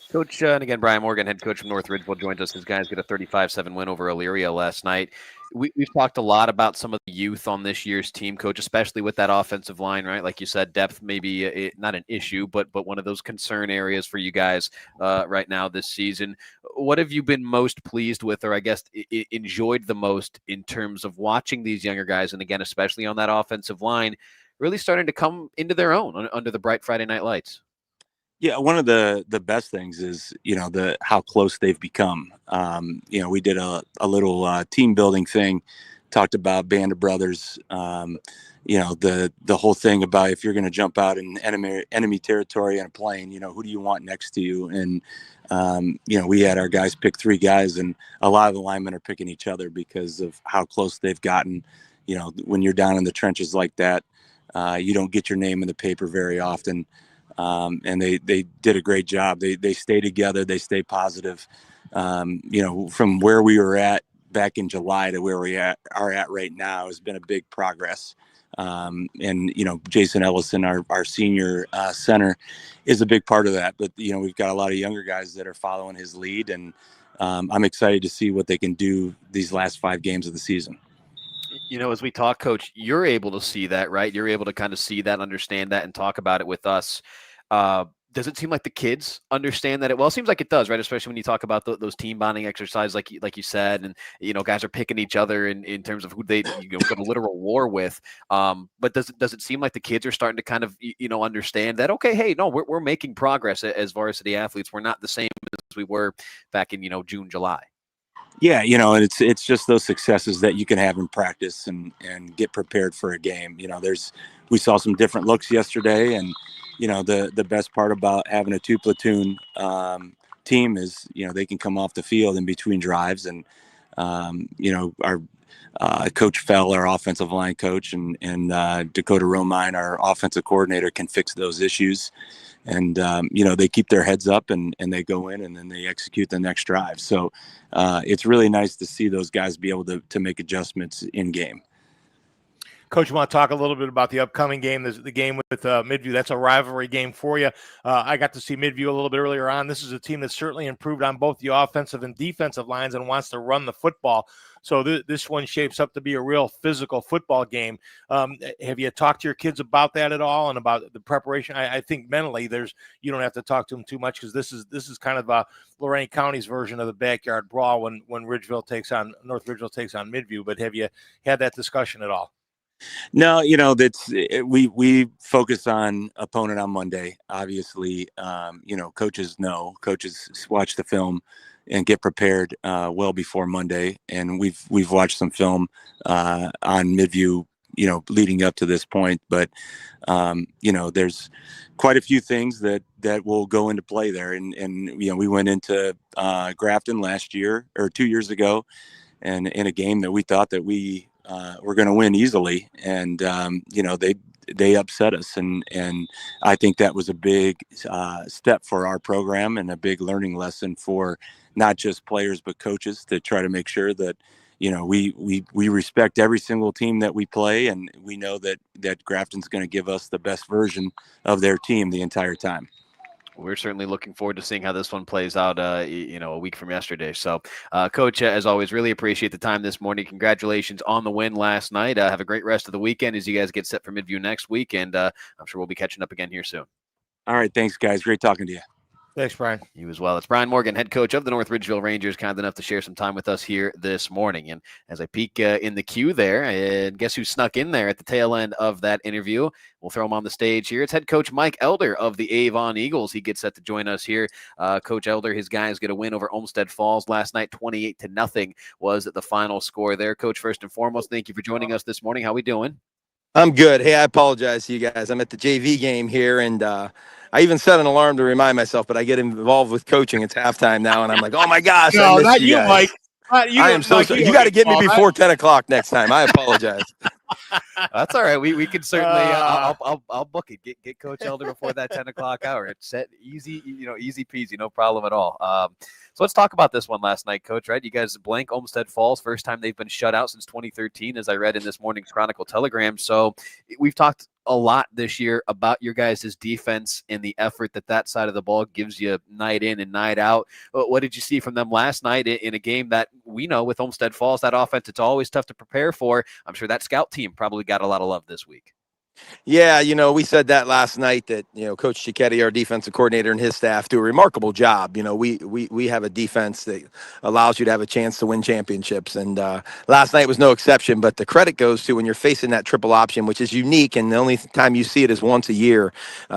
Speaker 1: Coach, and again, Brian Morgan, head coach from North Ridgeville, joins us. His guys get a 35-7 win over Elyria last night. We've talked a lot about some of the youth on this year's team, Coach, especially with that offensive line, right? Like you said, depth may be not an issue, but one of those concern areas for you guys right now this season. What have you been most pleased with, or I guess enjoyed the most in terms of watching these younger guys, and again, especially on that offensive line, really starting to come into their own under the bright Friday night lights?
Speaker 14: Yeah, one of the best things is how close they've become. We did a little team building thing, talked about band of brothers. The whole thing about if you're going to jump out in enemy territory on a plane, who do you want next to you? And we had our guys pick 3 guys, and a lot of the linemen are picking each other because of how close they've gotten. When you're down in the trenches like that, you don't get your name in the paper very often. And they did a great job. They stay together. They stay positive. From where we were at back in July to where we are at right now has been a big progress. And Jason Ellison, our senior center, is a big part of that. But we've got a lot of younger guys that are following his lead, and I'm excited to see what they can do these last 5 games of the season.
Speaker 1: As we talk, Coach, you're able to see that, right? You're able to kind of see that, understand that, and talk about it with us. Does it seem like the kids understand that? Well, it seems like it does, right? Especially when you talk about those team bonding exercises, like you said, and guys are picking each other in terms of who they go to literal war with. But does it seem like the kids are starting to kind of understand that? Okay, hey, no, we're making progress as varsity athletes. We're not the same as we were back in June, July.
Speaker 14: Yeah, and it's just those successes that you can have in practice and get prepared for a game. We saw some different looks yesterday, and the best part about having a 2 platoon team is they can come off the field in between drives, and our Coach Fell, our offensive line coach, and Dakota Romine, our offensive coordinator, can fix those issues. And, they keep their heads up and they go in and then they execute the next drive. So it's really nice to see those guys be able to make adjustments in game.
Speaker 2: Coach, you want to talk a little bit about the upcoming game, the game with Midview? That's a rivalry game for you. I got to see Midview a little bit earlier on. This is a team that's certainly improved on both the offensive and defensive lines and wants to run the football. So this one shapes up to be a real physical football game. Have you talked to your kids about that at all and about the preparation? I think mentally you don't have to talk to them too much because this is kind of Lorain County's version of the backyard brawl when North Ridgeville takes on Midview. But have you had that discussion at all?
Speaker 14: No, we focus on opponent on Monday. Obviously, coaches watch the film and get prepared well before Monday. And we've watched some film on Midview, leading up to this point. But there's quite a few things that will go into play there. And we went into Grafton last year or 2 years ago, and in a game that we thought that we were going to win easily, and they upset us, and I think that was a big step for our program and a big learning lesson for not just players but coaches to try to make sure that we respect every single team that we play, and we know that Grafton's going to give us the best version of their team the entire time.
Speaker 1: We're certainly looking forward to seeing how this one plays out, a week from yesterday. So, Coach, as always, really appreciate the time this morning. Congratulations on the win last night. Have a great rest of the weekend as you guys get set for Midview next week, and I'm sure we'll be catching up again here soon.
Speaker 14: All right. Thanks, guys. Great talking to you.
Speaker 2: Thanks, Brian.
Speaker 1: You as well. It's Brian Morgan, head coach of the North Ridgeville Rangers, kind enough to share some time with us here this morning. And as I peek in the queue there, and guess who snuck in there at the tail end of that interview? We'll throw him on the stage here. It's head coach Mike Elder of the Avon Eagles. He gets set to join us here. Coach Elder, his guys get a win over Olmsted Falls last night. 28-0 was the final score there. Coach, first and foremost, thank you for joining us this morning. How we doing?
Speaker 15: I'm good. Hey, I apologize to you guys. I'm at the JV game here, and I even set an alarm to remind myself, but I get involved with coaching. It's halftime now, and I'm like, oh my gosh, I
Speaker 2: No,
Speaker 15: missed
Speaker 2: not
Speaker 15: you
Speaker 2: you,
Speaker 15: guys.
Speaker 2: Mike.
Speaker 15: I am so sorry. You got to get me before 10 o'clock next time. I apologize.
Speaker 1: That's all right. We can certainly. I'll book it. Get Coach Elder before that 10 o'clock hour. It's set easy. Easy peasy. No problem at all. So let's talk about this one last night, Coach. Right? You guys blank Olmsted Falls. First time they've been shut out since 2013, as I read in this morning's Chronicle Telegram. So we've talked a lot this year about your guys' defense and the effort that side of the ball gives you night in and night out. What did you see from them last night in a game that we know with Olmsted Falls, that offense, it's always tough to prepare for? I'm sure that scout team probably got a lot of love this week.
Speaker 15: Yeah, we said that last night that, Coach Cicchetti, our defensive coordinator, and his staff do a remarkable job. We have a defense that allows you to have a chance to win championships. And last night was no exception, but the credit goes to when you're facing that triple option, which is unique. And the only time you see it is once a year.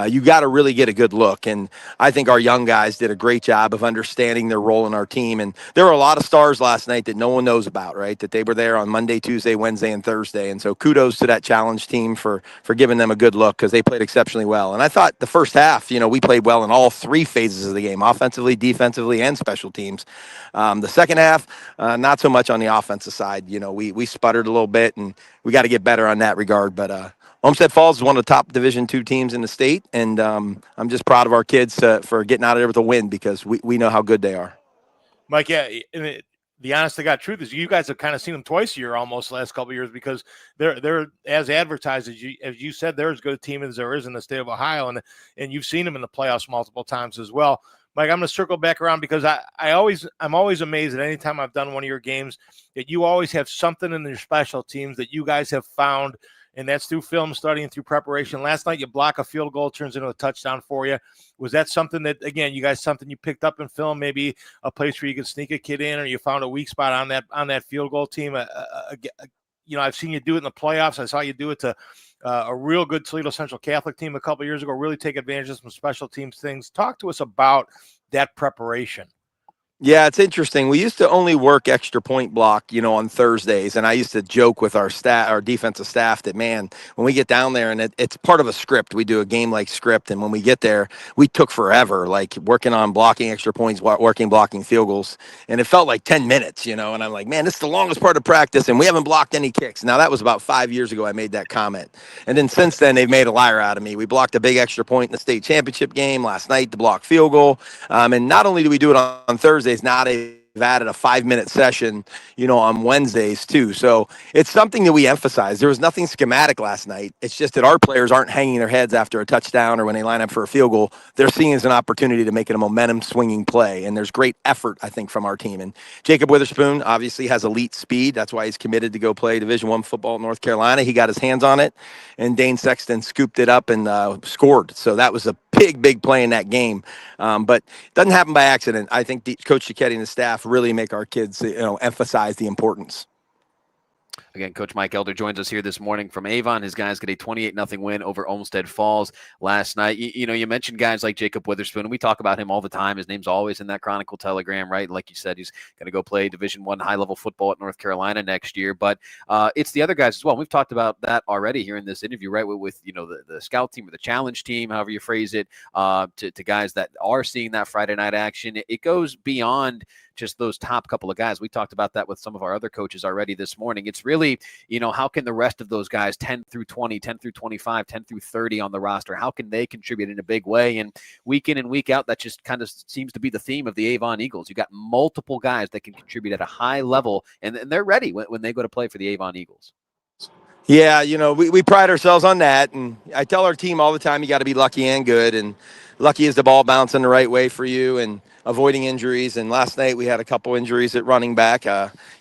Speaker 15: You got to really get a good look. And I think our young guys did a great job of understanding their role in our team. And there were a lot of stars last night that no one knows about, right? That they were there on Monday, Tuesday, Wednesday, and Thursday. And so kudos to that challenge team for giving them a good look, because they played exceptionally well. And I thought the first half, we played well in all three phases of the game, offensively, defensively, and special teams. The second half, not so much on the offensive side. We sputtered a little bit, and we got to get better on that regard. But Olmsted Falls is one of the top Division II teams in the state, and I'm just proud of our kids for getting out of there with a win, because we know how good they are.
Speaker 2: Mike, yeah, the honest to God truth is you guys have kind of seen them twice a year almost the last couple of years, because they're as advertised as you said, they're as good a team as there is in the state of Ohio, and you've seen them in the playoffs multiple times as well. Mike, I'm going to circle back around, because I'm always amazed at any time I've done one of your games that you always have something in your special teams that you guys have found, and that's through film study and through preparation. Last night, you block a field goal, turns into a touchdown for you. Was that something that, again, you guys, something you picked up in film, maybe a place where you could sneak a kid in, or you found a weak spot on that field goal team? I've seen you do it in the playoffs. I saw you do it to a real good Toledo Central Catholic team a couple of years ago, really take advantage of some special teams things. Talk to us about that preparation.
Speaker 15: Yeah, it's interesting. We used to only work extra point block, on Thursdays. And I used to joke with our defensive staff that, man, when we get down there, and it's part of a script, we do a game-like script. And when we get there, we took forever, like working on blocking extra points, blocking field goals. And it felt like 10 minutes, and I'm like, man, this is the longest part of practice, and we haven't blocked any kicks. Now, that was about 5 years ago I made that comment. And then since then, they've made a liar out of me. We blocked a big extra point in the state championship game last night to block field goal. And not only do we do it on Thursdays, now they've added a 5-minute session, on Wednesdays too. So it's something that we emphasize. There was nothing schematic last night. It's just that our players aren't hanging their heads after a touchdown or when they line up for a field goal. They're seeing it as an opportunity to make it a momentum swinging play. And there's great effort, I think, from our team. And Jacob Witherspoon obviously has elite speed. That's why he's committed to go play Division I football in North Carolina. He got his hands on it, and Dane Sexton scooped it up and scored. So that was a big play in that game. But it doesn't happen by accident. I think Coach Cicchetti and the staff really make our kids, emphasize the importance.
Speaker 1: Again, Coach Mike Elder joins us here this morning from Avon. His guys get a 28-0 win over Olmsted Falls last night. You mentioned guys like Jacob Witherspoon, and we talk about him all the time. His name's always in that Chronicle Telegram, right? Like you said, he's going to go play Division I high-level football at North Carolina next year. But it's the other guys as well. We've talked about that already here in this interview, right? With the scout team or the challenge team, however you phrase it, to guys that are seeing that Friday night action. It goes beyond just those top couple of guys. We talked about that with some of our other coaches already this morning. It's really, how can the rest of those guys, 10 through 20, 10 through 25, 10 through 30 on the roster, how can they contribute in a big way? And week in and week out, that just kind of seems to be the theme of the Avon Eagles. You got multiple guys that can contribute at a high level, and they're ready when they go to play for the Avon Eagles.
Speaker 15: Yeah, we pride ourselves on that. And I tell our team all the time, you got to be lucky and good. And lucky is the ball bouncing the right way for you. And avoiding injuries. And last night we had a couple injuries at running back.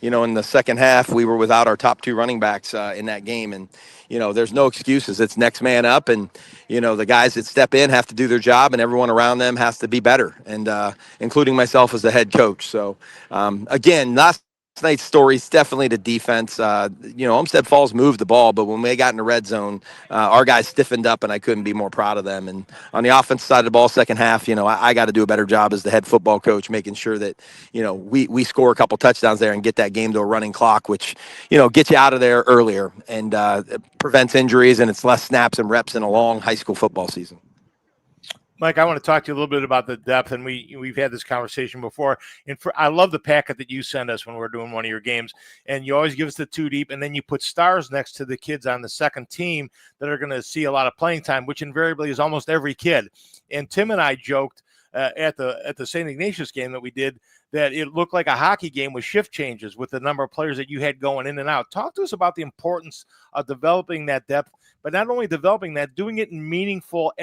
Speaker 15: In the second half, we were without our top two running backs in that game. And, there's no excuses. It's next man up. And, the guys that step in have to do their job, and everyone around them has to be better, and including myself as the head coach. So, again, last night's story is definitely the defense. Olmsted Falls moved the ball, but when they got in the red zone, our guys stiffened up, and I couldn't be more proud of them. And on the offense side of the ball, second half, I got to do a better job as the head football coach, making sure that, we score a couple touchdowns there and get that game to a running clock, which, gets you out of there earlier and prevents injuries, and it's less snaps and reps in a long high school football season.
Speaker 2: Mike, I want to talk to you a little bit about the depth, and we've had this conversation before. And I love the packet that you send us when we're doing one of your games, and you always give us the two deep, and then you put stars next to the kids on the second team that are going to see a lot of playing time, which invariably is almost every kid. And Tim and I joked at the St. Ignatius game that we did that it looked like a hockey game with shift changes with the number of players that you had going in and out. Talk to us about the importance of developing that depth, but not only developing that, doing it in meaningful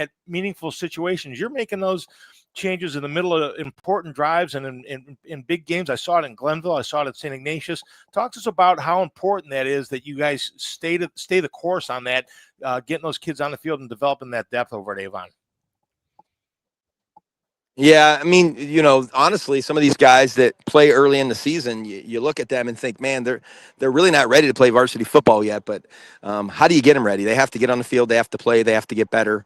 Speaker 2: situations. You're making those changes in the middle of important drives and in big games. I saw it in Glenville. I saw it at St. Ignatius. Talk to us about how important that is that you guys stay the course on that, getting those kids on the field and developing that depth over at Avon.
Speaker 15: Yeah, I mean, honestly, some of these guys that play early in the season, you look at them and think, man, they're really not ready to play varsity football yet. But how do you get them ready? They have to get on the field. They have to play. They have to get better.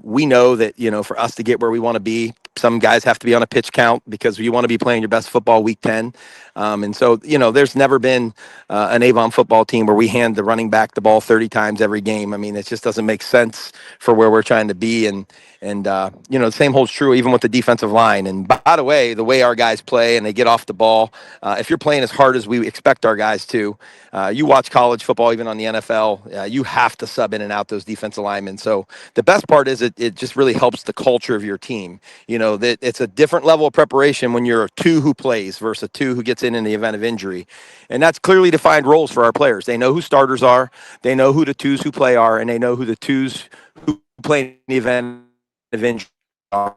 Speaker 15: We know that, for us to get where we want to be, some guys have to be on a pitch count because you want to be playing your best football week 10. And so, there's never been an Avon football team where we hand the running back the ball 30 times every game. I mean, it just doesn't make sense for where we're trying to be. And the same holds true even with the defensive line. And by the way our guys play and they get off the ball, if you're playing as hard as we expect our guys to, you watch college football, even on the NFL, you have to sub in and out those defensive linemen. So the best part is it just really helps the culture of your team. That it's a different level of preparation when you're a two who plays versus a two who gets in the event of injury. And that's clearly defined roles for our players. They know who starters are, they know who the twos who play are, and they know who the twos who play in the event of injury are.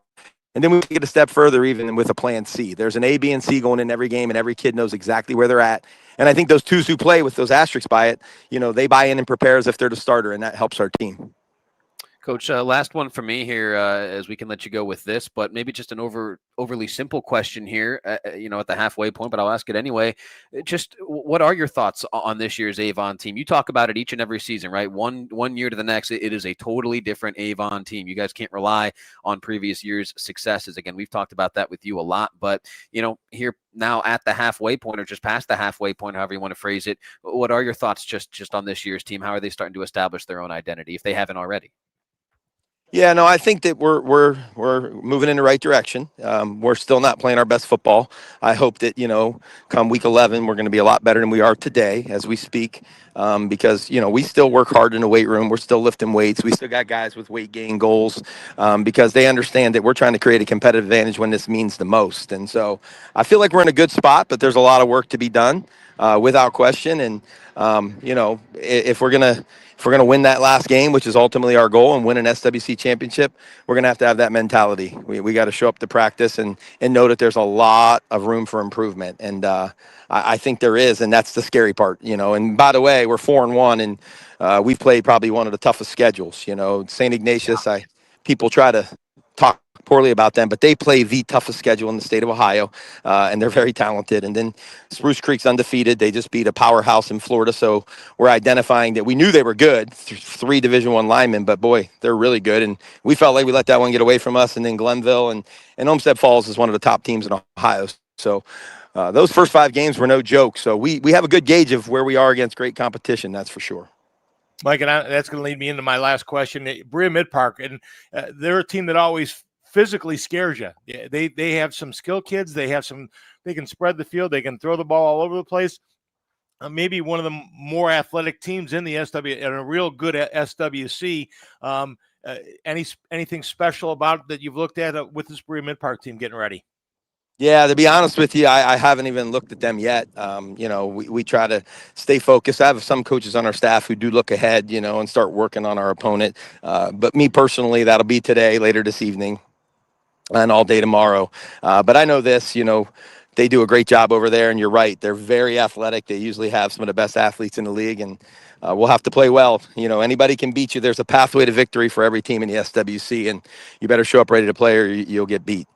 Speaker 15: And then we take it a step further, even with a plan C. There's an A, B, and C going in every game, and every kid knows exactly where they're at. And I think those twos who play with those asterisks by it, they buy in and prepare as if they're the starter, and that helps our team.
Speaker 1: Coach, last one for me here, as we can let you go with this, but maybe just an overly simple question here, at the halfway point, but I'll ask it anyway. Just what are your thoughts on this year's Avon team? You talk about it each and every season, right? One year to the next, it is a totally different Avon team. You guys can't rely on previous year's successes. Again, we've talked about that with you a lot, but, here now at the halfway point or just past the halfway point, however you want to phrase it, what are your thoughts just on this year's team? How are they starting to establish their own identity if they haven't already?
Speaker 15: Yeah, no, I think that we're moving in the right direction. We're still not playing our best football. I hope that, come week 11, we're going to be a lot better than we are today as we speak, because, we still work hard in the weight room. We're still lifting weights. We still got guys with weight gain goals, because they understand that we're trying to create a competitive advantage when this means the most. And so I feel like we're in a good spot, but there's a lot of work to be done, without question. And, if we're going to win that last game, which is ultimately our goal, and win an SWC championship, we're going to have that mentality. We got to show up to practice and know that there's a lot of room for improvement. And I think there is, and that's the scary part, And by the way, we're 4-1, and we've played probably one of the toughest schedules. St. Ignatius, people try to talk poorly about them, but they play the toughest schedule in the state of Ohio, and they're very talented. And then Spruce Creek's undefeated. They just beat a powerhouse in Florida, so we're identifying that we knew they were good, 3 Division I linemen, but boy, they're really good, and we felt like we let that one get away from us. And then Glenville and Olmsted Falls is one of the top teams in Ohio, so those first 5 games were no joke. So we have a good gauge of where we are against great competition, that's for sure.
Speaker 2: Mike, and that's going to lead me into my last question. Berea Mid-Park, and they're a team that always physically scares you. They have some skill kids. They can spread the field. They can throw the ball all over the place. Maybe one of the more athletic teams in the SW, and a real good SWC. Anything special about that you've looked at with this Berea Mid-Park team getting ready?
Speaker 15: Yeah, to be honest with you, I haven't even looked at them yet. We try to stay focused. I have some coaches on our staff who do look ahead, and start working on our opponent. But me personally, that'll be today, later this evening. and all day tomorrow. But I know this, they do a great job over there, and you're right. They're very athletic. They usually have some of the best athletes in the league, and we'll have to play well. Anybody can beat you. There's a pathway to victory for every team in the SWC, and you better show up ready to play or you'll get beat.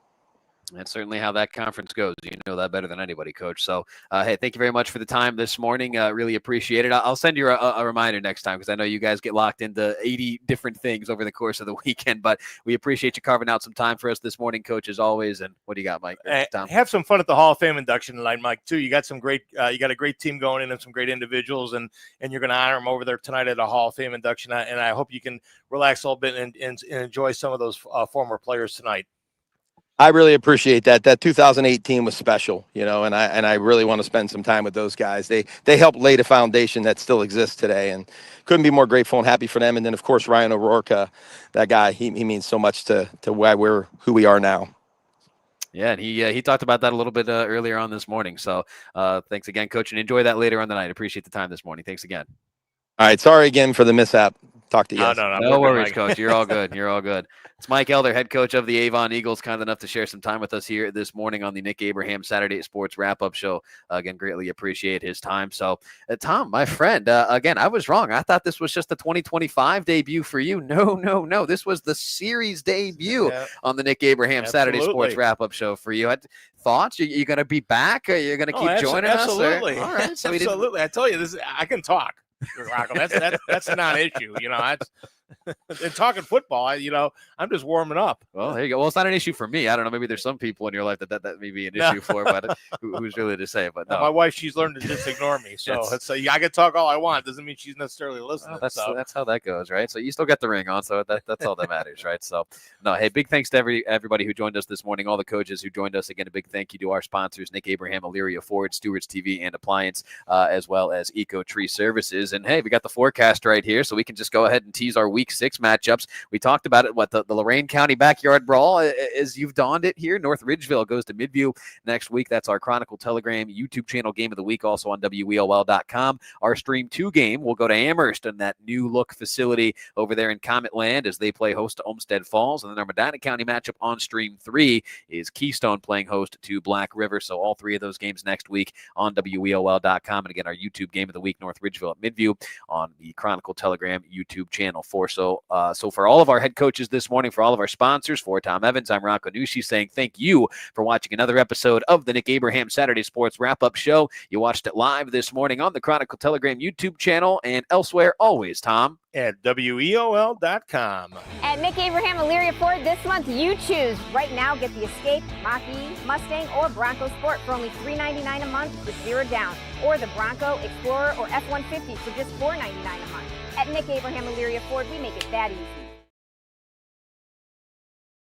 Speaker 1: That's certainly how that conference goes. You know that better than anybody, Coach. So, hey, thank you very much for the time this morning. Really appreciate it. I'll send you a reminder next time because I know you guys get locked into 80 different things over the course of the weekend. But we appreciate you carving out some time for us this morning, Coach, as always. And what do you got, Mike?
Speaker 2: Have some fun at the Hall of Fame induction tonight, Mike. Too. You got some great. You got a great team going in and some great individuals, and you're going to honor them over there tonight at a Hall of Fame induction. And I hope you can relax a little bit and enjoy some of those former players tonight.
Speaker 15: I really appreciate that. That 2018 was special, and I really want to spend some time with those guys. They helped lay the foundation that still exists today, and couldn't be more grateful and happy for them. And then, of course, Ryan O'Rourke, that guy, he means so much to why we're who we are now.
Speaker 1: Yeah, and he talked about that a little bit earlier on this morning. So thanks again, Coach, and enjoy that later on the night. Appreciate the time this morning. Thanks again.
Speaker 15: All right, sorry again for the mishap. Talk to you guys.
Speaker 1: No worries, Coach. You're all good. You're all good. It's Mike Elder, head coach of the Avon Eagles, kind enough to share some time with us here this morning on the Nick Abraham Saturday Sports Wrap-Up Show. Again, greatly appreciate his time. So, Tom, my friend, again, I was wrong. I thought this was just the 2025 debut for you. No. This was the series debut on the Nick Abraham Saturday Sports Wrap-Up Show for you. Thoughts? You going to be back? Or you're going to keep joining us?
Speaker 2: Absolutely.
Speaker 1: All right. So
Speaker 2: absolutely. I tell you, I can talk. Rocco, that's a non-issue. And talking football, I'm just warming up.
Speaker 1: Well, there you go. Well, it's not an issue for me. I don't know. Maybe there's some people in your life that may be an issue for, but who's really to say? But no.
Speaker 2: My wife, she's learned to just ignore me. So I can talk all I want. Doesn't mean she's necessarily listening.
Speaker 1: Well, that's how that goes, right? So you still got the ring on, so that's all that matters, right? So no, hey, big thanks to everybody who joined us this morning, all the coaches who joined us. Again, a big thank you to our sponsors, Nick Abraham, Elyria Ford, Stewart's TV and Appliance, as well as Eco Tree Services. And hey, we got the forecast right here, so we can just go ahead and tease our Week 6 matchups. We talked about it, the Lorain County Backyard Brawl, as you've donned it here. North Ridgeville goes to Midview next week. That's our Chronicle Telegram YouTube channel game of the week, also on WEOL.com. Our Stream 2 game will go to Amherst and that new look facility over there in Comet Land as they play host to Olmsted Falls. And then our Medina County matchup on Stream 3 is Keystone playing host to Black River. So all three of those games next week on WEOL.com. And again, our YouTube game of the week, North Ridgeville at Midview, on the Chronicle Telegram YouTube channel. So for all of our head coaches this morning, for all of our sponsors, for Tom Evans, I'm Rocco Nuosci saying thank you for watching another episode of the Nick Abraham Saturday Sports Wrap-Up Show. You watched it live this morning on the Chronicle Telegram YouTube channel and elsewhere always, Tom.
Speaker 2: At WEOL.com.
Speaker 4: At Nick Abraham Elyria Ford this month, you choose. Right now, get the Escape, Mach-E, Mustang, or Bronco Sport for only $399 a month with 0 down. Or the Bronco, Explorer, or F-150 for just $499 a month. At Nick Abraham Elyria Ford, we make it that easy.